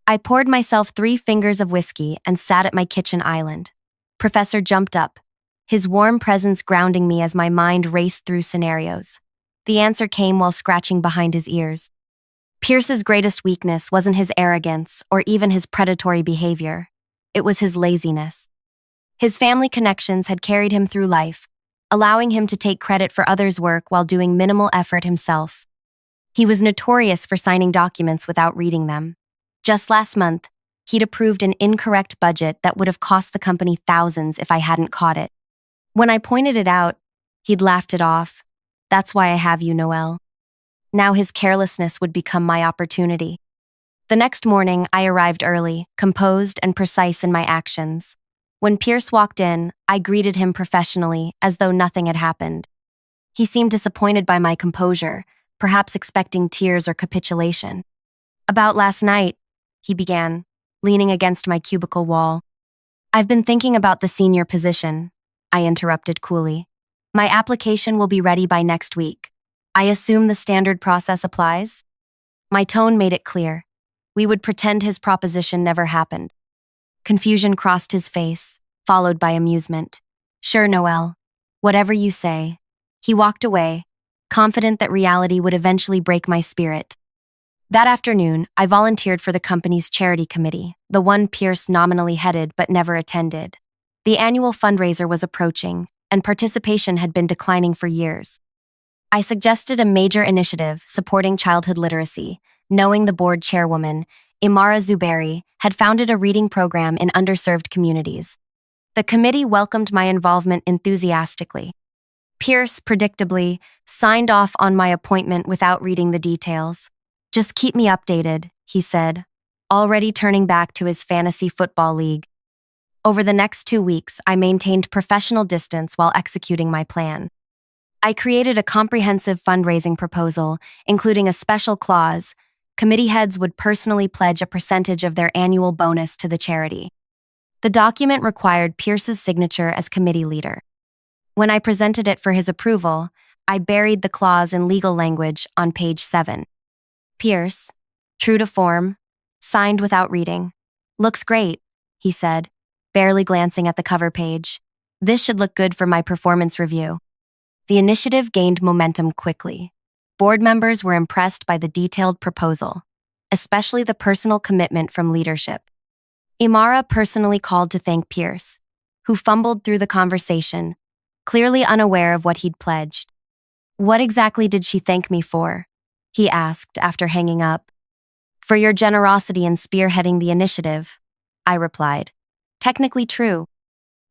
I poured myself 3 fingers of whiskey and sat at my kitchen island. Professor jumped up, his warm presence grounding me as my mind raced through scenarios. The answer came while scratching behind his ears. Pierce's greatest weakness wasn't his arrogance or even his predatory behavior. It was his laziness. His family connections had carried him through life, allowing him to take credit for others' work while doing minimal effort himself. He was notorious for signing documents without reading them. Just last month, He'd approved an incorrect budget that would have cost the company thousands if I hadn't caught it. When I pointed it out, he'd laughed it off. That's why I have you, Noel. Now his carelessness would become my opportunity. The next morning, I arrived early, composed and precise in my actions. When Pierce walked in, I greeted him professionally, as though nothing had happened. He seemed disappointed by my composure, perhaps expecting tears or capitulation. About last night, he began, leaning against my cubicle wall. I've been thinking about the senior position, I interrupted coolly. My application will be ready by next week. I assume the standard process applies? My tone made it clear. We would pretend his proposition never happened. Confusion crossed his face, followed by amusement. Sure, Noel. Whatever you say. He walked away, confident that reality would eventually break my spirit. That afternoon, I volunteered for the company's charity committee, the one Pierce nominally headed but never attended. The annual fundraiser was approaching, and participation had been declining for years. I suggested a major initiative supporting childhood literacy, knowing the board chairwoman, Imara Zuberi, had founded a reading program in underserved communities. The committee welcomed my involvement enthusiastically. Pierce, predictably, signed off on my appointment without reading the details. Just keep me updated, he said, already turning back to his fantasy football league. Over the next 2 weeks, I maintained professional distance while executing my plan. I created a comprehensive fundraising proposal, including a special clause. Committee heads would personally pledge a percentage of their annual bonus to the charity. The document required Pierce's signature as committee leader. When I presented it for his approval, I buried the clause in legal language on page 7. Pierce, true to form, signed without reading. Looks great, he said, barely glancing at the cover page. This should look good for my performance review. The initiative gained momentum quickly. Board members were impressed by the detailed proposal, especially the personal commitment from leadership. Imara personally called to thank Pierce, who fumbled through the conversation, clearly unaware of what he'd pledged. What exactly did she thank me for? He asked after hanging up. For your generosity in spearheading the initiative, I replied. Technically true.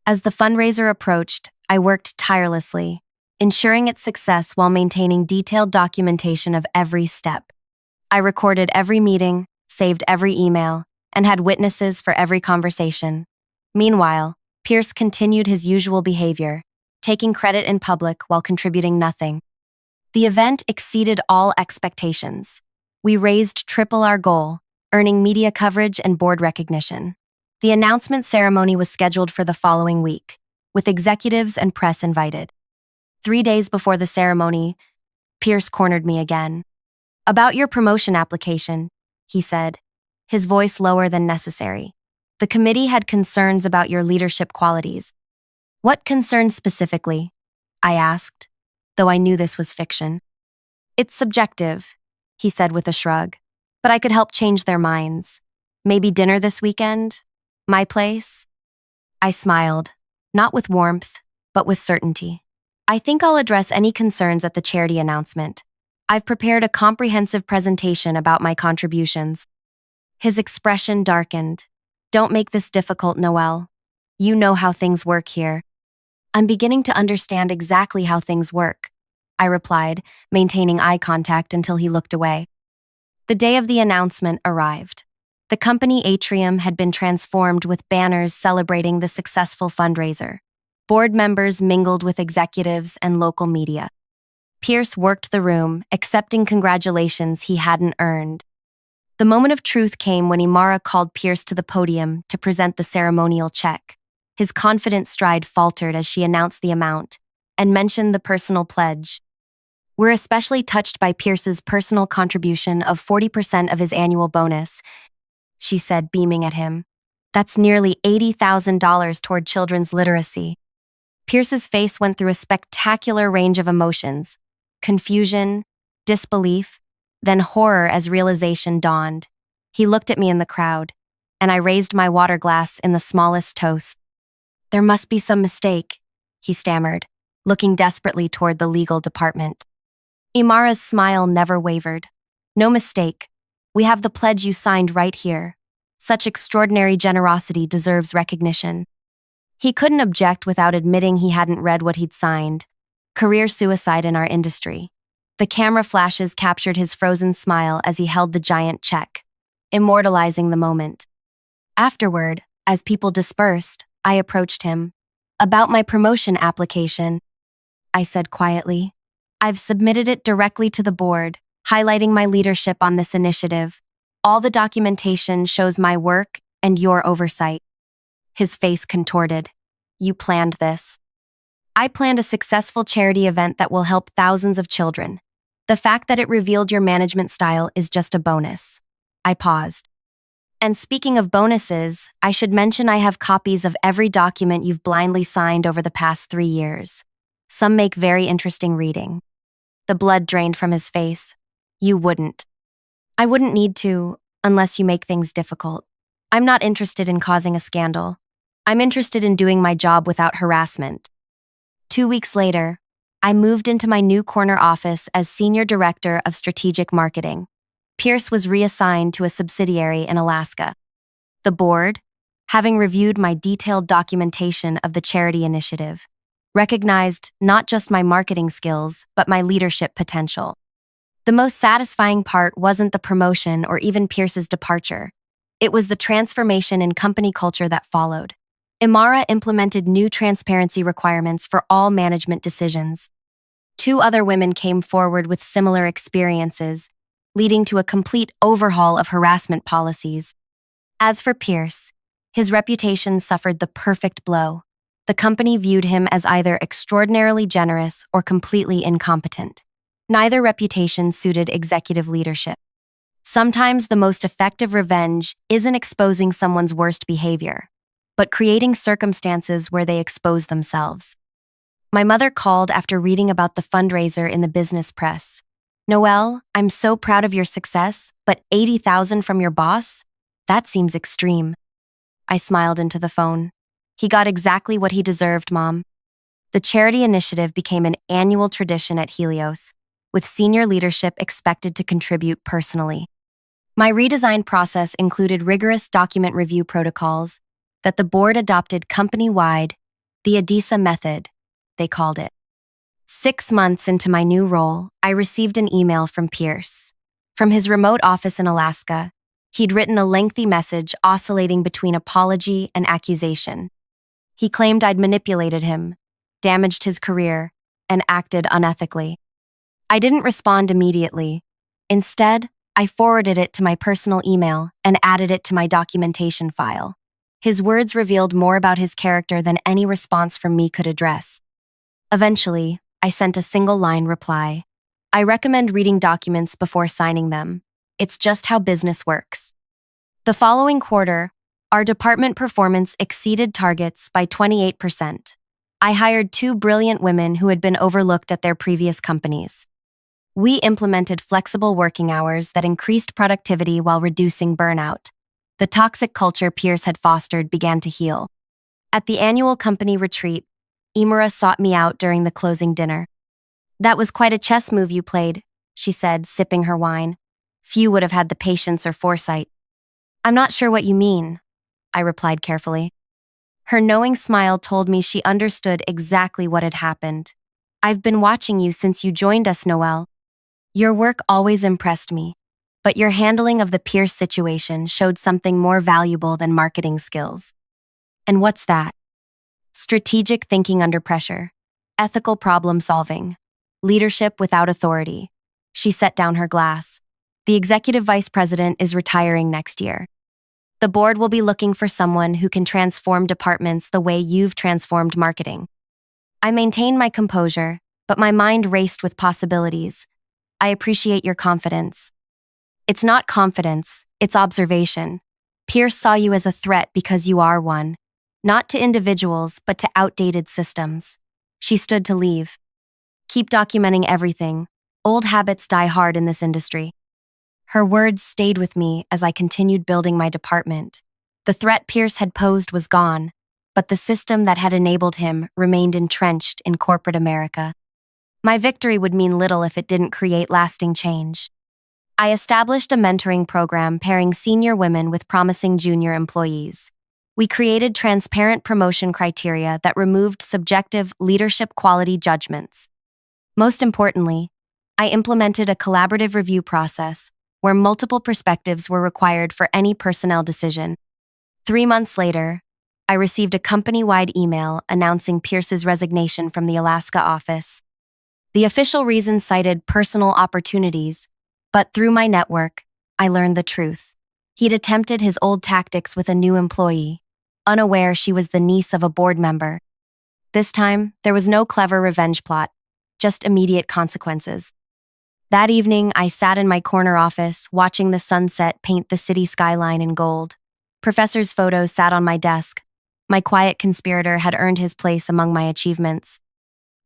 As the fundraiser approached, I worked tirelessly, ensuring its success while maintaining detailed documentation of every step. I recorded every meeting, saved every email, and had witnesses for every conversation. Meanwhile, Pierce continued his usual behavior, taking credit in public while contributing nothing. The event exceeded all expectations. We raised triple our goal, earning media coverage and board recognition. The announcement ceremony was scheduled for the following week, with executives and press invited. 3 days before the ceremony, Pierce cornered me again. About your promotion application, he said, his voice lower than necessary. The committee had concerns about your leadership qualities. What concerns specifically? I asked, though I knew this was fiction. It's subjective, he said with a shrug, but I could help change their minds. Maybe dinner this weekend? My place? I smiled, not with warmth, but with certainty. I think I'll address any concerns at the charity announcement. I've prepared a comprehensive presentation about my contributions. His expression darkened. Don't make this difficult, Noel. You know how things work here. I'm beginning to understand exactly how things work, I replied, maintaining eye contact until he looked away. The day of the announcement arrived. The company atrium had been transformed with banners celebrating the successful fundraiser. Board members mingled with executives and local media. Pierce worked the room, accepting congratulations he hadn't earned. The moment of truth came when Imara called Pierce to the podium to present the ceremonial check. His confident stride faltered as she announced the amount and mentioned the personal pledge. We're especially touched by Pierce's personal contribution of 40% of his annual bonus, she said, beaming at him. That's nearly $80,000 toward children's literacy. Pierce's face went through a spectacular range of emotions: confusion, disbelief, then horror as realization dawned. He looked at me in the crowd, and I raised my water glass in the smallest toast. There must be some mistake, he stammered, looking desperately toward the legal department. Imara's smile never wavered. No mistake. We have the pledge you signed right here. Such extraordinary generosity deserves recognition. He couldn't object without admitting he hadn't read what he'd signed. Career suicide in our industry. The camera flashes captured his frozen smile as he held the giant check, immortalizing the moment. Afterward, as people dispersed, I approached him. "About my promotion application," I said quietly. "I've submitted it directly to the board, highlighting my leadership on this initiative. All the documentation shows my work and your oversight." His face contorted. "You planned this." "I planned a successful charity event that will help thousands of children. The fact that it revealed your management style is just a bonus." I paused. "And speaking of bonuses, I should mention I have copies of every document you've blindly signed over the past 3 years. Some make very interesting reading." The blood drained from his face. "You wouldn't." "I wouldn't need to, unless you make things difficult. I'm not interested in causing a scandal. I'm interested in doing my job without harassment." 2 weeks later, I moved into my new corner office as Senior Director of Strategic Marketing. Pierce was reassigned to a subsidiary in Alaska. The board, having reviewed my detailed documentation of the charity initiative, recognized not just my marketing skills, but my leadership potential. The most satisfying part wasn't the promotion or even Pierce's departure. It was the transformation in company culture that followed. Imara implemented new transparency requirements for all management decisions. 2 other women came forward with similar experiences, leading to a complete overhaul of harassment policies. As for Pierce, his reputation suffered the perfect blow. The company viewed him as either extraordinarily generous or completely incompetent. Neither reputation suited executive leadership. Sometimes the most effective revenge isn't exposing someone's worst behavior, but creating circumstances where they expose themselves. My mother called after reading about the fundraiser in the business press. "Noelle, I'm so proud of your success, but 80,000 from your boss? That seems extreme." I smiled into the phone. "He got exactly what he deserved, Mom." The charity initiative became an annual tradition at Helios, with senior leadership expected to contribute personally. My redesigned process included rigorous document review protocols that the board adopted company-wide, the ADISA method, they called it. 6 months into my new role, I received an email from Pierce. From his remote office in Alaska, he'd written a lengthy message oscillating between apology and accusation. He claimed I'd manipulated him, damaged his career, and acted unethically. I didn't respond immediately. Instead, I forwarded it to my personal email and added it to my documentation file. His words revealed more about his character than any response from me could address. Eventually, I sent a single-line reply. "I recommend reading documents before signing them. It's just how business works." The following quarter, our department performance exceeded targets by 28%. I hired 2 brilliant women who had been overlooked at their previous companies. We implemented flexible working hours that increased productivity while reducing burnout. The toxic culture Pierce had fostered began to heal. At the annual company retreat, Imara sought me out during the closing dinner. "That was quite a chess move you played," she said, sipping her wine. "Few would have had the patience or foresight." "I'm not sure what you mean," I replied carefully. Her knowing smile told me she understood exactly what had happened. "I've been watching you since you joined us, Noelle. Your work always impressed me, but your handling of the Pierce situation showed something more valuable than marketing skills." "And what's that?" "Strategic thinking under pressure, ethical problem solving, leadership without authority." She set down her glass. "The executive vice president is retiring next year. The board will be looking for someone who can transform departments the way you've transformed marketing." I maintained my composure, but my mind raced with possibilities. "I appreciate your confidence." "It's not confidence, it's observation. Pierce saw you as a threat because you are one, not to individuals, but to outdated systems." She stood to leave. "Keep documenting everything. Old habits die hard in this industry." Her words stayed with me as I continued building my department. The threat Pierce had posed was gone, but the system that had enabled him remained entrenched in corporate America. My victory would mean little if it didn't create lasting change. I established a mentoring program pairing senior women with promising junior employees. We created transparent promotion criteria that removed subjective leadership quality judgments. Most importantly, I implemented a collaborative review process where multiple perspectives were required for any personnel decision. 3 months later, I received a company-wide email announcing Pierce's resignation from the Alaska office. The official reason cited personal opportunities, but through my network, I learned the truth. He'd attempted his old tactics with a new employee, unaware she was the niece of a board member. This time, there was no clever revenge plot, just immediate consequences. That evening, I sat in my corner office, watching the sunset paint the city skyline in gold. Professor's photos sat on my desk. My quiet conspirator had earned his place among my achievements.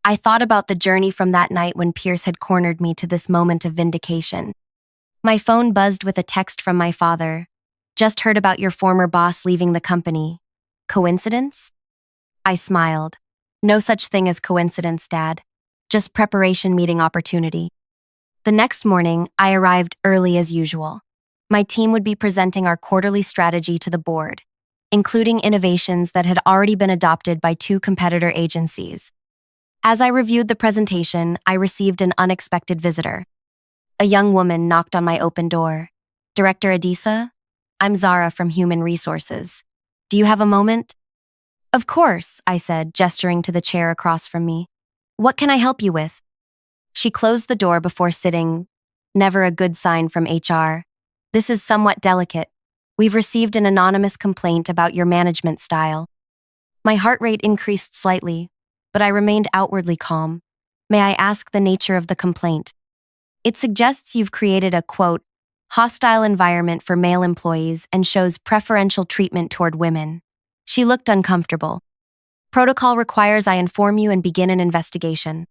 I thought about the journey from that night when Pierce had cornered me to this moment of vindication. My phone buzzed with a text from my father. Just heard about your former boss leaving the company. Coincidence? I smiled. No such thing as coincidence, Dad. Just preparation meeting opportunity. The next morning, I arrived early as usual. My team would be presenting our quarterly strategy to the board, including innovations that had already been adopted by 2 competitor agencies. As I reviewed the presentation, I received an unexpected visitor. A young woman knocked on my open door. Director Adisa? I'm Zara from Human Resources. Do you have a moment? Of course, I said, gesturing to the chair across from me. What can I help you with? She closed the door before sitting. Never a good sign from HR. This is somewhat delicate. We've received an anonymous complaint about your management style. My heart rate increased slightly, but I remained outwardly calm. May I ask the nature of the complaint? It suggests you've created a, quote, hostile environment for male employees and shows preferential treatment toward women. She looked uncomfortable. Protocol requires I inform you and begin an investigation.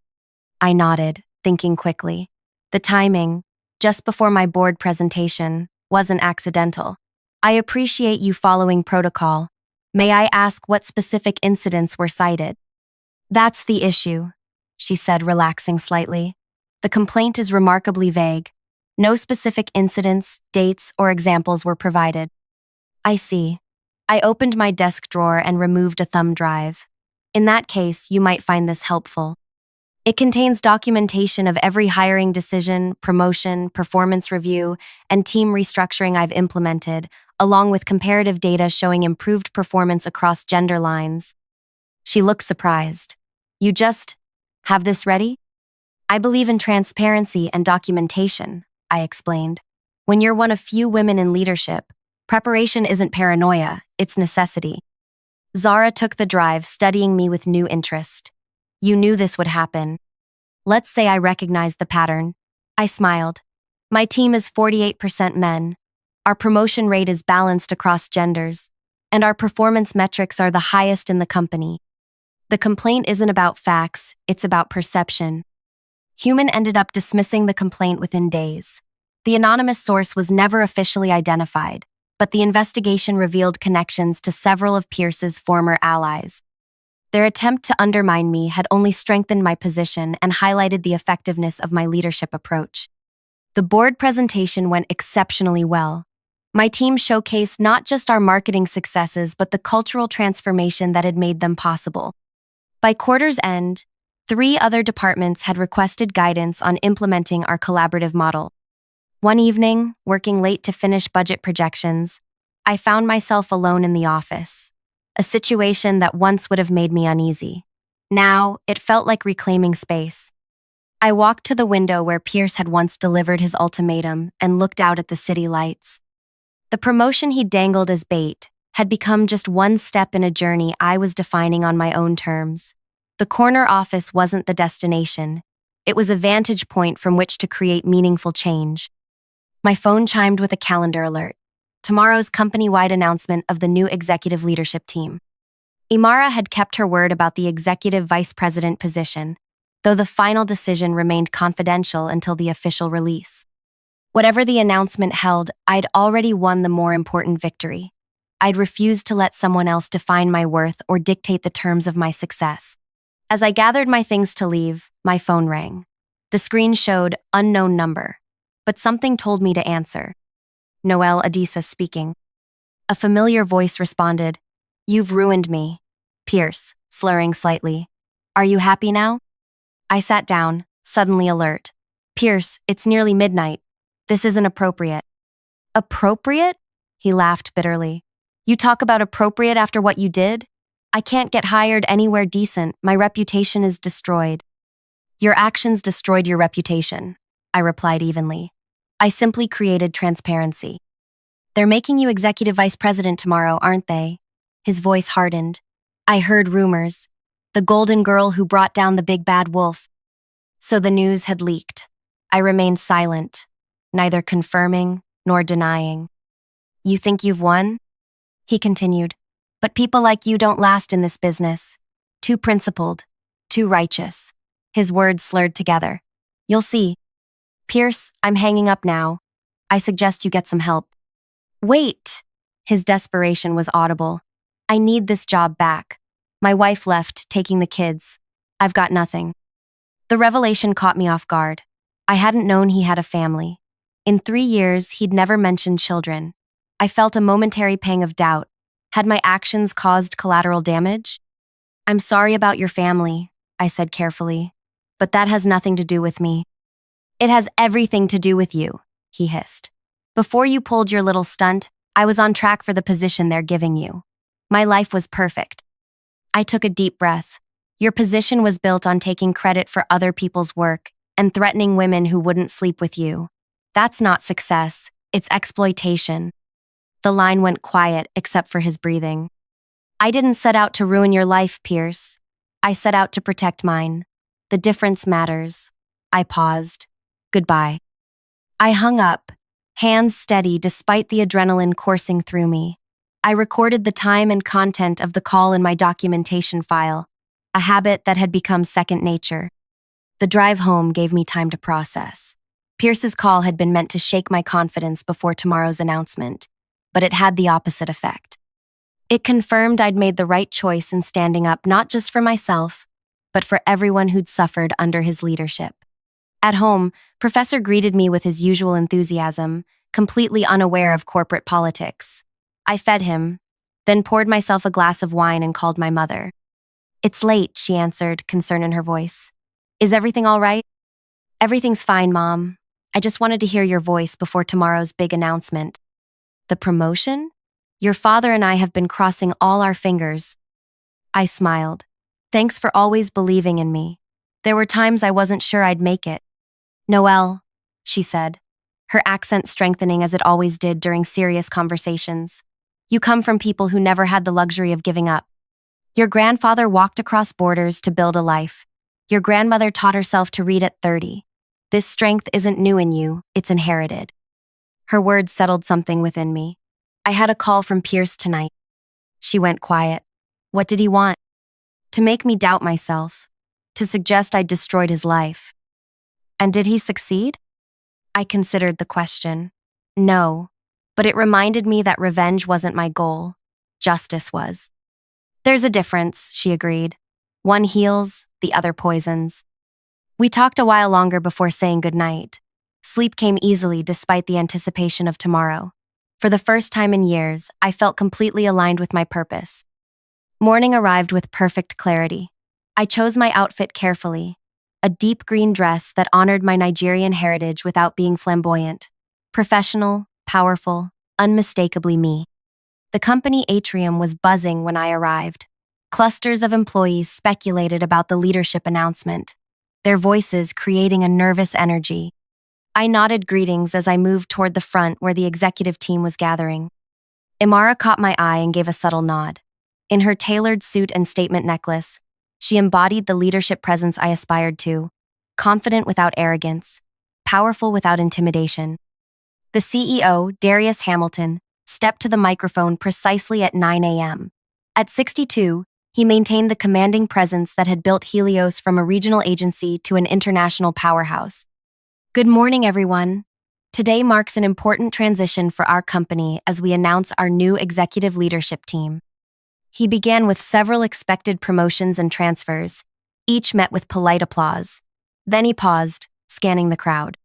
I nodded, thinking quickly. The timing, just before my board presentation, wasn't accidental. I appreciate you following protocol. May I ask what specific incidents were cited? That's the issue, she said, relaxing slightly. The complaint is remarkably vague. No specific incidents, dates, or examples were provided. I see. I opened my desk drawer and removed a thumb drive. In that case, you might find this helpful. It contains documentation of every hiring decision, promotion, performance review, and team restructuring I've implemented, along with comparative data showing improved performance across gender lines. She looked surprised. You just have this ready? I believe in transparency and documentation, I explained. When you're one of few women in leadership, preparation isn't paranoia, it's necessity. Zara took the drive, studying me with new interest. You knew this would happen. Let's say I recognized the pattern. I smiled. My team is 48% men. Our promotion rate is balanced across genders, and our performance metrics are the highest in the company. The complaint isn't about facts, it's about perception. Human ended up dismissing the complaint within days. The anonymous source was never officially identified, but the investigation revealed connections to several of Pierce's former allies. Their attempt to undermine me had only strengthened my position and highlighted the effectiveness of my leadership approach. The board presentation went exceptionally well. My team showcased not just our marketing successes, but the cultural transformation that had made them possible. By quarter's end, 3 other departments had requested guidance on implementing our collaborative model. One evening, working late to finish budget projections, I found myself alone in the office, a situation that once would have made me uneasy. Now, it felt like reclaiming space. I walked to the window where Pierce had once delivered his ultimatum and looked out at the city lights. The promotion he dangled as bait had become just one step in a journey I was defining on my own terms. The corner office wasn't the destination. It was a vantage point from which to create meaningful change. My phone chimed with a calendar alert. Tomorrow's company-wide announcement of the new executive leadership team. Imara had kept her word about the executive vice president position, though the final decision remained confidential until the official release. Whatever the announcement held, I'd already won the more important victory. I'd refused to let someone else define my worth or dictate the terms of my success. As I gathered my things to leave, my phone rang. The screen showed unknown number. but something told me to answer. Noelle Adisa speaking. A familiar voice responded, "You've ruined me." Pierce, slurring slightly. "Are you happy now?" I sat down, suddenly alert. "Pierce, it's nearly midnight. This isn't appropriate." "Appropriate?" He laughed bitterly. "You talk about appropriate after what you did? I can't get hired anywhere decent. My reputation is destroyed." "Your actions destroyed your reputation," I replied evenly. "I simply created transparency." "They're making you executive vice president tomorrow, aren't they?" His voice hardened. "I heard rumors. The golden girl who brought down the big bad wolf." So the news had leaked. I remained silent, neither confirming nor denying. "You think you've won?" He continued. "But people like you don't last in this business. Too principled, too righteous." His words slurred together. "You'll see." "Pierce, I'm hanging up now. I suggest you get some help." "Wait!" His desperation was audible. "I need this job back. My wife left, taking the kids. I've got nothing." The revelation caught me off guard. I hadn't known he had a family. In 3 years, he'd never mentioned children. I felt a momentary pang of doubt. Had my actions caused collateral damage? "I'm sorry about your family," I said carefully, "but that has nothing to do with me." "It has everything to do with you," he hissed. "Before you pulled your little stunt, I was on track for the position they're giving you. My life was perfect." I took a deep breath. "Your position was built on taking credit for other people's work and threatening women who wouldn't sleep with you. That's not success, it's exploitation." The line went quiet except for his breathing. "I didn't set out to ruin your life, Pierce. I set out to protect mine. The difference matters." I paused. "Goodbye." I hung up, hands steady despite the adrenaline coursing through me. I recorded the time and content of the call in my documentation file, a habit that had become second nature. The drive home gave me time to process. Pierce's call had been meant to shake my confidence before tomorrow's announcement, but it had the opposite effect. It confirmed I'd made the right choice in standing up not just for myself, but for everyone who'd suffered under his leadership. At home, Professor greeted me with his usual enthusiasm, completely unaware of corporate politics. I fed him, then poured myself a glass of wine and called my mother. "It's late," she answered, concern in her voice. "Is everything all right?" "Everything's fine, Mom. I just wanted to hear your voice before tomorrow's big announcement." "The promotion? Your father and I have been crossing all our fingers." I smiled. "Thanks for always believing in me. There were times I wasn't sure I'd make it." "Noelle," she said, her accent strengthening as it always did during serious conversations. "You come from people who never had the luxury of giving up. Your grandfather walked across borders to build a life. Your grandmother taught herself to read at 30. This strength isn't new in you, it's inherited." Her words settled something within me. "I had a call from Pierce tonight." She went quiet. "What did he want?" "To make me doubt myself. To suggest I'd destroyed his life." "And did he succeed?" I considered the question. "No, but it reminded me that revenge wasn't my goal. Justice was." "There's a difference," she agreed. "One heals, the other poisons." We talked a while longer before saying goodnight. Sleep came easily despite the anticipation of tomorrow. For the first time in years, I felt completely aligned with my purpose. Morning arrived with perfect clarity. I chose my outfit carefully. A deep green dress that honored my Nigerian heritage without being flamboyant. Professional, powerful, unmistakably me. The company atrium was buzzing when I arrived. Clusters of employees speculated about the leadership announcement, their voices creating a nervous energy. I nodded greetings as I moved toward the front where the executive team was gathering. Imara caught my eye and gave a subtle nod. In her tailored suit and statement necklace, she embodied the leadership presence I aspired to, confident without arrogance, powerful without intimidation. The CEO, Darius Hamilton, stepped to the microphone precisely at 9 a.m. At 62, he maintained the commanding presence that had built Helios from a regional agency to an international powerhouse. "Good morning, everyone. Today marks an important transition for our company as we announce our new executive leadership team." He began with several expected promotions and transfers, each met with polite applause. Then he paused, scanning the crowd.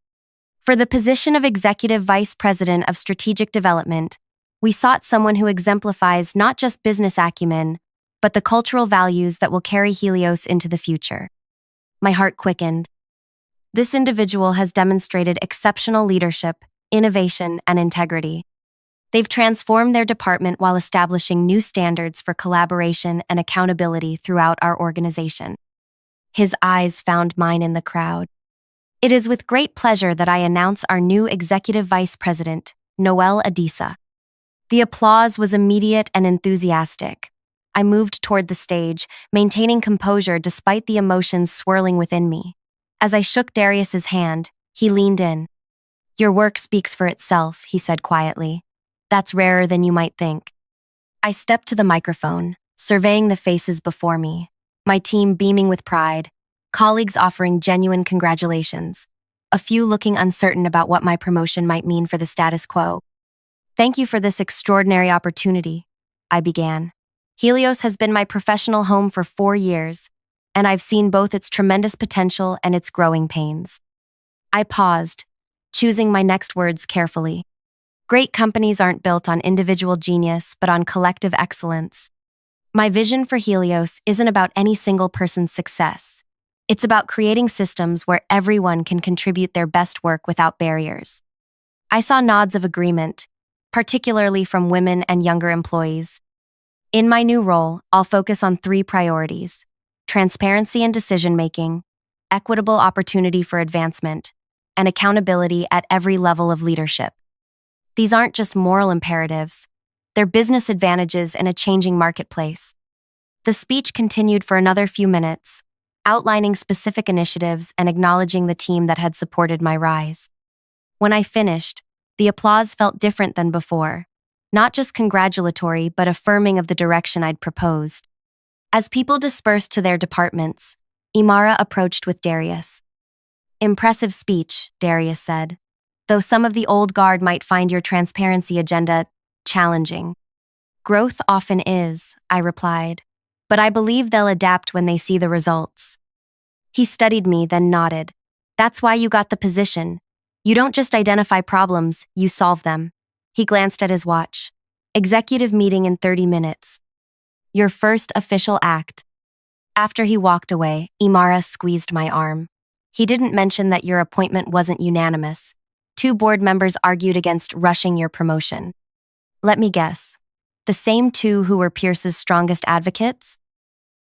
For the position of Executive Vice President of Strategic Development, we sought someone who exemplifies not just business acumen, but the cultural values that will carry Helios into the future. My heart quickened. This individual has demonstrated exceptional leadership, innovation, and integrity. They've transformed their department while establishing new standards for collaboration and accountability throughout our organization. His eyes found mine in the crowd. It is with great pleasure that I announce our new Executive Vice President, Noel Adisa. The applause was immediate and enthusiastic. I moved toward the stage, maintaining composure despite the emotions swirling within me. As I shook Darius's hand, he leaned in. "Your work speaks for itself," he said quietly. "That's rarer than you might think." I stepped to the microphone, surveying the faces before me, my team beaming with pride, colleagues offering genuine congratulations, a few looking uncertain about what my promotion might mean for the status quo. "Thank you for this extraordinary opportunity," I began. "Helios has been my professional home for 4 years, and I've seen both its tremendous potential and its growing pains." I paused, choosing my next words carefully. Great companies aren't built on individual genius, but on collective excellence. My vision for Helios isn't about any single person's success. It's about creating systems where everyone can contribute their best work without barriers. I saw nods of agreement, particularly from women and younger employees. In my new role, I'll focus on 3 priorities: transparency in decision-making, equitable opportunity for advancement, and accountability at every level of leadership. These aren't just moral imperatives, they're business advantages in a changing marketplace. The speech continued for another few minutes, outlining specific initiatives and acknowledging the team that had supported my rise. When I finished, the applause felt different than before, not just congratulatory but affirming of the direction I'd proposed. As people dispersed to their departments, Imara approached with Darius. "Impressive speech," Darius said, "though some of the old guard might find your transparency agenda challenging." "Growth often is," I replied, "but I believe they'll adapt when they see the results." He studied me, then nodded. "That's why you got the position. You don't just identify problems, you solve them." He glanced at his watch. "Executive meeting in 30 minutes. Your first official act." After he walked away, Imara squeezed my arm. "He didn't mention that your appointment wasn't unanimous. 2 board members argued against rushing your promotion." "Let me guess. The same 2 who were Pierce's strongest advocates?"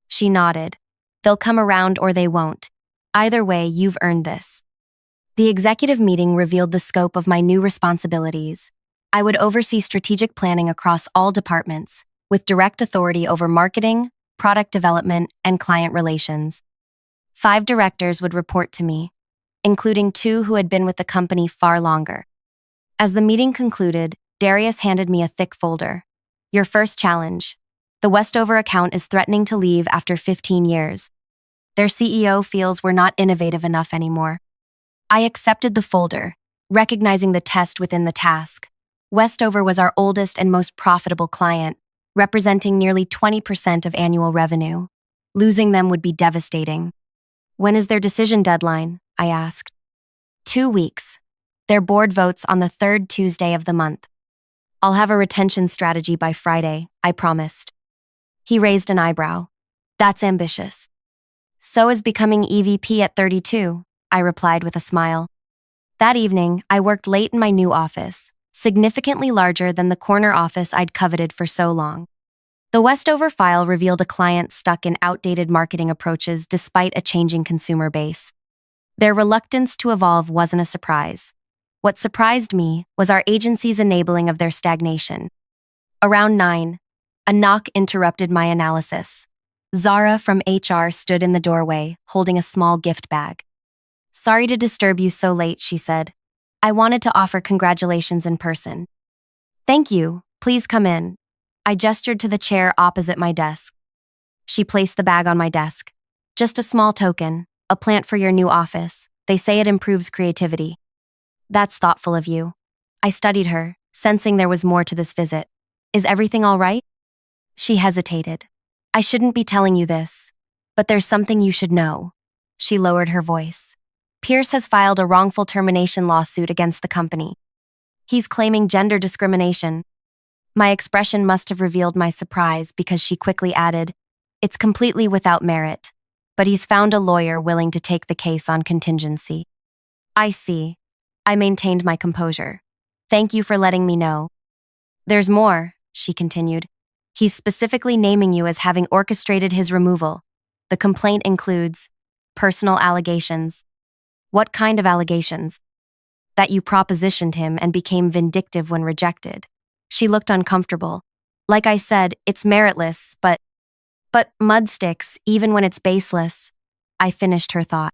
She nodded. "They'll come around or they won't. Either way, you've earned this." The executive meeting revealed the scope of my new responsibilities. I would oversee strategic planning across all departments, with direct authority over marketing, product development, and client relations. 5 directors would report to me, including 2 who had been with the company far longer. As the meeting concluded, Darius handed me a thick folder. "Your first challenge. The Westover account is threatening to leave after 15 years. Their CEO feels we're not innovative enough anymore." I accepted the folder, recognizing the test within the task. Westover was our oldest and most profitable client, representing nearly 20% of annual revenue. Losing them would be devastating. "When is their decision deadline?" I asked. 2 weeks. Their board votes on the 3rd Tuesday of the month. "I'll have a retention strategy by Friday," I promised. He raised an eyebrow. "That's ambitious." "So is becoming EVP at 32, I replied with a smile. That evening, I worked late in my new office, significantly larger than the corner office I'd coveted for so long. The Westover file revealed a client stuck in outdated marketing approaches despite a changing consumer base. Their reluctance to evolve wasn't a surprise. What surprised me was our agency's enabling of their stagnation. Around 9, a knock interrupted my analysis. Zara from HR stood in the doorway, holding a small gift bag. "Sorry to disturb you so late," she said. "I wanted to offer congratulations in person." "Thank you. Please come in." I gestured to the chair opposite my desk. She placed the bag on my desk. "Just a small token, a plant for your new office. They say it improves creativity." "That's thoughtful of you." I studied her, sensing there was more to this visit. "Is everything all right?" She hesitated. "I shouldn't be telling you this, but there's something you should know." She lowered her voice. Pierce has filed a wrongful termination lawsuit against the company. He's claiming gender discrimination. My expression must have revealed my surprise because she quickly added, "It's completely without merit, but he's found a lawyer willing to take the case on contingency." I see. I maintained my composure. Thank you for letting me know. There's more, she continued. He's specifically naming you as having orchestrated his removal. The complaint includes personal allegations. What kind of allegations? That you propositioned him and became vindictive when rejected. She looked uncomfortable. Like I said, it's meritless, but mud sticks, even when it's baseless. I finished her thought.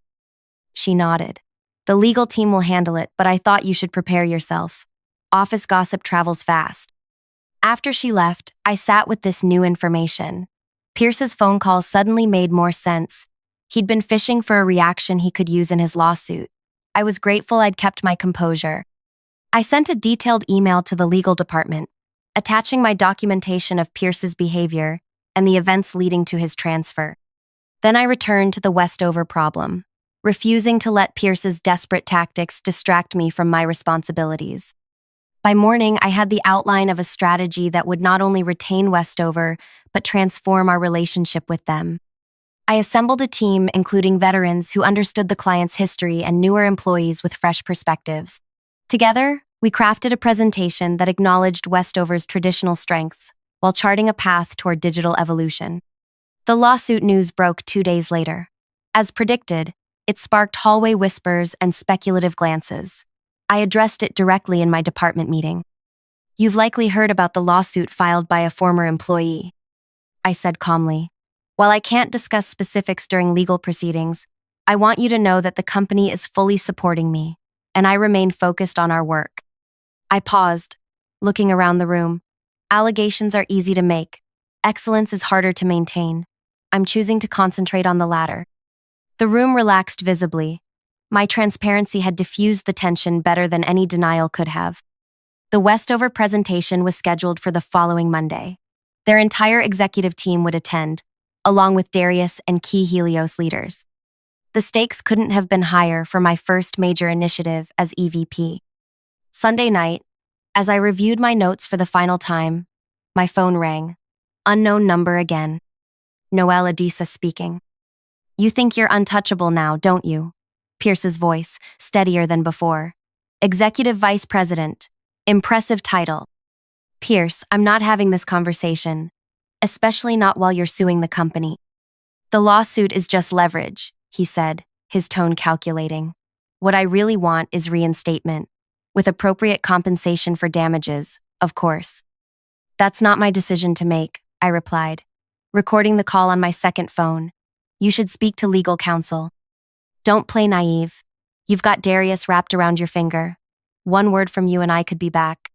She nodded. The legal team will handle it, but I thought you should prepare yourself. Office gossip travels fast. After she left, I sat with this new information. Pierce's phone call suddenly made more sense. He'd been fishing for a reaction he could use in his lawsuit. I was grateful I'd kept my composure. I sent a detailed email to the legal department, attaching my documentation of Pierce's behavior and the events leading to his transfer. Then I returned to the Westover problem, refusing to let Pierce's desperate tactics distract me from my responsibilities. By morning, I had the outline of a strategy that would not only retain Westover, but transform our relationship with them. I assembled a team including veterans who understood the client's history and newer employees with fresh perspectives. Together, we crafted a presentation that acknowledged Westover's traditional strengths while charting a path toward digital evolution. The lawsuit news broke 2 days later. As predicted, it sparked hallway whispers and speculative glances. I addressed it directly in my department meeting. "You've likely heard about the lawsuit filed by a former employee," I said calmly. "While I can't discuss specifics during legal proceedings, I want you to know that the company is fully supporting me, and I remain focused on our work." I paused, looking around the room. Allegations are easy to make. Excellence is harder to maintain. I'm choosing to concentrate on the latter. The room relaxed visibly. My transparency had diffused the tension better than any denial could have. The Westover presentation was scheduled for the following Monday. Their entire executive team would attend, along with Darius and key Helios leaders. The stakes couldn't have been higher for my first major initiative as EVP. Sunday night, as I reviewed my notes for the final time, my phone rang. Unknown number again. Noelle Adisa speaking. "You think you're untouchable now, don't you?" Pierce's voice, steadier than before. "Executive Vice President. Impressive title." "Pierce, I'm not having this conversation. Especially not while you're suing the company." "The lawsuit is just leverage," he said, his tone calculating. "What I really want is reinstatement, with appropriate compensation for damages, of course." "That's not my decision to make," I replied, recording the call on my second phone. "You should speak to legal counsel. Don't play naive. You've got Darius wrapped around your finger. One word from you and I could be back."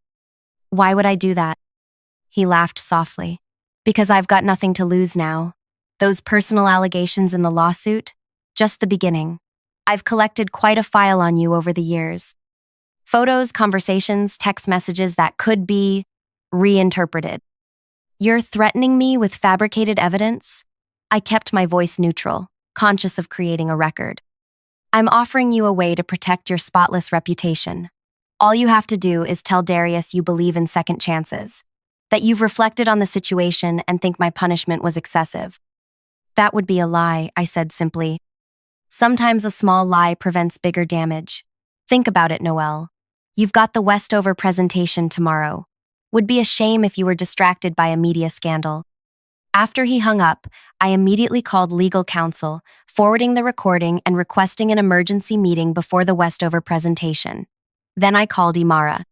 "Why would I do that?" He laughed softly. "Because I've got nothing to lose now. Those personal allegations in the lawsuit? Just the beginning. I've collected quite a file on you over the years. Photos, conversations, text messages that could be reinterpreted. You're threatening me with fabricated evidence?" I kept my voice neutral, conscious of creating a record. "I'm offering you a way to protect your spotless reputation. All you have to do is tell Darius you believe in second chances, that you've reflected on the situation and think my punishment was excessive." "That would be a lie," I said simply. "Sometimes a small lie prevents bigger damage. Think about it, Noelle. You've got the Westover presentation tomorrow. Would be a shame if you were distracted by a media scandal." After he hung up, I immediately called legal counsel, forwarding the recording and requesting an emergency meeting before the Westover presentation. Then I called Imara.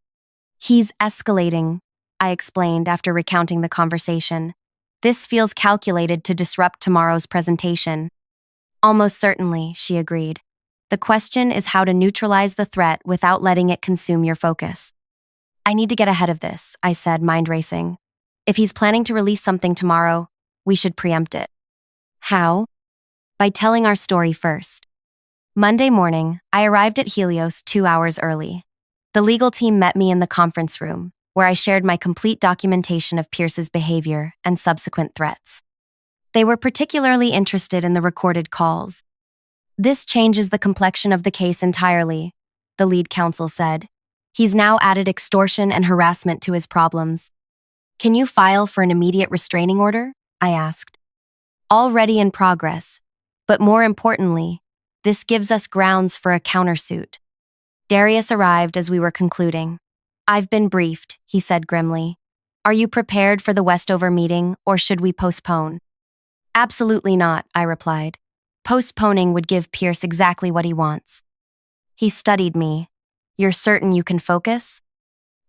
"He's escalating," I explained after recounting the conversation. "This feels calculated to disrupt tomorrow's presentation." "Almost certainly," she agreed. "The question is how to neutralize the threat without letting it consume your focus." "I need to get ahead of this," I said, mind racing. "If he's planning to release something tomorrow, we should preempt it." "How?" "By telling our story first." Monday morning, I arrived at Helios 2 hours early. The legal team met me in the conference room, where I shared my complete documentation of Pierce's behavior and subsequent threats. They were particularly interested in the recorded calls. This changes the complexion of the case entirely, the lead counsel said. He's now added extortion and harassment to his problems. Can you file for an immediate restraining order? I asked. Already in progress, but more importantly, this gives us grounds for a countersuit. Darius arrived as we were concluding. I've been briefed, he said grimly. Are you prepared for the Westover meeting, or should we postpone? Absolutely not, I replied. Postponing would give Pierce exactly what he wants. He studied me. You're certain you can focus?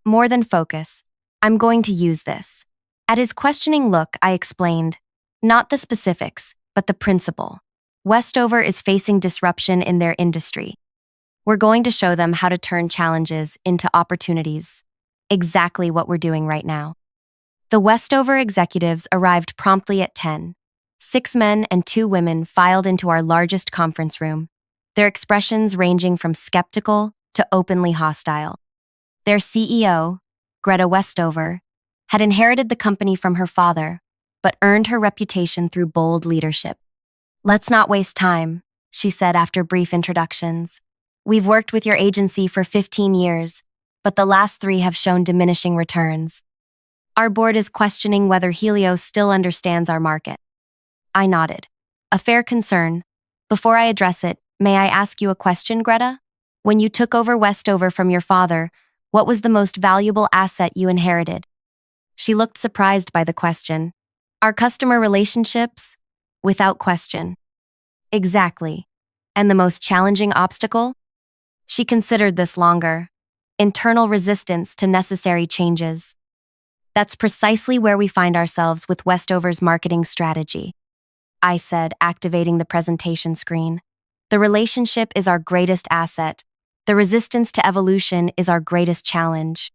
More than focus. I'm going to use this. At his questioning look, I explained, not the specifics, but the principle. Westover is facing disruption in their industry. We're going to show them how to turn challenges into opportunities. Exactly what we're doing right now. The Westover executives arrived promptly at 10. 6 men and 2 women filed into our largest conference room, their expressions ranging from skeptical to openly hostile. Their CEO, Greta Westover, had inherited the company from her father, but earned her reputation through bold leadership. Let's not waste time, she said after brief introductions. We've worked with your agency for 15 years, but the last 3 have shown diminishing returns. Our board is questioning whether Helios still understands our market. I nodded. A fair concern. Before I address it, may I ask you a question, Greta? When you took over Westover from your father, what was the most valuable asset you inherited? She looked surprised by the question. Our customer relationships? Without question. Exactly. And the most challenging obstacle? She considered this longer. Internal resistance to necessary changes. That's precisely where we find ourselves with Westover's marketing strategy, I said, activating the presentation screen. The relationship is our greatest asset. The resistance to evolution is our greatest challenge.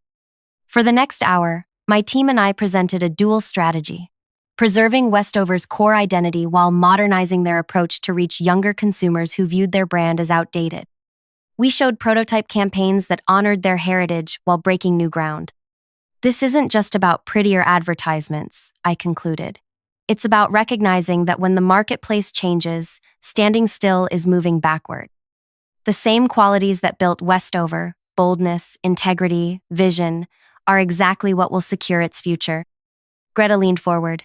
For the next hour, my team and I presented a dual strategy, preserving Westover's core identity while modernizing their approach to reach younger consumers who viewed their brand as outdated. We showed prototype campaigns that honored their heritage while breaking new ground. This isn't just about prettier advertisements, I concluded. It's about recognizing that when the marketplace changes, standing still is moving backward. The same qualities that built Westover, boldness, integrity, vision, are exactly what will secure its future. Greta leaned forward.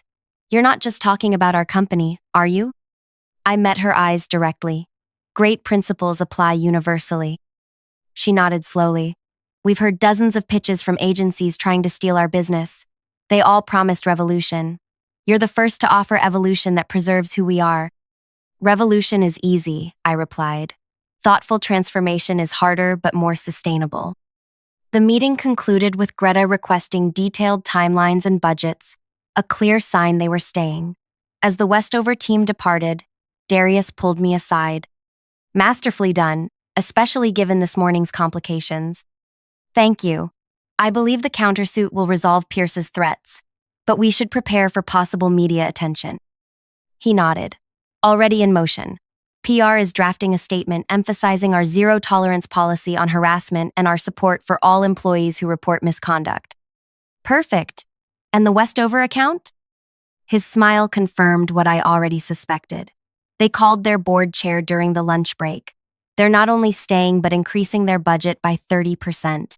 You're not just talking about our company, are you? I met her eyes directly. Great principles apply universally. She nodded slowly. We've heard dozens of pitches from agencies trying to steal our business. They all promised revolution. You're the first to offer evolution that preserves who we are. Revolution is easy, I replied. Thoughtful transformation is harder but more sustainable. The meeting concluded with Greta requesting detailed timelines and budgets, a clear sign they were staying. As the Westover team departed, Darius pulled me aside. Masterfully done, especially given this morning's complications. Thank you. I believe the countersuit will resolve Pierce's threats, but we should prepare for possible media attention. He nodded. Already in motion. PR is drafting a statement emphasizing our zero-tolerance policy on harassment and our support for all employees who report misconduct. Perfect. And the Westover account? His smile confirmed what I already suspected. They called their board chair during the lunch break. They're not only staying but increasing their budget by 30%.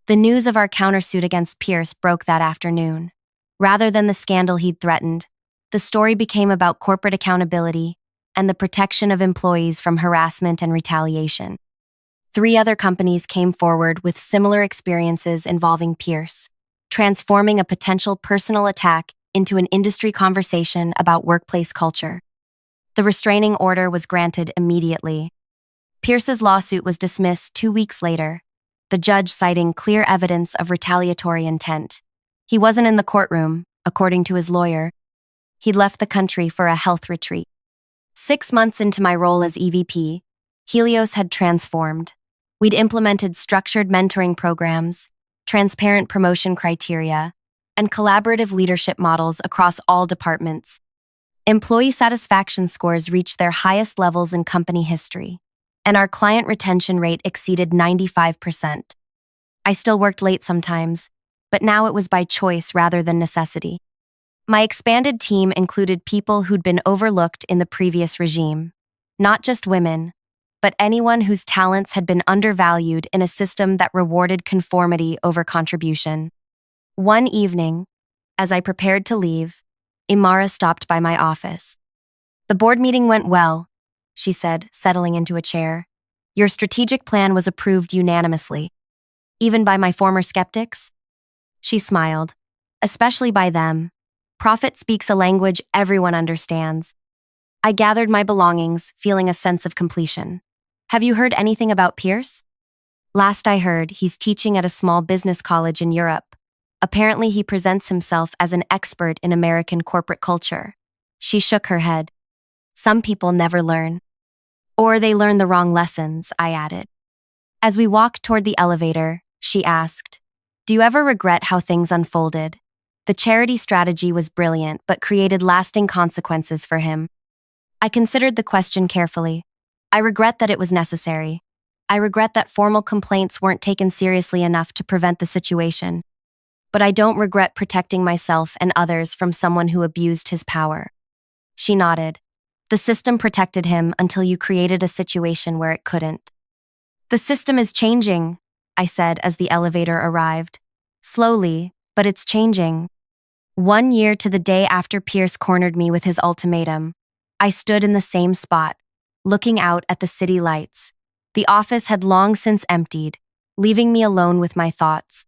The news of our countersuit against Pierce broke that afternoon. Rather than the scandal he'd threatened, the story became about corporate accountability and the protection of employees from harassment and retaliation. 3 other companies came forward with similar experiences involving Pierce, transforming a potential personal attack into an industry conversation about workplace culture. The restraining order was granted immediately. Pierce's lawsuit was dismissed 2 weeks later, the judge citing clear evidence of retaliatory intent. He wasn't in the courtroom, according to his lawyer. He'd left the country for a health retreat. 6 months into my role as EVP, Helios had transformed. We'd implemented structured mentoring programs, transparent promotion criteria, and collaborative leadership models across all departments. Employee satisfaction scores reached their highest levels in company history, and our client retention rate exceeded 95%. I still worked late sometimes, but now it was by choice rather than necessity. My expanded team included people who'd been overlooked in the previous regime. Not just women, but anyone whose talents had been undervalued in a system that rewarded conformity over contribution. One evening, as I prepared to leave, Imara stopped by my office. "The board meeting went well," she said, settling into a chair. "Your strategic plan was approved unanimously. Even by my former skeptics?" She smiled. "Especially by them. Profit speaks a language everyone understands." I gathered my belongings, feeling a sense of completion. "Have you heard anything about Pierce?" "Last I heard, he's teaching at a small business college in Europe. Apparently he presents himself as an expert in American corporate culture." She shook her head. "Some people never learn." "Or they learn the wrong lessons," I added. As we walked toward the elevator, she asked, "Do you ever regret how things unfolded? The charity strategy was brilliant, but created lasting consequences for him." I considered the question carefully. I regret that it was necessary. I regret that formal complaints weren't taken seriously enough to prevent the situation. But I don't regret protecting myself and others from someone who abused his power. She nodded. "The system protected him until you created a situation where it couldn't." "The system is changing," I said as the elevator arrived. "Slowly, but it's changing." 1 year to the day after Pierce cornered me with his ultimatum, I stood in the same spot, looking out at the city lights. The office had long since emptied, leaving me alone with my thoughts.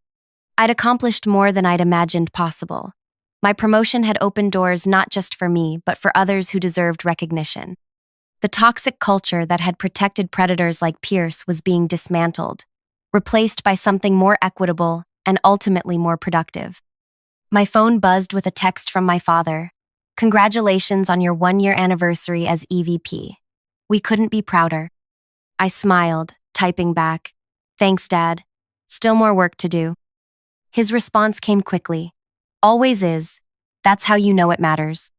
I'd accomplished more than I'd imagined possible. My promotion had opened doors not just for me, but for others who deserved recognition. The toxic culture that had protected predators like Pierce was being dismantled, replaced by something more equitable and ultimately more productive. My phone buzzed with a text from my father. "Congratulations on your 1-year anniversary as EVP. We couldn't be prouder." I smiled, typing back, "Thanks, Dad. Still more work to do." His response came quickly. "Always is. That's how you know it matters."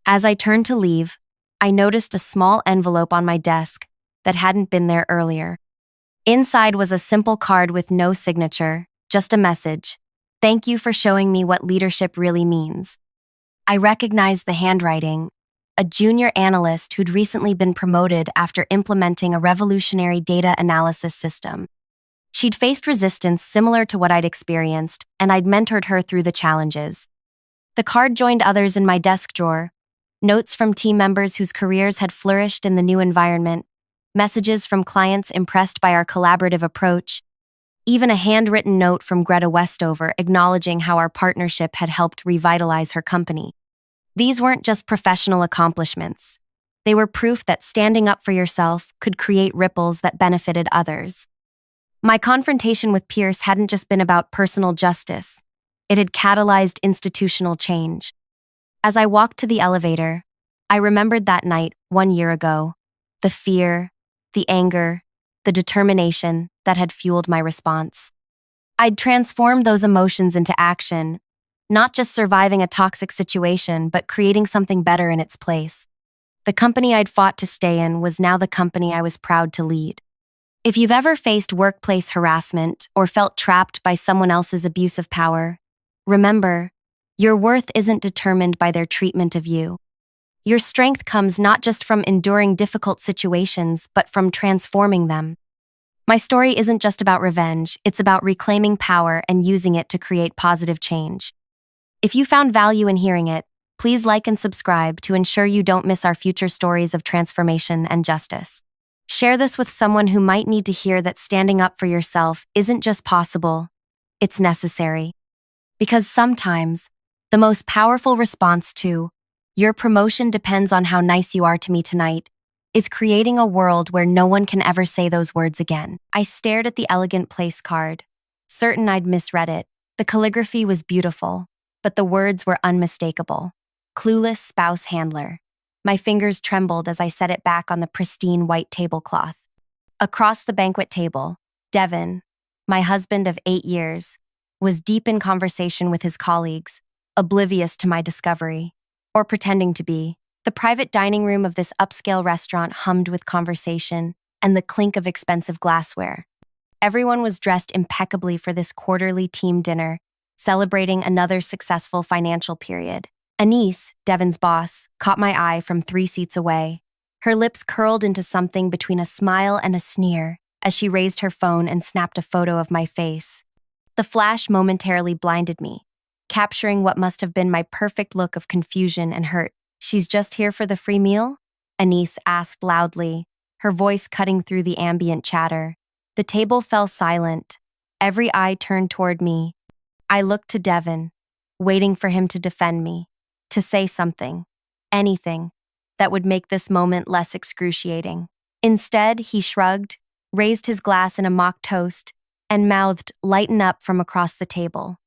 As I turned to leave, I noticed a small envelope on my desk that hadn't been there earlier. Inside was a simple card with no signature, just a message. "Thank you for showing me what leadership really means." I recognized the handwriting, a junior analyst who'd recently been promoted after implementing a revolutionary data analysis system. She'd faced resistance similar to what I'd experienced, and I'd mentored her through the challenges. The card joined others in my desk drawer, notes from team members whose careers had flourished in the new environment, messages from clients impressed by our collaborative approach, even a handwritten note from Greta Westover acknowledging how our partnership had helped revitalize her company. These weren't just professional accomplishments. They were proof that standing up for yourself could create ripples that benefited others. My confrontation with Pierce hadn't just been about personal justice. It had catalyzed institutional change. As I walked to the elevator, I remembered that night 1 year ago, the fear, the anger, the determination that had fueled my response. I'd transformed those emotions into action, not just surviving a toxic situation, but creating something better in its place. The company I'd fought to stay in was now the company I was proud to lead. If you've ever faced workplace harassment or felt trapped by someone else's abuse of power, remember, your worth isn't determined by their treatment of you. Your strength comes not just from enduring difficult situations, but from transforming them. My story isn't just about revenge, it's about reclaiming power and using it to create positive change. If you found value in hearing it, please like and subscribe to ensure you don't miss our future stories of transformation and justice. Share this with someone who might need to hear that standing up for yourself isn't just possible, it's necessary. Because sometimes, the most powerful response to, "Your promotion depends on how nice you are to me tonight," is creating a world where no one can ever say those words again. I stared at the elegant place card, certain I'd misread it. The calligraphy was beautiful, but the words were unmistakable. Clueless spouse handler. My fingers trembled as I set it back on the pristine white tablecloth. Across the banquet table, Devin, my husband of 8 years, was deep in conversation with his colleagues, oblivious to my discovery, or pretending to be. The private dining room of this upscale restaurant hummed with conversation and the clink of expensive glassware. Everyone was dressed impeccably for this quarterly team dinner, celebrating another successful financial period. Anise, Devin's boss, caught my eye from 3 seats away. Her lips curled into something between a smile and a sneer as she raised her phone and snapped a photo of my face. The flash momentarily blinded me, capturing what must have been my perfect look of confusion and hurt. "She's just here for the free meal?" Anise asked loudly, her voice cutting through the ambient chatter. The table fell silent. Every eye turned toward me. I looked to Devin, waiting for him to defend me, to say something, anything, that would make this moment less excruciating. Instead, he shrugged, raised his glass in a mock toast, and mouthed, "Lighten up," from across the table.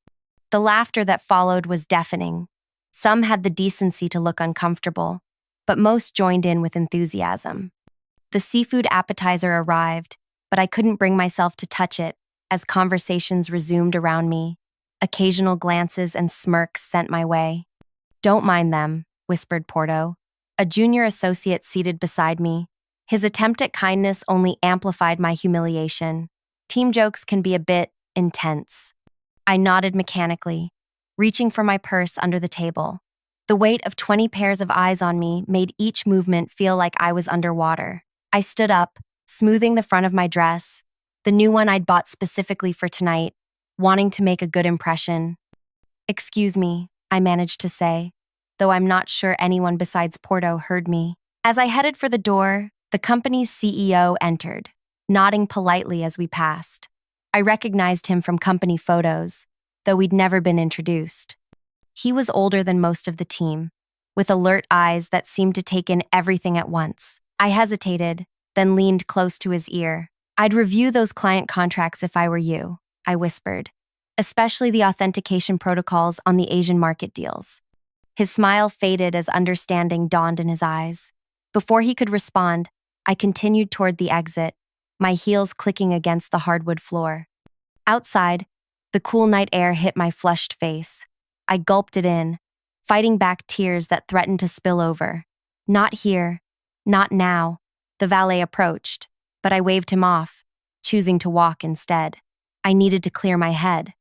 The laughter that followed was deafening. Some had the decency to look uncomfortable, but most joined in with enthusiasm. The seafood appetizer arrived, but I couldn't bring myself to touch it as conversations resumed around me. Occasional glances and smirks sent my way. "Don't mind them," whispered Porto, a junior associate seated beside me. His attempt at kindness only amplified my humiliation. Team jokes can be a bit intense. I nodded mechanically, reaching for my purse under the table. The weight of 20 pairs of eyes on me made each movement feel like I was underwater. I stood up, smoothing the front of my dress, the new one I'd bought specifically for tonight, wanting to make a good impression. "Excuse me," I managed to say, though I'm not sure anyone besides Porto heard me. As I headed for the door, the company's CEO entered, nodding politely as we passed. I recognized him from company photos, though we'd never been introduced. He was older than most of the team, with alert eyes that seemed to take in everything at once. I hesitated, then leaned close to his ear. "I'd review those client contracts if I were you," I whispered, "especially the authentication protocols on the Asian market deals." His smile faded as understanding dawned in his eyes. Before he could respond, I continued toward the exit, my heels clicking against the hardwood floor. Outside, the cool night air hit my flushed face. I gulped it in, fighting back tears that threatened to spill over. "Not here. Not now." The valet approached, but I waved him off, choosing to walk instead. I needed to clear my head.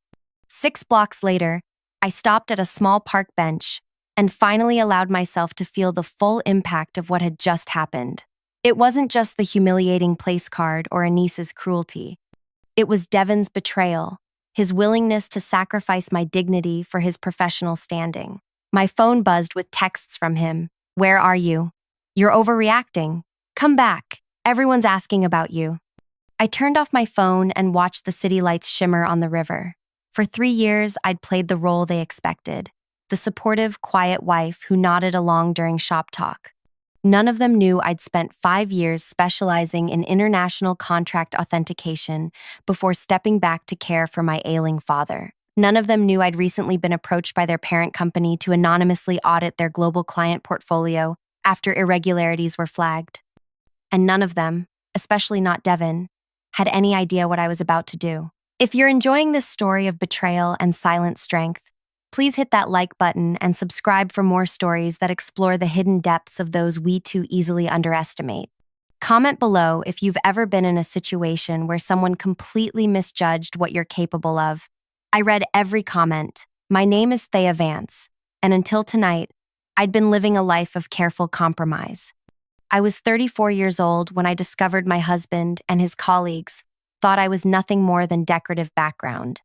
6 blocks later, I stopped at a small park bench and finally allowed myself to feel the full impact of what had just happened. It wasn't just the humiliating place card or Anise's cruelty. It was Devin's betrayal, his willingness to sacrifice my dignity for his professional standing. My phone buzzed with texts from him. "Where are you? You're overreacting. Come back. Everyone's asking about you." I turned off my phone and watched the city lights shimmer on the river. For 3 years, I'd played the role they expected, the supportive, quiet wife who nodded along during shop talk. None of them knew I'd spent 5 years specializing in international contract authentication before stepping back to care for my ailing father. None of them knew I'd recently been approached by their parent company to anonymously audit their global client portfolio after irregularities were flagged. And none of them, especially not Devin, had any idea what I was about to do. If you're enjoying this story of betrayal and silent strength, please hit that like button and subscribe for more stories that explore the hidden depths of those we too easily underestimate. Comment below if you've ever been in a situation where someone completely misjudged what you're capable of. I read every comment. My name is Thea Vance, and until tonight, I'd been living a life of careful compromise. I was 34 years old when I discovered my husband and his colleagues thought I was nothing more than decorative background.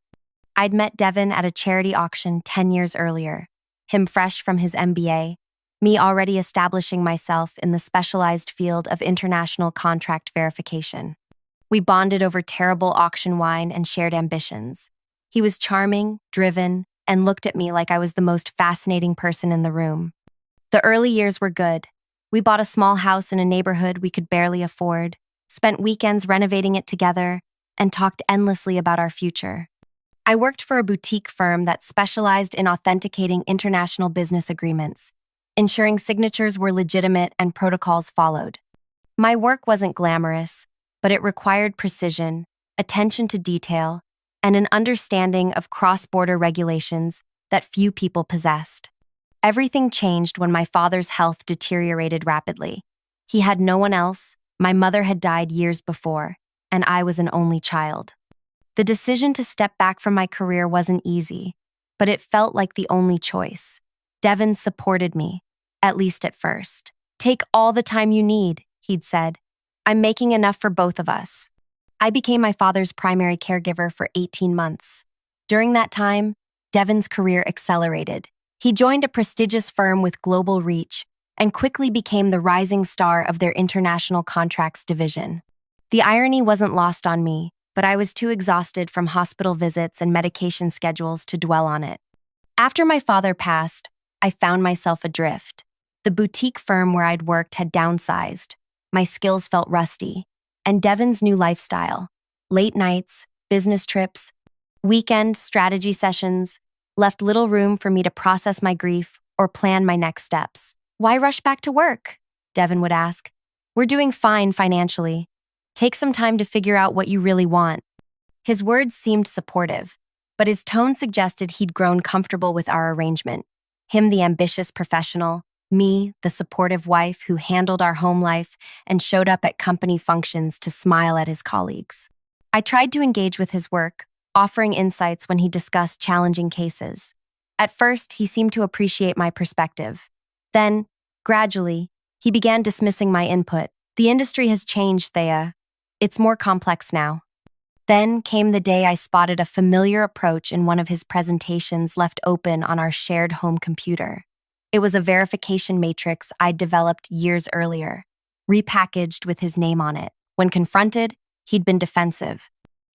I'd met Devin at a charity auction 10 years earlier, him fresh from his MBA, me already establishing myself in the specialized field of international contract verification. We bonded over terrible auction wine and shared ambitions. He was charming, driven, and looked at me like I was the most fascinating person in the room. The early years were good. We bought a small house in a neighborhood we could barely afford, spent weekends renovating it together, and talked endlessly about our future. I worked for a boutique firm that specialized in authenticating international business agreements, ensuring signatures were legitimate and protocols followed. My work wasn't glamorous, but it required precision, attention to detail, and an understanding of cross-border regulations that few people possessed. Everything changed when my father's health deteriorated rapidly. He had no one else, my mother had died years before, and I was an only child. The decision to step back from my career wasn't easy, but it felt like the only choice. Devin supported me, at least at first. Take all the time you need, he'd said. I'm making enough for both of us. I became my father's primary caregiver for 18 months. During that time, Devin's career accelerated. He joined a prestigious firm with global reach and quickly became the rising star of their international contracts division. The irony wasn't lost on me, but I was too exhausted from hospital visits and medication schedules to dwell on it. After my father passed, I found myself adrift. The boutique firm where I'd worked had downsized. My skills felt rusty, and Devin's new lifestyle, late nights, business trips, weekend strategy sessions, left little room for me to process my grief or plan my next steps. Why rush back to work? Devin would ask. We're doing fine financially. Take some time to figure out what you really want. His words seemed supportive, but his tone suggested he'd grown comfortable with our arrangement. Him, the ambitious professional, me, the supportive wife who handled our home life and showed up at company functions to smile at his colleagues. I tried to engage with his work, offering insights when he discussed challenging cases. At first, he seemed to appreciate my perspective. Then, gradually, he began dismissing my input. The industry has changed, Thea. It's more complex now. Then came the day I spotted a familiar approach in one of his presentations left open on our shared home computer. It was a verification matrix I'd developed years earlier, repackaged with his name on it. When confronted, he'd been defensive.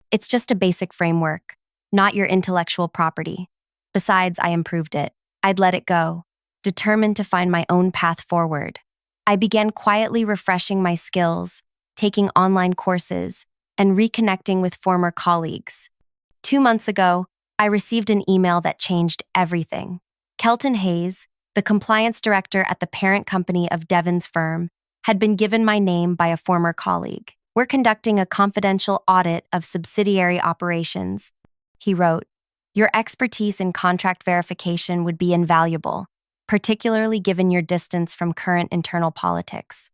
It's just a basic framework, not your intellectual property. Besides, I improved it. I'd let it go, determined to find my own path forward. I began quietly refreshing my skills, taking online courses, and reconnecting with former colleagues. 2 months ago, I received an email that changed everything. Kelton Hayes, the compliance director at the parent company of Devin's firm, had been given my name by a former colleague. We're conducting a confidential audit of subsidiary operations, he wrote. Your expertise in contract verification would be invaluable, particularly given your distance from current internal politics.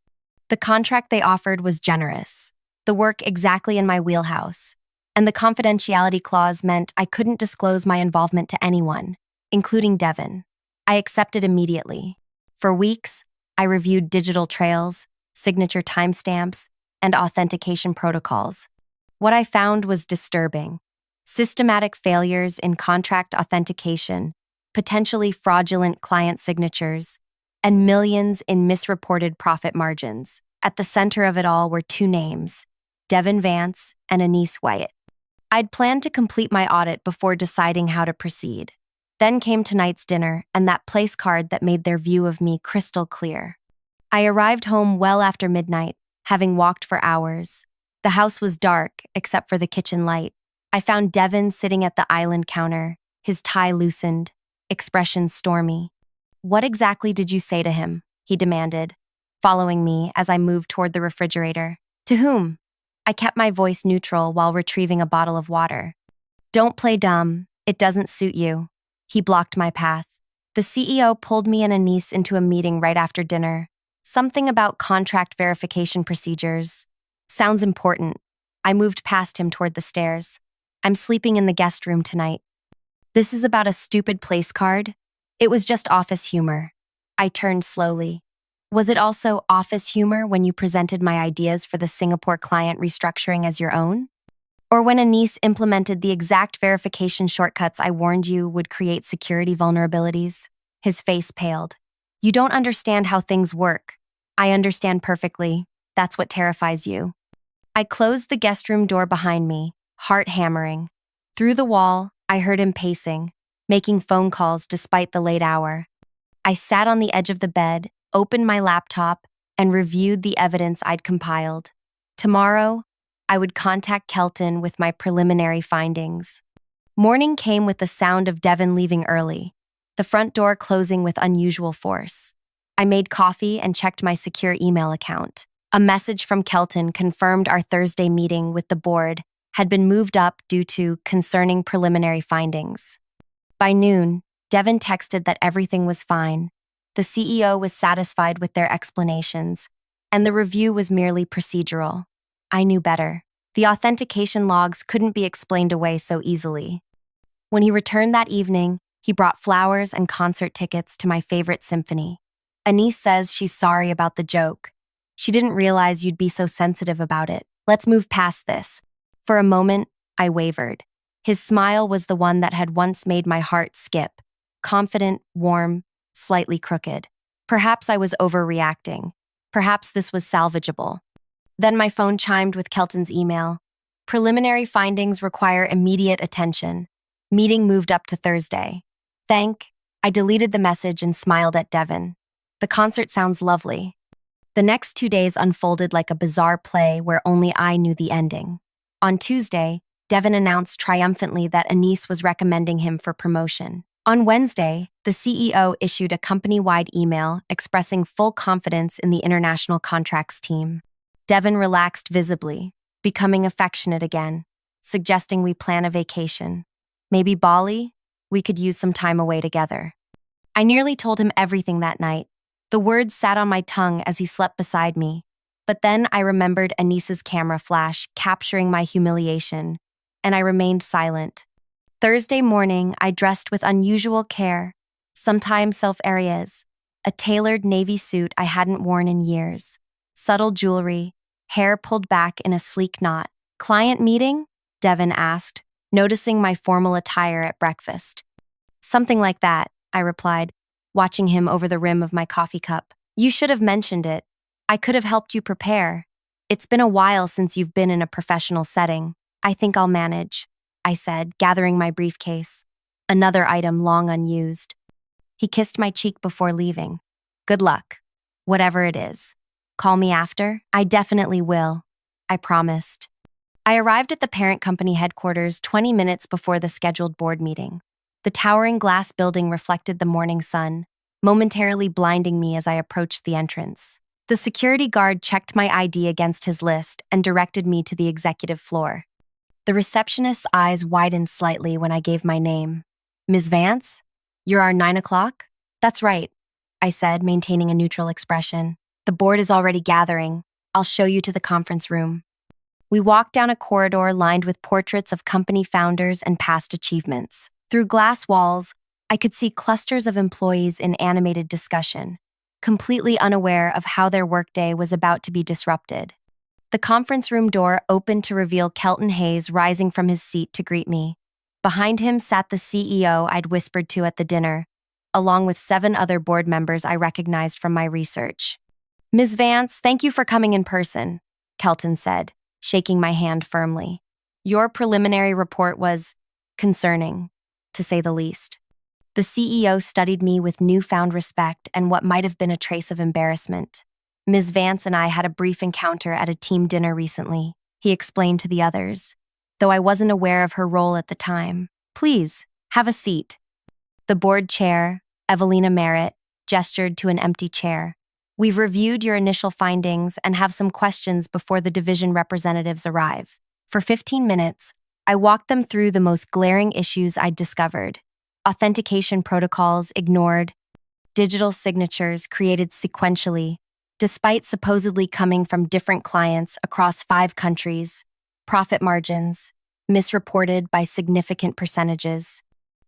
The contract they offered was generous, the work exactly in my wheelhouse, and the confidentiality clause meant I couldn't disclose my involvement to anyone, including Devin. I accepted immediately. For weeks, I reviewed digital trails, signature timestamps, and authentication protocols. What I found was disturbing. Systematic failures in contract authentication, potentially fraudulent client signatures, and millions in misreported profit margins. At the center of it all were 2 names, Devin Vance and Anise Wyatt. I'd planned to complete my audit before deciding how to proceed. Then came tonight's dinner and that place card that made their view of me crystal clear. I arrived home well after midnight, having walked for hours. The house was dark, except for the kitchen light. I found Devin sitting at the island counter, his tie loosened, expression stormy. What exactly did you say to him? He demanded, following me as I moved toward the refrigerator. To whom? I kept my voice neutral while retrieving a bottle of water. Don't play dumb. It doesn't suit you. He blocked my path. The CEO pulled me and Anise into a meeting right after dinner. Something about contract verification procedures. Sounds important. I moved past him toward the stairs. I'm sleeping in the guest room tonight. This is about a stupid place card? It was just office humor. I turned slowly. Was it also office humor when you presented my ideas for the Singapore client restructuring as your own? Or when Anise implemented the exact verification shortcuts I warned you would create security vulnerabilities? His face paled. You don't understand how things work. I understand perfectly. That's what terrifies you. I closed the guest room door behind me, heart hammering. Through the wall, I heard him pacing, making phone calls despite the late hour. I sat on the edge of the bed, opened my laptop, and reviewed the evidence I'd compiled. Tomorrow, I would contact Kelton with my preliminary findings. Morning came with the sound of Devin leaving early, the front door closing with unusual force. I made coffee and checked my secure email account. A message from Kelton confirmed our Thursday meeting with the board had been moved up due to concerning preliminary findings. By noon, Devin texted that everything was fine. The CEO was satisfied with their explanations, and the review was merely procedural. I knew better. The authentication logs couldn't be explained away so easily. When he returned that evening, he brought flowers and concert tickets to my favorite symphony. Anise says she's sorry about the joke. She didn't realize you'd be so sensitive about it. Let's move past this. For a moment, I wavered. His smile was the one that had once made my heart skip. Confident, warm, slightly crooked. Perhaps I was overreacting. Perhaps this was salvageable. Then my phone chimed with Kelton's email. Preliminary findings require immediate attention. Meeting moved up to Thursday. I deleted the message and smiled at Devin. The concert sounds lovely. The next 2 days unfolded like a bizarre play where only I knew the ending. On Tuesday, Devin announced triumphantly that Anise was recommending him for promotion. On Wednesday, the CEO issued a company-wide email expressing full confidence in the international contracts team. Devin relaxed visibly, becoming affectionate again, suggesting we plan a vacation. Maybe Bali? We could use some time away together. I nearly told him everything that night. The words sat on my tongue as he slept beside me. But then I remembered Anise's camera flash capturing my humiliation, and I remained silent. Thursday morning, I dressed with unusual care, sometimes self-areas, a tailored navy suit I hadn't worn in years, subtle jewelry, hair pulled back in a sleek knot. Client meeting? Devin asked, noticing my formal attire at breakfast. Something like that, I replied, watching him over the rim of my coffee cup. You should have mentioned it. I could have helped you prepare. It's been a while since you've been in a professional setting. I think I'll manage, I said, gathering my briefcase, another item long unused. He kissed my cheek before leaving. Good luck, whatever it is. Call me after? I definitely will, I promised. I arrived at the parent company headquarters 20 minutes before the scheduled board meeting. The towering glass building reflected the morning sun, momentarily blinding me as I approached the entrance. The security guard checked my ID against his list and directed me to the executive floor. The receptionist's eyes widened slightly when I gave my name. Ms. Vance? You're our 9 o'clock? That's right, I said, maintaining a neutral expression. The board is already gathering. I'll show you to the conference room. We walked down a corridor lined with portraits of company founders and past achievements. Through glass walls, I could see clusters of employees in animated discussion, completely unaware of how their workday was about to be disrupted. The conference room door opened to reveal Kelton Hayes rising from his seat to greet me. Behind him sat the CEO I'd whispered to at the dinner, along with 7 other board members I recognized from my research. Ms. Vance, thank you for coming in person, Kelton said, shaking my hand firmly. Your preliminary report was concerning, to say the least. The CEO studied me with newfound respect and what might have been a trace of embarrassment. Ms. Vance and I had a brief encounter at a team dinner recently, he explained to the others, though I wasn't aware of her role at the time. Please, have a seat. The board chair, Evelina Merritt, gestured to an empty chair. We've reviewed your initial findings and have some questions before the division representatives arrive. For 15 minutes, I walked them through the most glaring issues I'd discovered. Authentication protocols ignored, digital signatures created sequentially, despite supposedly coming from different clients across 5 countries, profit margins, misreported by significant percentages.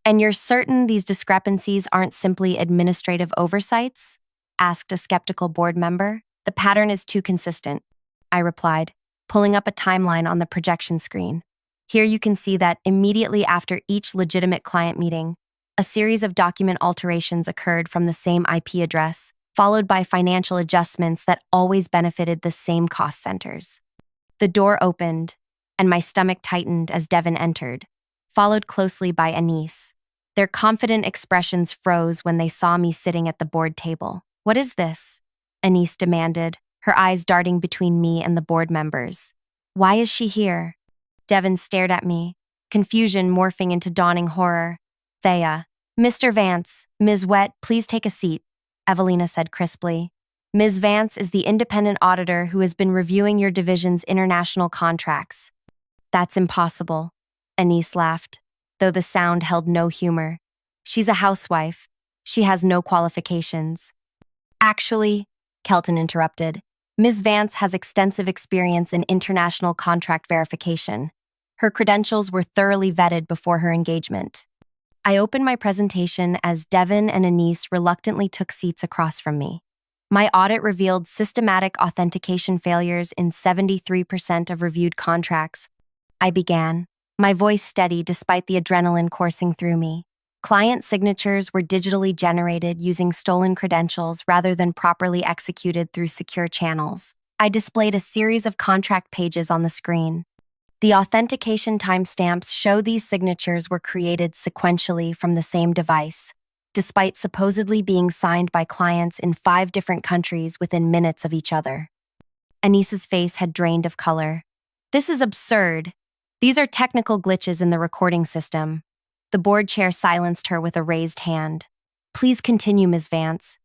And you're certain these discrepancies aren't simply administrative oversights? Asked a skeptical board member. The pattern is too consistent, I replied, pulling up a timeline on the projection screen. Here you can see that immediately after each legitimate client meeting, a series of document alterations occurred from the same IP address, followed by financial adjustments that always benefited the same cost centers. The door opened, and my stomach tightened as Devin entered, followed closely by Anise. Their confident expressions froze when they saw me sitting at the board table. What is this? Anise demanded, her eyes darting between me and the board members. Why is she here? Devin stared at me, confusion morphing into dawning horror. Thea. Mr. Vance, Ms. Wett, please take a seat, Evelina said crisply. Ms. Vance is the independent auditor who has been reviewing your division's international contracts. That's impossible, Anise laughed, though the sound held no humor. She's a housewife. She has no qualifications. Actually, Kelton interrupted, Ms. Vance has extensive experience in international contract verification. Her credentials were thoroughly vetted before her engagement. I opened my presentation as Devin and Anise reluctantly took seats across from me. My audit revealed systematic authentication failures in 73% of reviewed contracts. I began, my voice steady despite the adrenaline coursing through me. Client signatures were digitally generated using stolen credentials rather than properly executed through secure channels. I displayed a series of contract pages on the screen. The authentication timestamps show these signatures were created sequentially from the same device, despite supposedly being signed by clients in 5 different countries within minutes of each other. Anise's face had drained of color. "This is absurd. These are technical glitches in the recording system." The board chair silenced her with a raised hand. "Please continue, Ms. Vance."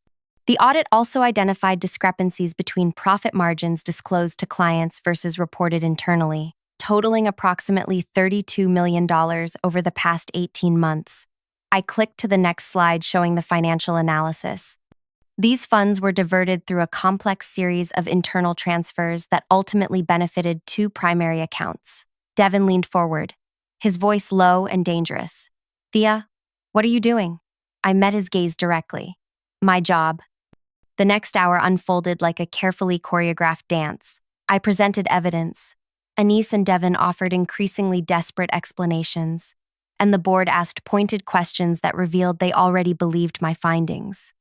The audit also identified discrepancies between profit margins disclosed to clients versus reported internally, totaling approximately $32 million over the past 18 months. I clicked to the next slide showing the financial analysis. These funds were diverted through a complex series of internal transfers that ultimately benefited 2 primary accounts. Devin leaned forward, his voice low and dangerous. "Thea, what are you doing?" I met his gaze directly. "My job." The next hour unfolded like a carefully choreographed dance. I presented evidence. Anise and Devin offered increasingly desperate explanations, and the board asked pointed questions that revealed they already believed my findings.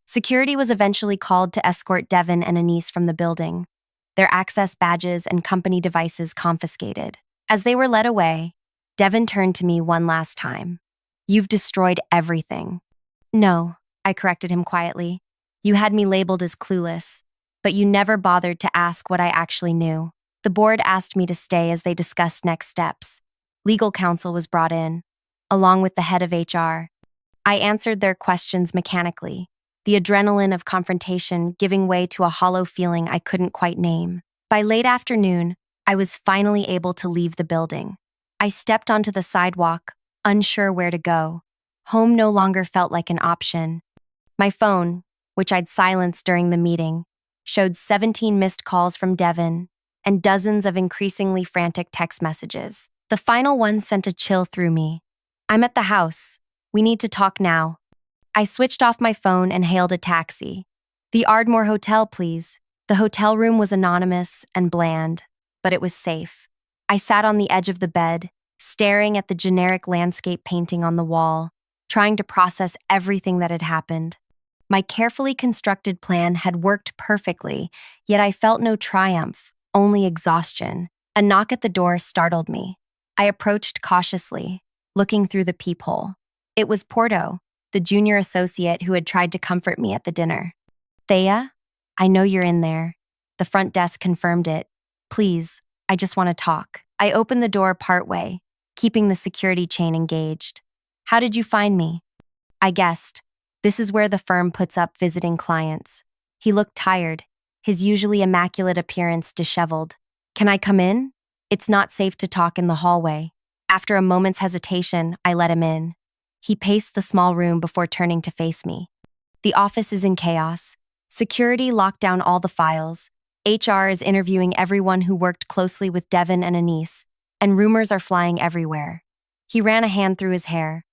Security was eventually called to escort Devin and Anise from the building, their access badges and company devices confiscated. As they were led away, Devin turned to me one last time. "You've destroyed everything." "No," I corrected him quietly. "You had me labeled as clueless, but you never bothered to ask what I actually knew." The board asked me to stay as they discussed next steps. Legal counsel was brought in, along with the head of HR. I answered their questions mechanically, the adrenaline of confrontation giving way to a hollow feeling I couldn't quite name. By late afternoon, I was finally able to leave the building. I stepped onto the sidewalk, unsure where to go. Home no longer felt like an option. My phone, which I'd silenced during the meeting, showed 17 missed calls from Devin and dozens of increasingly frantic text messages. The final one sent a chill through me. "I'm at the house. We need to talk now." I switched off my phone and hailed a taxi. "The Ardmore Hotel, please." The hotel room was anonymous and bland, but it was safe. I sat on the edge of the bed, staring at the generic landscape painting on the wall, trying to process everything that had happened. My carefully constructed plan had worked perfectly, yet I felt no triumph, only exhaustion. A knock at the door startled me. I approached cautiously, looking through the peephole. It was Porto, the junior associate who had tried to comfort me at the dinner. "Thea, I know you're in there." The front desk confirmed it. "Please, I just want to talk." I opened the door partway, keeping the security chain engaged. "How did you find me?" I guessed. This is where the firm puts up visiting clients. He looked tired, his usually immaculate appearance disheveled. "Can I come in? It's not safe to talk in the hallway." After a moment's hesitation, I let him in. He paced the small room before turning to face me. "The office is in chaos. Security locked down all the files. HR is interviewing everyone who worked closely with Devin and Anise, and rumors are flying everywhere." He ran a hand through his hair.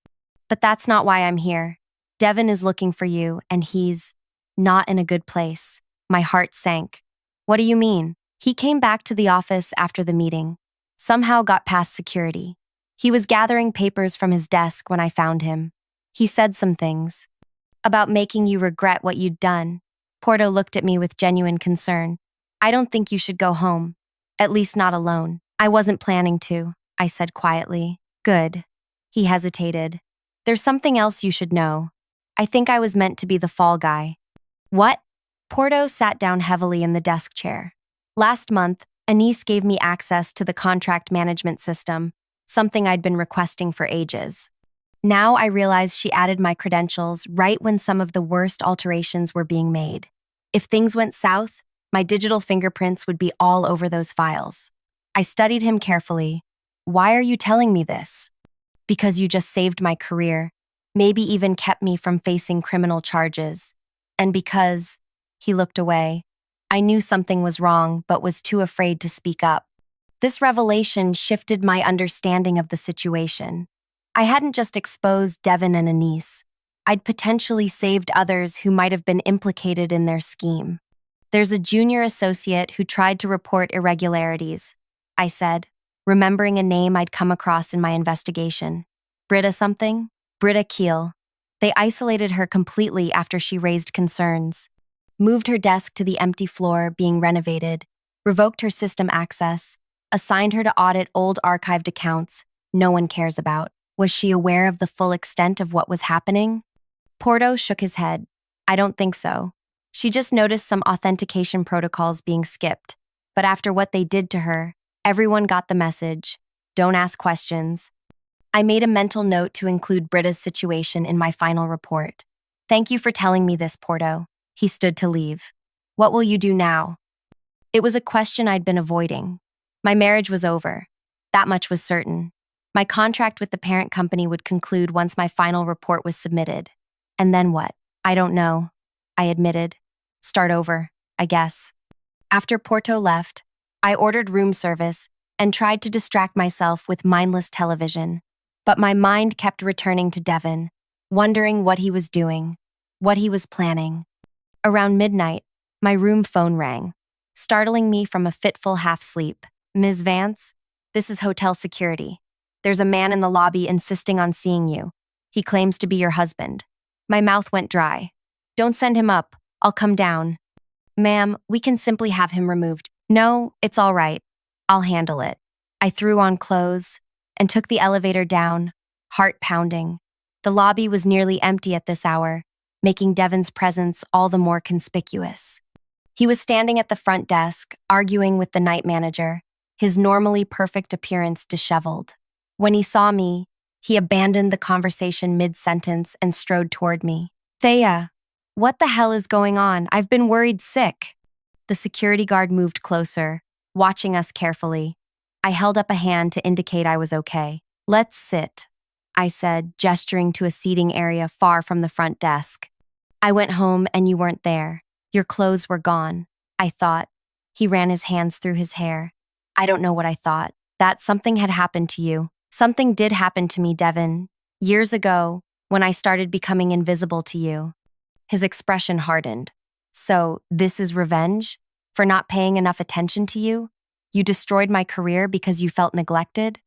"But that's not why I'm here. Devin is looking for you, and he's not in a good place." My heart sank. "What do you mean?" He came back to the office after the meeting, somehow got past security. He was gathering papers from his desk when I found him. He said some things about making you regret what you'd done. Porto looked at me with genuine concern. "I don't think you should go home, at least not alone." "I wasn't planning to," I said quietly. "Good." He hesitated. "There's something else you should know. I think I was meant to be the fall guy." "What?" Porto sat down heavily in the desk chair. "Last month, Anise gave me access to the contract management system, something I'd been requesting for ages. Now I realize she added my credentials right when some of the worst alterations were being made. If things went south, my digital fingerprints would be all over those files." I studied him carefully. "Why are you telling me this?" "Because you just saved my career, maybe even kept me from facing criminal charges. And because," he looked away, "I knew something was wrong but was too afraid to speak up." This revelation shifted my understanding of the situation. I hadn't just exposed Devin and Anise. I'd potentially saved others who might have been implicated in their scheme. There's a junior associate who tried to report irregularities, I said, remembering a name I'd come across in my investigation. Britta something? Britta Keel. They isolated her completely after she raised concerns, moved her desk to the empty floor being renovated, revoked her system access, assigned her to audit old archived accounts no one cares about. Was she aware of the full extent of what was happening? Porto shook his head. I don't think so. She just noticed some authentication protocols being skipped, but after what they did to her, everyone got the message. Don't ask questions. I made a mental note to include Britta's situation in my final report. Thank you for telling me this, Porto. He stood to leave. What will you do now? It was a question I'd been avoiding. My marriage was over. That much was certain. My contract with the parent company would conclude once my final report was submitted. And then what? I don't know, I admitted. Start over, I guess. After Porto left, I ordered room service and tried to distract myself with mindless television. But my mind kept returning to Devin, wondering what he was doing, what he was planning. Around midnight, my room phone rang, startling me from a fitful half-sleep. Ms. Vance, this is hotel security. There's a man in the lobby insisting on seeing you. He claims to be your husband. My mouth went dry. Don't send him up. I'll come down. Ma'am, we can simply have him removed. No, it's all right. I'll handle it. I threw on clothes and took the elevator down, heart pounding. The lobby was nearly empty at this hour, making Devin's presence all the more conspicuous. He was standing at the front desk, arguing with the night manager, his normally perfect appearance disheveled. When he saw me, he abandoned the conversation mid-sentence and strode toward me. Thea, what the hell is going on? I've been worried sick. The security guard moved closer, watching us carefully. I held up a hand to indicate I was okay. Let's sit, I said, gesturing to a seating area far from the front desk. I went home and you weren't there. Your clothes were gone, I thought. He ran his hands through his hair. I don't know what I thought. That something had happened to you. Something did happen to me, Devin. Years ago, when I started becoming invisible to you. His expression hardened. So, this is revenge? For not paying enough attention to you? You destroyed my career because you felt neglected?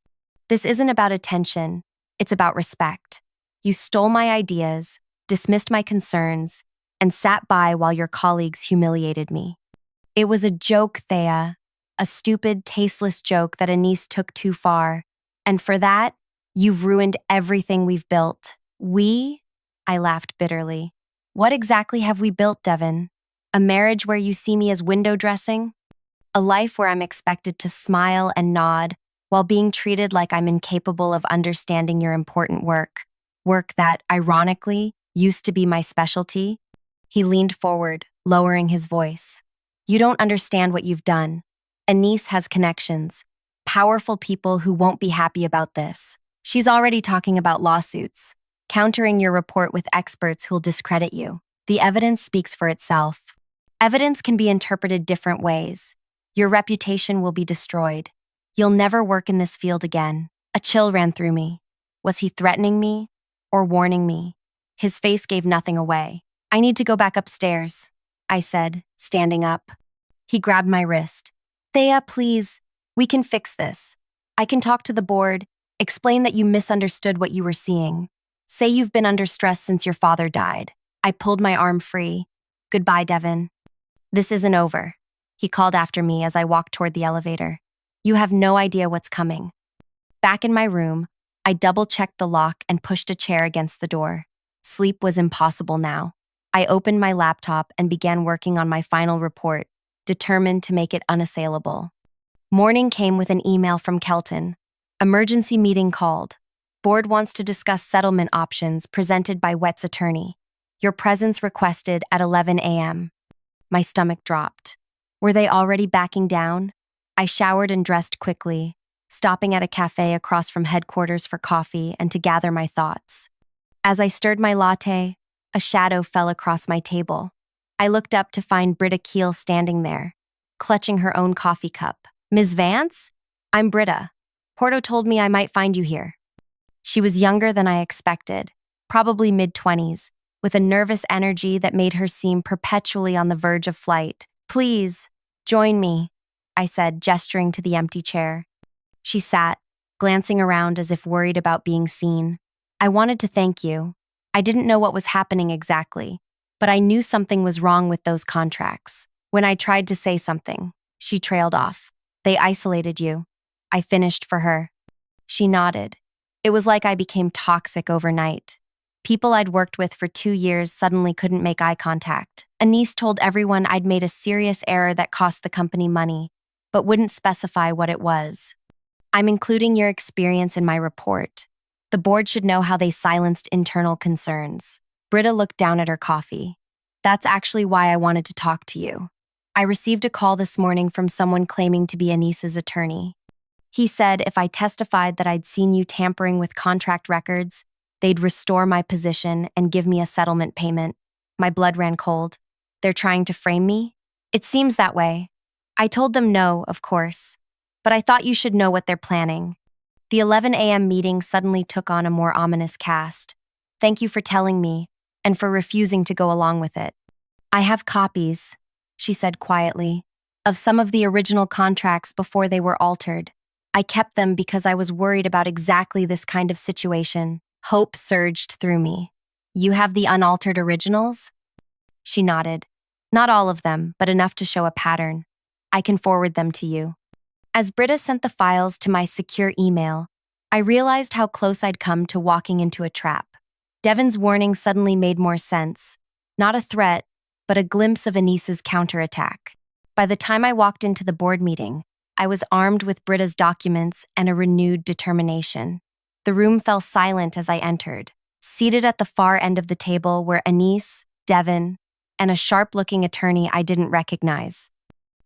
This isn't about attention. It's about respect. You stole my ideas, dismissed my concerns, and sat by while your colleagues humiliated me. It was a joke, Thea. A stupid, tasteless joke that Anise took too far. And for that, you've ruined everything we've built. We? I laughed bitterly. What exactly have we built, Devin? A marriage where you see me as window dressing? A life where I'm expected to smile and nod while being treated like I'm incapable of understanding your important work. Work that, ironically, used to be my specialty? He leaned forward, lowering his voice. You don't understand what you've done. Anise has connections. Powerful people who won't be happy about this. She's already talking about lawsuits, countering your report with experts who'll discredit you. The evidence speaks for itself. Evidence can be interpreted different ways. Your reputation will be destroyed. You'll never work in this field again. A chill ran through me. Was he threatening me or warning me? His face gave nothing away. I need to go back upstairs, I said, standing up. He grabbed my wrist. Thea, please. We can fix this. I can talk to the board, explain that you misunderstood what you were seeing. Say you've been under stress since your father died. I pulled my arm free. Goodbye, Devin. This isn't over, he called after me as I walked toward the elevator. You have no idea what's coming. Back in my room, I double-checked the lock and pushed a chair against the door. Sleep was impossible now. I opened my laptop and began working on my final report, determined to make it unassailable. Morning came with an email from Kelton. Emergency meeting called. Board wants to discuss settlement options presented by Wet's attorney. Your presence requested at 11 a.m. My stomach dropped. Were they already backing down? I showered and dressed quickly, stopping at a cafe across from headquarters for coffee and to gather my thoughts. As I stirred my latte, a shadow fell across my table. I looked up to find Britta Keel standing there, clutching her own coffee cup. Ms. Vance? I'm Britta. Porto told me I might find you here. She was younger than I expected, probably mid-20s, with a nervous energy that made her seem perpetually on the verge of flight. "Please, join me," I said, gesturing to the empty chair. She sat, glancing around as if worried about being seen. "I wanted to thank you. I didn't know what was happening exactly, but I knew something was wrong with those contracts. When I tried to say something, she trailed off. They isolated you." I finished for her. She nodded. It was like I became toxic overnight. People I'd worked with for 2 years suddenly couldn't make eye contact. Anise told everyone I'd made a serious error that cost the company money, but wouldn't specify what it was. "I'm including your experience in my report. The board should know how they silenced internal concerns." Britta looked down at her coffee. "That's actually why I wanted to talk to you. I received a call this morning from someone claiming to be Anise's attorney. He said if I testified that I'd seen you tampering with contract records, they'd restore my position and give me a settlement payment." My blood ran cold. "They're trying to frame me?" "It seems that way." I told them no, of course, but I thought you should know what they're planning. The 11 a.m. meeting suddenly took on a more ominous cast. "Thank you for telling me, and for refusing to go along with it. I have copies," she said quietly, "of some of the original contracts before they were altered. I kept them because I was worried about exactly this kind of situation." Hope surged through me. "You have the unaltered originals?" She nodded. "Not all of them, but enough to show a pattern. I can forward them to you." As Britta sent the files to my secure email, I realized how close I'd come to walking into a trap. Devon's warning suddenly made more sense. Not a threat, but a glimpse of Anise's counterattack. By the time I walked into the board meeting, I was armed with Britta's documents and a renewed determination. The room fell silent as I entered. Seated at the far end of the table were Anise, Devon, and a sharp-looking attorney I didn't recognize.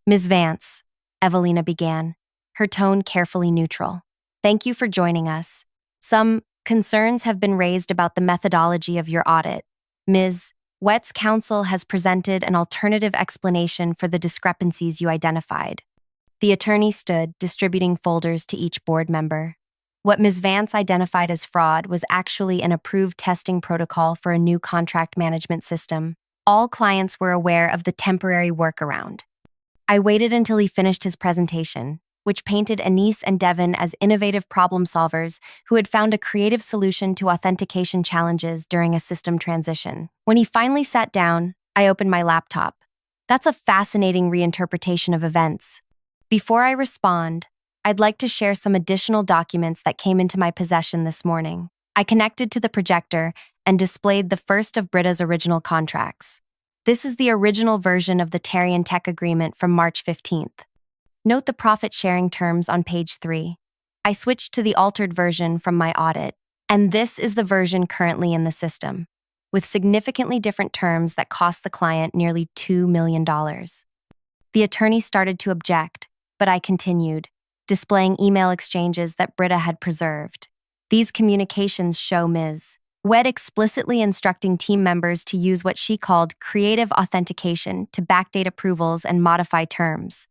"Ms. Vance," Evelina began, her tone carefully neutral. "Thank you for joining us. Some concerns have been raised about the methodology of your audit. Ms. Wett's counsel has presented an alternative explanation for the discrepancies you identified." The attorney stood, distributing folders to each board member. What Ms. Vance identified as fraud was actually an approved testing protocol for a new contract management system. All clients were aware of the temporary workaround. I waited until he finished his presentation, which painted Anise and Devon as innovative problem solvers who had found a creative solution to authentication challenges during a system transition. When he finally sat down, I opened my laptop. "That's a fascinating reinterpretation of events. Before I respond, I'd like to share some additional documents that came into my possession this morning." I connected to the projector and displayed the first of Britta's original contracts. This is the original version of the Tarian Tech Agreement from March 15th. Note the profit-sharing terms on page 3. I switched to the altered version from my audit, and this is the version currently in the system, with significantly different terms that cost the client nearly $2 million. The attorney started to object, but I continued, displaying email exchanges that Britta had preserved. These communications show Ms. Wett explicitly instructing team members to use what she called creative authentication to backdate approvals and modify terms.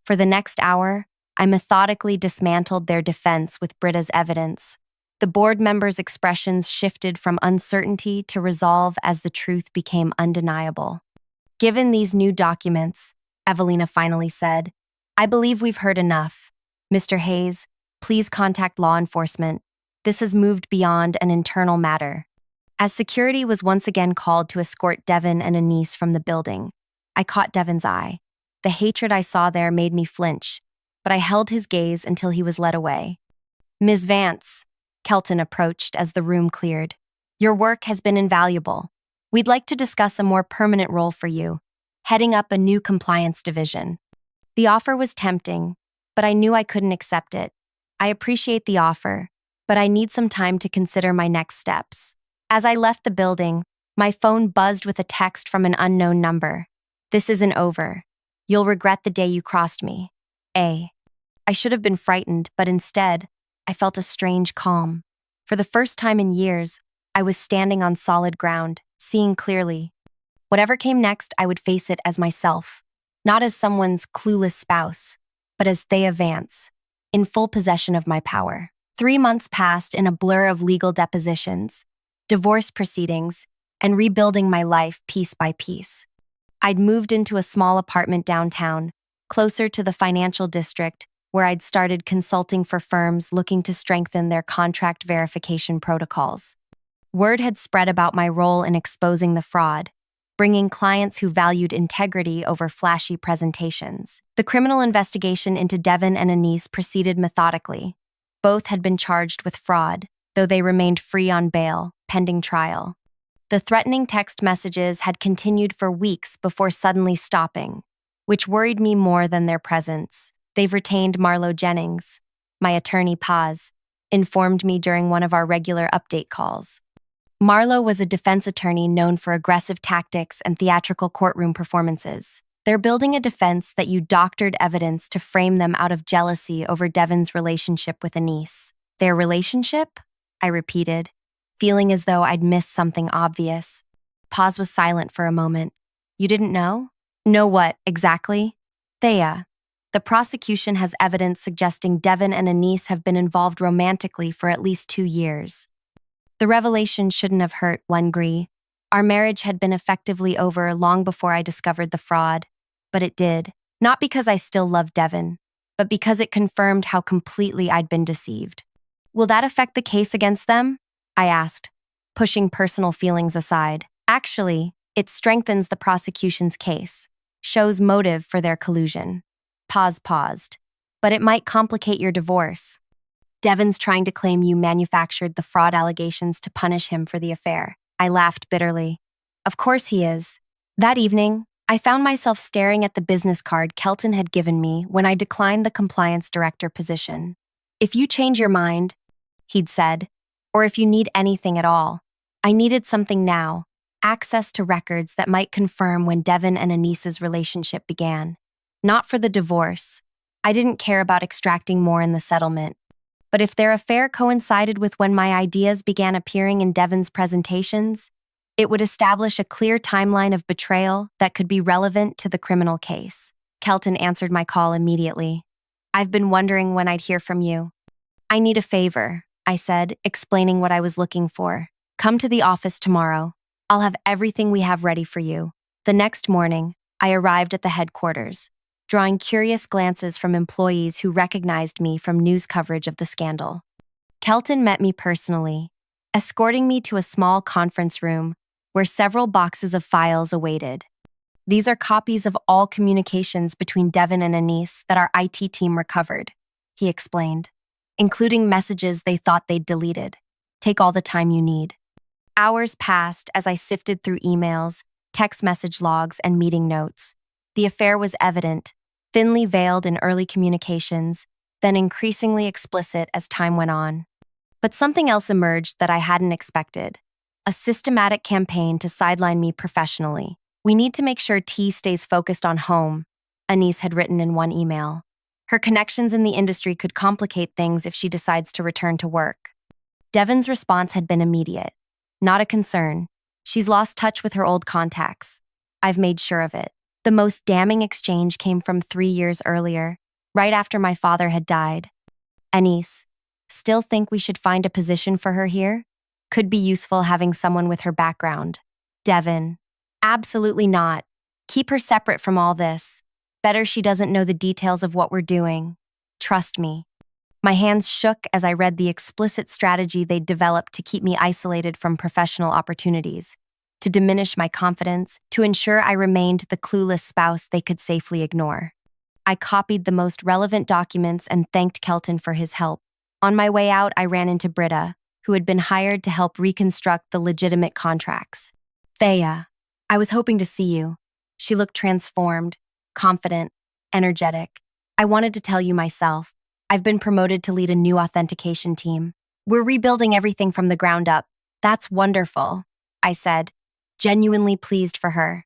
For the next hour, I methodically dismantled their defense with Britta's evidence. The board members' expressions shifted from uncertainty to resolve as the truth became undeniable. "Given these new documents," Evelina finally said, "I believe we've heard enough. Mr. Hayes, please contact law enforcement. This has moved beyond an internal matter." As security was once again called to escort Devon and Anise from the building, I caught Devon's eye. The hatred I saw there made me flinch, but I held his gaze until he was led away. "Ms. Vance," Kelton approached as the room cleared, "your work has been invaluable. We'd like to discuss a more permanent role for you, heading up a new compliance division." The offer was tempting, but I knew I couldn't accept it. "I appreciate the offer, but I need some time to consider my next steps." As I left the building, my phone buzzed with a text from an unknown number. "This isn't over. You'll regret the day you crossed me. A." I should have been frightened, but instead, I felt a strange calm. For the first time in years, I was standing on solid ground, seeing clearly. Whatever came next, I would face it as myself, not as someone's clueless spouse, but as Thea Vance, in full possession of my power. 3 months passed in a blur of legal depositions, divorce proceedings, and rebuilding my life piece by piece. I'd moved into a small apartment downtown, closer to the financial district, where I'd started consulting for firms looking to strengthen their contract verification protocols. Word had spread about my role in exposing the fraud, bringing clients who valued integrity over flashy presentations. The criminal investigation into Devin and Anise proceeded methodically. Both had been charged with fraud, though they remained free on bail, pending trial. The threatening text messages had continued for weeks before suddenly stopping, which worried me more than their presence. They've retained Marlo Jennings, my attorney Paz, informed me during one of our regular update calls. Marlo was a defense attorney known for aggressive tactics and theatrical courtroom performances. They're building a defense that used doctored evidence to frame them out of jealousy over Devin's relationship with Anise. Their relationship? I repeated, feeling as though I'd missed something obvious. Paz was silent for a moment. You didn't know? Know what, exactly? Thea. The prosecution has evidence suggesting Devin and Anise have been involved romantically for at least 2 years. The revelation shouldn't have hurt, Wengri. Our marriage had been effectively over long before I discovered the fraud, but it did. Not because I still loved Devin, but because it confirmed how completely I'd been deceived. Will that affect the case against them? I asked, pushing personal feelings aside. Actually, it strengthens the prosecution's case, shows motive for their collusion. Paz paused. But it might complicate your divorce. Devin's trying to claim you manufactured the fraud allegations to punish him for the affair. I laughed bitterly. Of course he is. That evening, I found myself staring at the business card Kelton had given me when I declined the compliance director position. If you change your mind, he'd said, or if you need anything at all, I needed something now, access to records that might confirm when Devin and Anise's relationship began. Not for the divorce. I didn't care about extracting more in the settlement. But if their affair coincided with when my ideas began appearing in Devin's presentations, it would establish a clear timeline of betrayal that could be relevant to the criminal case. Kelton answered my call immediately. I've been wondering when I'd hear from you. I need a favor, I said, explaining what I was looking for. Come to the office tomorrow. I'll have everything we have ready for you. The next morning, I arrived at the headquarters, drawing curious glances from employees who recognized me from news coverage of the scandal. Kelton met me personally, escorting me to a small conference room where several boxes of files awaited. These are copies of all communications between Devin and Anise that our IT team recovered, he explained, including messages they thought they'd deleted. Take all the time you need. Hours passed as I sifted through emails, text message logs, and meeting notes. The affair was evident, thinly veiled in early communications, then increasingly explicit as time went on. But something else emerged that I hadn't expected. A systematic campaign to sideline me professionally. We need to make sure T stays focused on home, Anise had written in one email. Her connections in the industry could complicate things if she decides to return to work. Devin's response had been immediate. Not a concern. She's lost touch with her old contacts. I've made sure of it. The most damning exchange came from 3 years earlier, right after my father had died. Anise, still think we should find a position for her here? Could be useful having someone with her background. Devin, absolutely not. Keep her separate from all this. Better she doesn't know the details of what we're doing. Trust me. My hands shook as I read the explicit strategy they'd developed to keep me isolated from professional opportunities, to diminish my confidence, to ensure I remained the clueless spouse they could safely ignore. I copied the most relevant documents and thanked Kelton for his help. On my way out, I ran into Britta, who had been hired to help reconstruct the legitimate contracts. Thea, I was hoping to see you. She looked transformed, confident, energetic. I wanted to tell you myself. I've been promoted to lead a new authentication team. We're rebuilding everything from the ground up. That's wonderful, I said, genuinely pleased for her.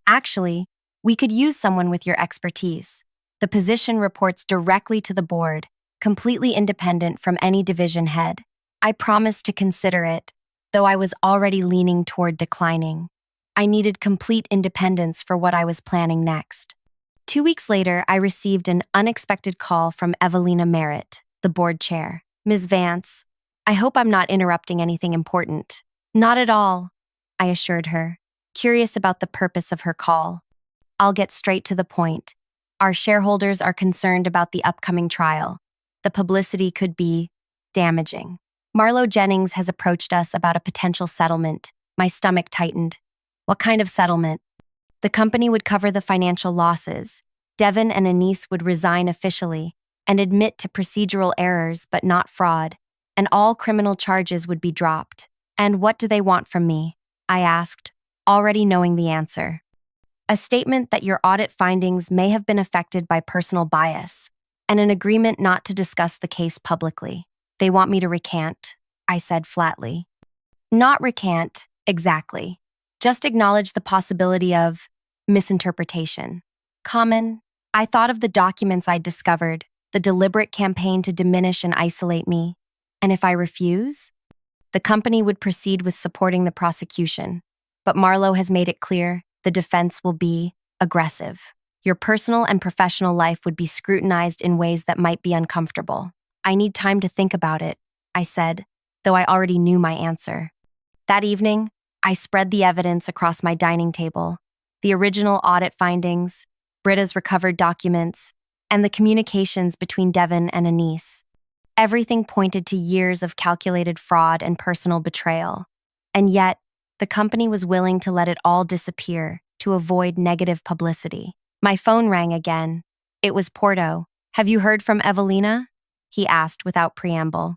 Actually, we could use someone with your expertise. The position reports directly to the board, completely independent from any division head. I promised to consider it, though I was already leaning toward declining. I needed complete independence for what I was planning next. 2 weeks later, I received an unexpected call from Evelina Merritt, the board chair. Ms. Vance, I hope I'm not interrupting anything important. Not at all, I assured her, curious about the purpose of her call. I'll get straight to the point. Our shareholders are concerned about the upcoming trial. The publicity could be damaging. Marlo Jennings has approached us about a potential settlement. My stomach tightened. What kind of settlement? The company would cover the financial losses. Devin and Anise would resign officially and admit to procedural errors but not fraud, and all criminal charges would be dropped. And what do they want from me? I asked, already knowing the answer. A statement that your audit findings may have been affected by personal bias, and an agreement not to discuss the case publicly. They want me to recant, I said flatly. Not recant, exactly. Just acknowledge the possibility of misinterpretation. Common, I thought of the documents I'd discovered, the deliberate campaign to diminish and isolate me. And if I refuse? The company would proceed with supporting the prosecution. But Marlo has made it clear the defense will be aggressive. Your personal and professional life would be scrutinized in ways that might be uncomfortable. I need time to think about it, I said, though I already knew my answer. That evening, I spread the evidence across my dining table, the original audit findings, Britta's recovered documents, and the communications between Devin and Anise. Everything pointed to years of calculated fraud and personal betrayal. And yet, the company was willing to let it all disappear to avoid negative publicity. My phone rang again. It was Porto. Have you heard from Evelina? He asked without preamble.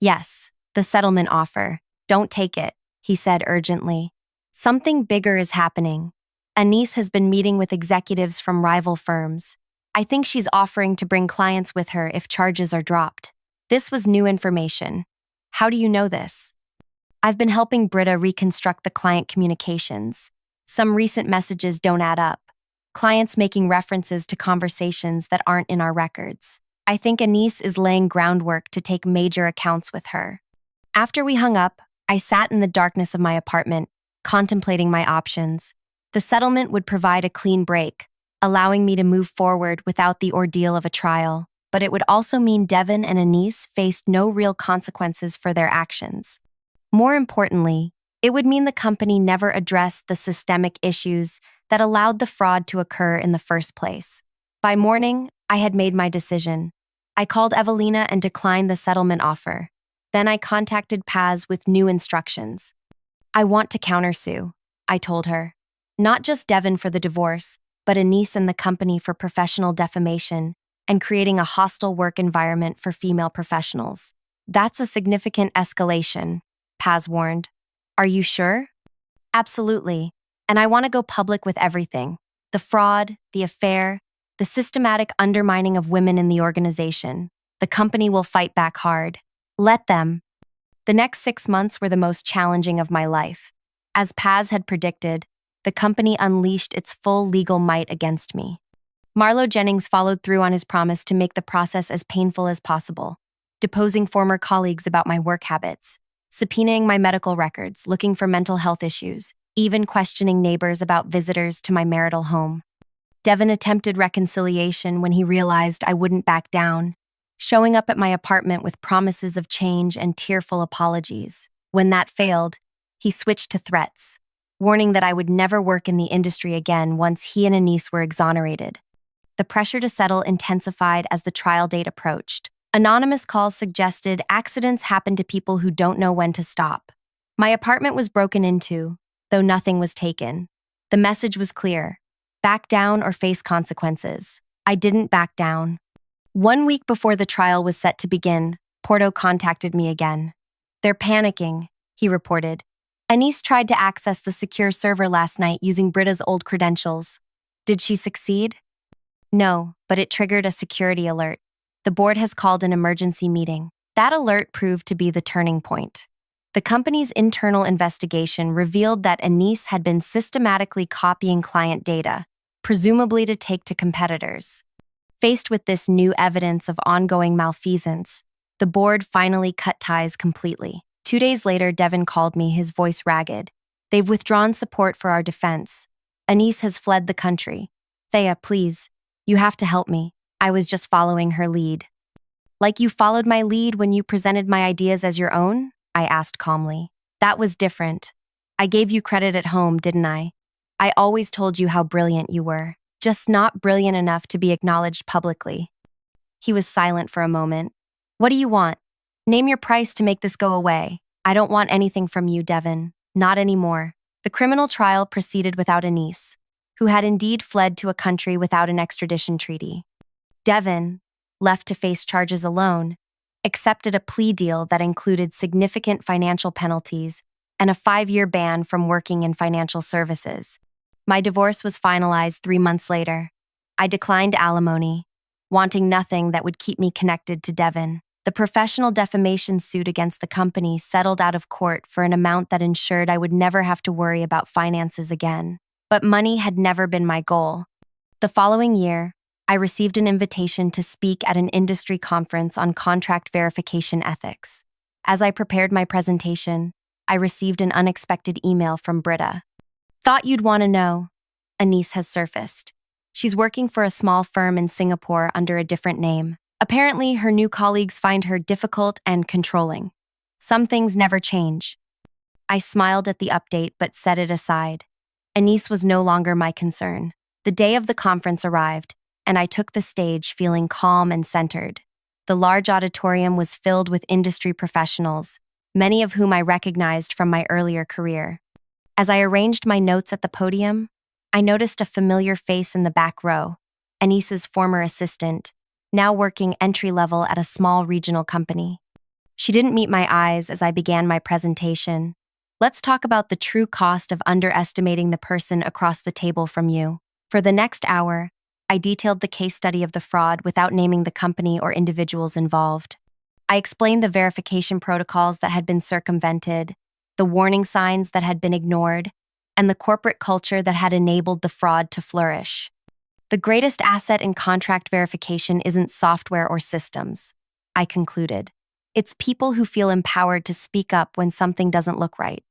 Yes, the settlement offer. Don't take it, he said urgently. Something bigger is happening. Anise has been meeting with executives from rival firms. I think she's offering to bring clients with her if charges are dropped. This was new information. How do you know this? I've been helping Britta reconstruct the client communications. Some recent messages don't add up. Clients making references to conversations that aren't in our records. I think Anise is laying groundwork to take major accounts with her. After we hung up, I sat in the darkness of my apartment, contemplating my options. The settlement would provide a clean break, allowing me to move forward without the ordeal of a trial, but it would also mean Devin and Anise faced no real consequences for their actions. More importantly, it would mean the company never addressed the systemic issues that allowed the fraud to occur in the first place. By morning, I had made my decision. I called Evelina and declined the settlement offer. Then I contacted Paz with new instructions. I want to countersue, I told her. Not just Devin for the divorce, but Anise and the company for professional defamation and creating a hostile work environment for female professionals. That's a significant escalation, Paz warned. Are you sure? Absolutely. And I want to go public with everything. The fraud, the affair, the systematic undermining of women in the organization. The company will fight back hard. Let them. The next 6 months were the most challenging of my life. As Paz had predicted, the company unleashed its full legal might against me. Marlo Jennings followed through on his promise to make the process as painful as possible, deposing former colleagues about my work habits, subpoenaing my medical records, looking for mental health issues, even questioning neighbors about visitors to my marital home. Devin attempted reconciliation when he realized I wouldn't back down, showing up at my apartment with promises of change and tearful apologies. When that failed, he switched to threats, warning that I would never work in the industry again once he and Anise were exonerated. The pressure to settle intensified as the trial date approached. Anonymous calls suggested accidents happen to people who don't know when to stop. My apartment was broken into, though nothing was taken. The message was clear: back down or face consequences. I didn't back down. 1 week before the trial was set to begin, Porto contacted me again. They're panicking, he reported. Anise tried to access the secure server last night using Britta's old credentials. Did she succeed? No, but it triggered a security alert. The board has called an emergency meeting. That alert proved to be the turning point. The company's internal investigation revealed that Anise had been systematically copying client data, presumably to take to competitors. Faced with this new evidence of ongoing malfeasance, the board finally cut ties completely. 2 days later, Devin called me, his voice ragged. They've withdrawn support for our defense. Anise has fled the country. Thea, please. You have to help me. I was just following her lead. Like you followed my lead when you presented my ideas as your own? I asked calmly. That was different. I gave you credit at home, didn't I? I always told you how brilliant you were, just not brilliant enough to be acknowledged publicly. He was silent for a moment. What do you want? Name your price to make this go away. I don't want anything from you, Devin. Not anymore. The criminal trial proceeded without Anise, who had indeed fled to a country without an extradition treaty. Devin, left to face charges alone, accepted a plea deal that included significant financial penalties and a 5-year ban from working in financial services. My divorce was finalized 3 months later. I declined alimony, wanting nothing that would keep me connected to Devin. The professional defamation suit against the company settled out of court for an amount that ensured I would never have to worry about finances again. But money had never been my goal. The following year, I received an invitation to speak at an industry conference on contract verification ethics. As I prepared my presentation, I received an unexpected email from Britta. Thought you'd want to know. Anise has surfaced. She's working for a small firm in Singapore under a different name. Apparently, her new colleagues find her difficult and controlling. Some things never change. I smiled at the update but set it aside. Anise was no longer my concern. The day of the conference arrived, and I took the stage feeling calm and centered. The large auditorium was filled with industry professionals, many of whom I recognized from my earlier career. As I arranged my notes at the podium, I noticed a familiar face in the back row, Anise's former assistant, now working entry-level at a small regional company. She didn't meet my eyes as I began my presentation. Let's talk about the true cost of underestimating the person across the table from you. For the next hour, I detailed the case study of the fraud without naming the company or individuals involved. I explained the verification protocols that had been circumvented, the warning signs that had been ignored, and the corporate culture that had enabled the fraud to flourish. The greatest asset in contract verification isn't software or systems, I concluded. It's people who feel empowered to speak up when something doesn't look right.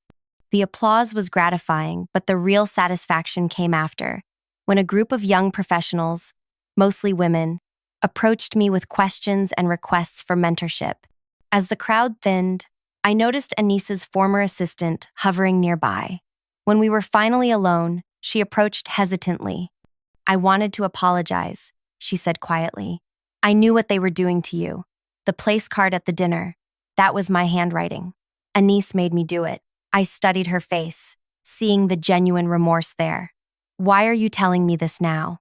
The applause was gratifying, but the real satisfaction came after, when a group of young professionals, mostly women, approached me with questions and requests for mentorship. As the crowd thinned, I noticed Anise's former assistant hovering nearby. When we were finally alone, she approached hesitantly. I wanted to apologize, she said quietly. I knew what they were doing to you. The place card at the dinner. That was my handwriting. Anise made me do it. I studied her face, seeing the genuine remorse there. Why are you telling me this now?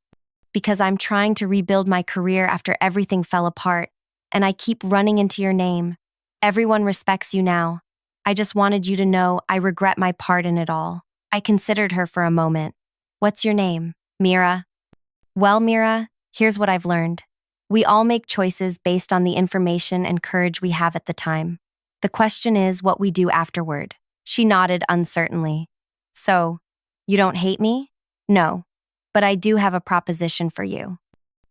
Because I'm trying to rebuild my career after everything fell apart, and I keep running into your name. Everyone respects you now. I just wanted you to know I regret my part in it all. I considered her for a moment. What's your name? Mira. Well, Mira, here's what I've learned. We all make choices based on the information and courage we have at the time. The question is what we do afterward. She nodded uncertainly. So, you don't hate me? No, but I do have a proposition for you.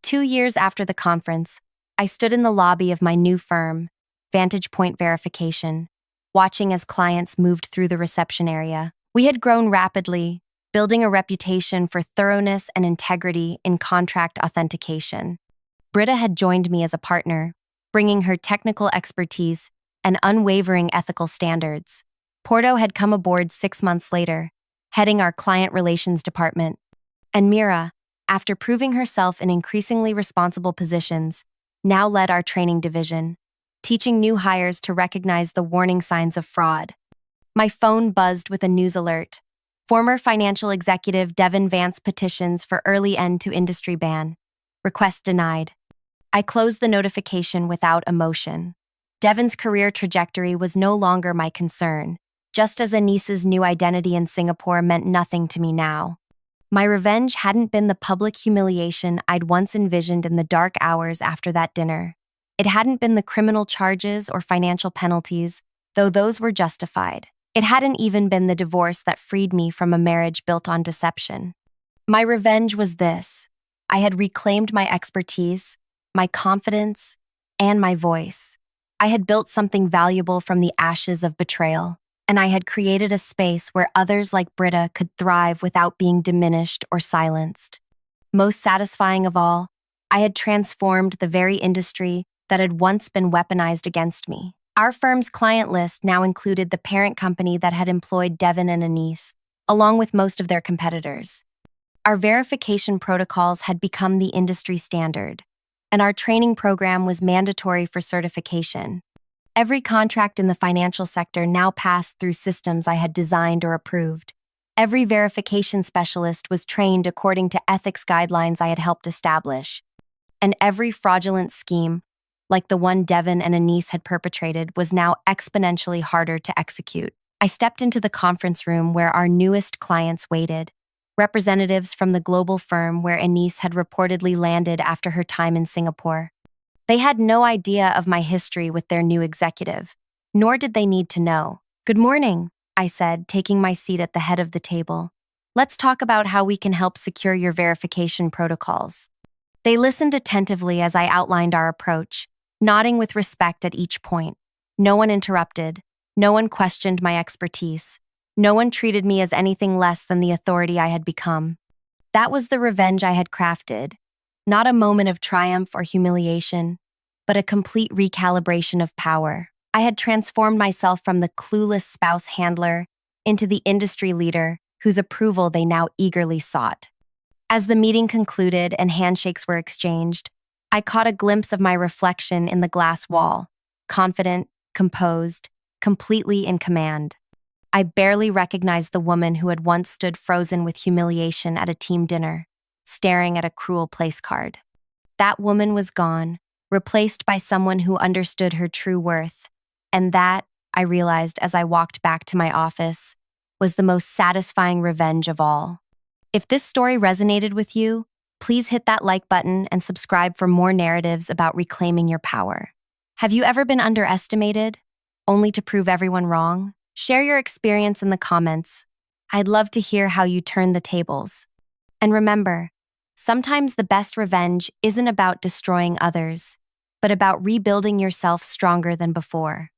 2 years after the conference, I stood in the lobby of my new firm, Vantage Point Verification, watching as clients moved through the reception area. We had grown rapidly, building a reputation for thoroughness and integrity in contract authentication. Britta had joined me as a partner, bringing her technical expertise and unwavering ethical standards. Porto had come aboard 6 months later, heading our client relations department. And Mira, after proving herself in increasingly responsible positions, now led our training division, teaching new hires to recognize the warning signs of fraud. My phone buzzed with a news alert. Former financial executive Devin Vance petitions for early end to industry ban. Request denied. I closed the notification without emotion. Devin's career trajectory was no longer my concern, just as Anise's new identity in Singapore meant nothing to me now. My revenge hadn't been the public humiliation I'd once envisioned in the dark hours after that dinner. It hadn't been the criminal charges or financial penalties, though those were justified. It hadn't even been the divorce that freed me from a marriage built on deception. My revenge was this. I had reclaimed my expertise, my confidence, and my voice. I had built something valuable from the ashes of betrayal, and I had created a space where others like Britta could thrive without being diminished or silenced. Most satisfying of all, I had transformed the very industry that had once been weaponized against me. Our firm's client list now included the parent company that had employed Devin and Anise, along with most of their competitors. Our verification protocols had become the industry standard, and our training program was mandatory for certification. Every contract in the financial sector now passed through systems I had designed or approved. Every verification specialist was trained according to ethics guidelines I had helped establish. And every fraudulent scheme, like the one Devin and Anise had perpetrated, was now exponentially harder to execute. I stepped into the conference room where our newest clients waited, representatives from the global firm where Anise had reportedly landed after her time in Singapore. They had no idea of my history with their new executive, nor did they need to know. "Good morning," I said, taking my seat at the head of the table. "Let's talk about how we can help secure your verification protocols." They listened attentively as I outlined our approach, nodding with respect at each point. No one interrupted. No one questioned my expertise. No one treated me as anything less than the authority I had become. That was the revenge I had crafted, not a moment of triumph or humiliation, but a complete recalibration of power. I had transformed myself from the clueless spouse handler into the industry leader whose approval they now eagerly sought. As the meeting concluded and handshakes were exchanged, I caught a glimpse of my reflection in the glass wall, confident, composed, completely in command. I barely recognized the woman who had once stood frozen with humiliation at a team dinner, staring at a cruel place card. That woman was gone, replaced by someone who understood her true worth, and that, I realized as I walked back to my office, was the most satisfying revenge of all. If this story resonated with you, please hit that like button and subscribe for more narratives about reclaiming your power. Have you ever been underestimated, only to prove everyone wrong? Share your experience in the comments. I'd love to hear how you turn the tables. And remember, sometimes the best revenge isn't about destroying others, but about rebuilding yourself stronger than before.